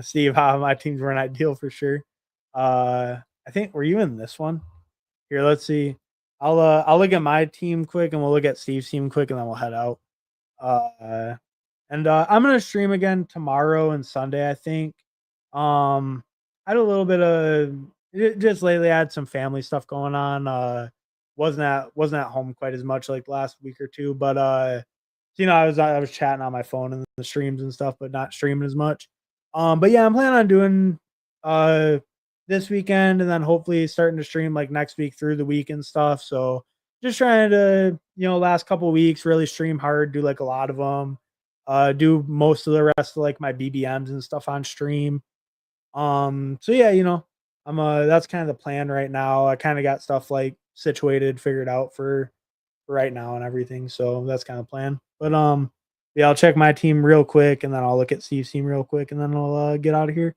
Steve, how my teams weren't ideal for sure. I think were you in this one? Here, let's see. I'll look at my team quick and we'll look at Steve's team quick and then we'll head out. Uh and I'm gonna stream again tomorrow and Sunday, I think. I had a little bit of just lately. I had some family stuff going on. Wasn't at home quite as much like last week or two, but you know, I was chatting on my phone and the streams and stuff, but not streaming as much. But yeah, I'm planning on doing uh this weekend and then hopefully starting to stream like next week through the week and stuff. So just trying to, you know, last couple weeks really stream hard, do like a lot of them, do most of the rest of like my BBMs and stuff on stream. So yeah, you know, I'm that's kind of the plan right now. I kind of got stuff like situated, figured out for right now and everything. So that's kind of the plan. But yeah, I'll check my team real quick and then I'll look at Steve's team real quick and then I'll get out of here.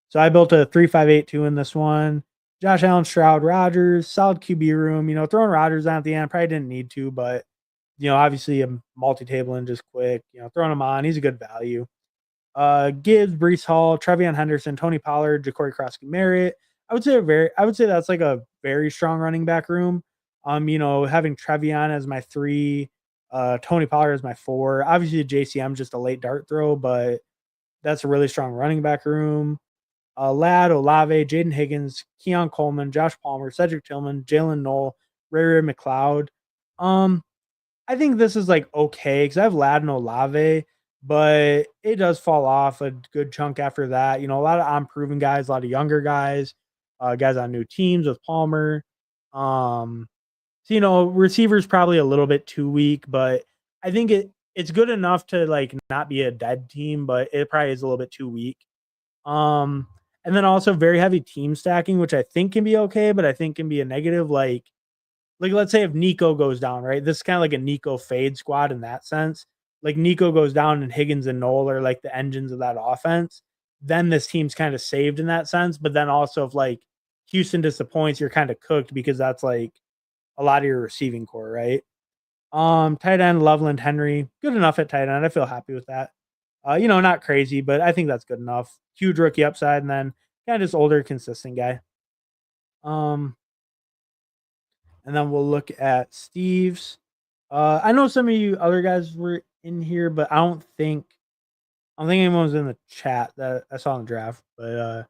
So I built a 3-5-8-2 in this one. Josh Allen, Stroud, Rodgers, solid QB room. Throwing Rodgers on at the end, probably didn't need to, but obviously a multi-tabling just quick. Throwing him on, he's a good value. Gibbs, Brees Hall, Trevion Henderson, Tony Pollard, Ja'Cory Krosky Merritt. I would say that's like a very strong running back room. Having Trevion as my 3, Tony Pollard as my 4. Obviously, JCM just a late dart throw, but that's a really strong running back room. Ladd, Olave, Jaden Higgins, Keon Coleman, Josh Palmer, Cedric Tillman, Jalen Knoll, Ray McLeod. I think this is like okay because I have Ladd and Olave, but it does fall off a good chunk after that. A lot of unproven guys, a lot of younger guys, guys on new teams with Palmer. Receivers probably a little bit too weak, but I think it's good enough to like not be a dead team, but it probably is a little bit too weak. And then also very heavy team stacking, which I think can be okay, but I think can be a negative. Like let's say if Nico goes down, right? This is kind of like a Nico fade squad in that sense. Like Nico goes down and Higgins and Knoll are like the engines of that offense. Then this team's kind of saved in that sense. But then also if like Houston disappoints, you're kind of cooked because that's like a lot of your receiving core, right? Tight end Loveland Henry, good enough at tight end. I feel happy with that. Not crazy, but I think that's good enough. Huge rookie upside, and then kind of just older, consistent guy. And then we'll look at Steve's. I know some of you other guys were in here, but I don't think anyone was in the chat that I saw in the draft. But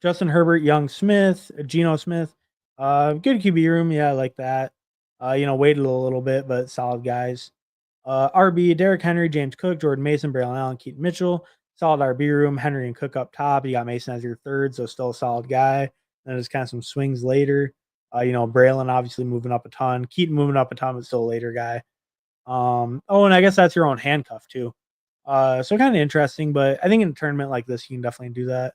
Justin Herbert, Young Smith, Geno Smith, good QB room. Yeah, I like that. Waited a little bit, but solid guys. RB, Derrick Henry, James Cook, Jordan Mason, Braylon Allen, Keaton Mitchell. Solid RB room. Henry and Cook up top. You got Mason as your 3rd, so still a solid guy. Then there's kind of some swings later. Braylon obviously moving up a ton. Keaton moving up a ton, but still a later guy. And I guess that's your own handcuff too. So kind of interesting, but I think in a tournament like this, you can definitely do that.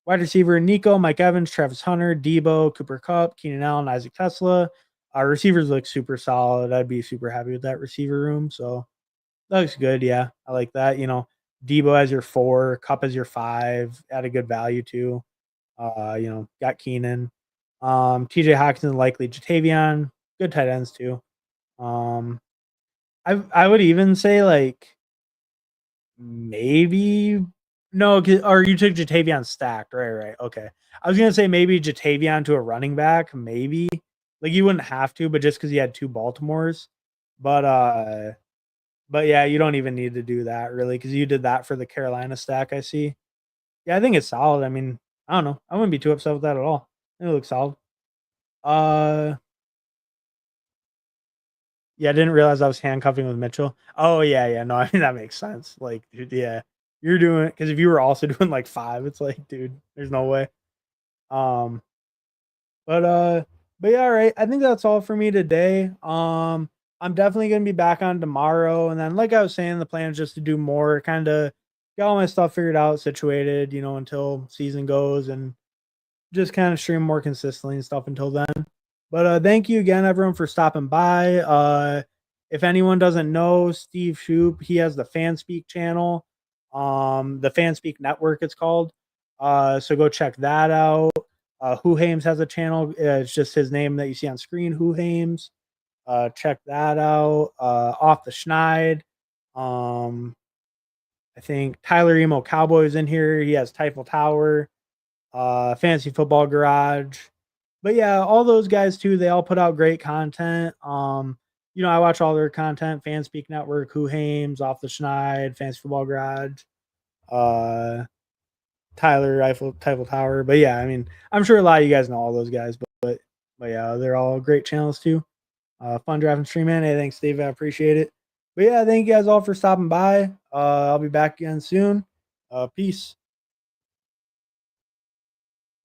Wide receiver, Nico, Mike Evans, Travis Hunter, Debo, Cooper Kupp, Keenan Allen, Isaac Tesla. Our receivers look super solid. I'd be super happy with that receiver room. So that looks good. Yeah, I like that. Debo as your 4, Kupp as your 5, at a good value too. Got Keenan. TJ Hawkinson, likely Jatavion, good tight ends too. I would even say like maybe no, or you took Jatavion stacked, right? Okay, I was gonna say maybe Jatavion to a running back, maybe like you wouldn't have to, but just because you had 2 Baltimores, but yeah, you don't even need to do that really because you did that for the Carolina stack. I see. Yeah, I think it's solid. I mean, I don't know. I wouldn't be too upset with that at all. It looks solid. Yeah, I didn't realize I was handcuffing with Mitchell. Oh yeah. No, I mean that makes sense. Like, dude, yeah, you're doing because if you were also doing like 5, it's like, dude, there's no way. Um, but yeah, all right. I think that's all for me today. I'm definitely gonna be back on tomorrow, and then like I was saying, the plan is just to do more, kind of get all my stuff figured out, situated, until season goes, and just kind of stream more consistently and stuff until then. But thank you again, everyone, for stopping by. If anyone doesn't know, Steve Shoop, he has the Fanspeak channel, the Fanspeak Network, it's called. So go check that out. Who Hames has a channel. It's just his name that you see on screen, Who Hames. Check that out. Off the Schneid. I think Tyler Emo Cowboy is in here. He has Typhel Tower, Fantasy Football Garage. But yeah, all those guys too, they all put out great content. I watch all their content, Fanspeak Network, Who Hames, Off the Schneid, Fantasy Football Garage, Tyler Typhel Tower. But yeah, I mean, I'm sure a lot of you guys know all those guys, but yeah, they're all great channels too. Fun driving stream, man. Hey, thanks, Steve. I appreciate it. But yeah, thank you guys all for stopping by. I'll be back again soon. Peace.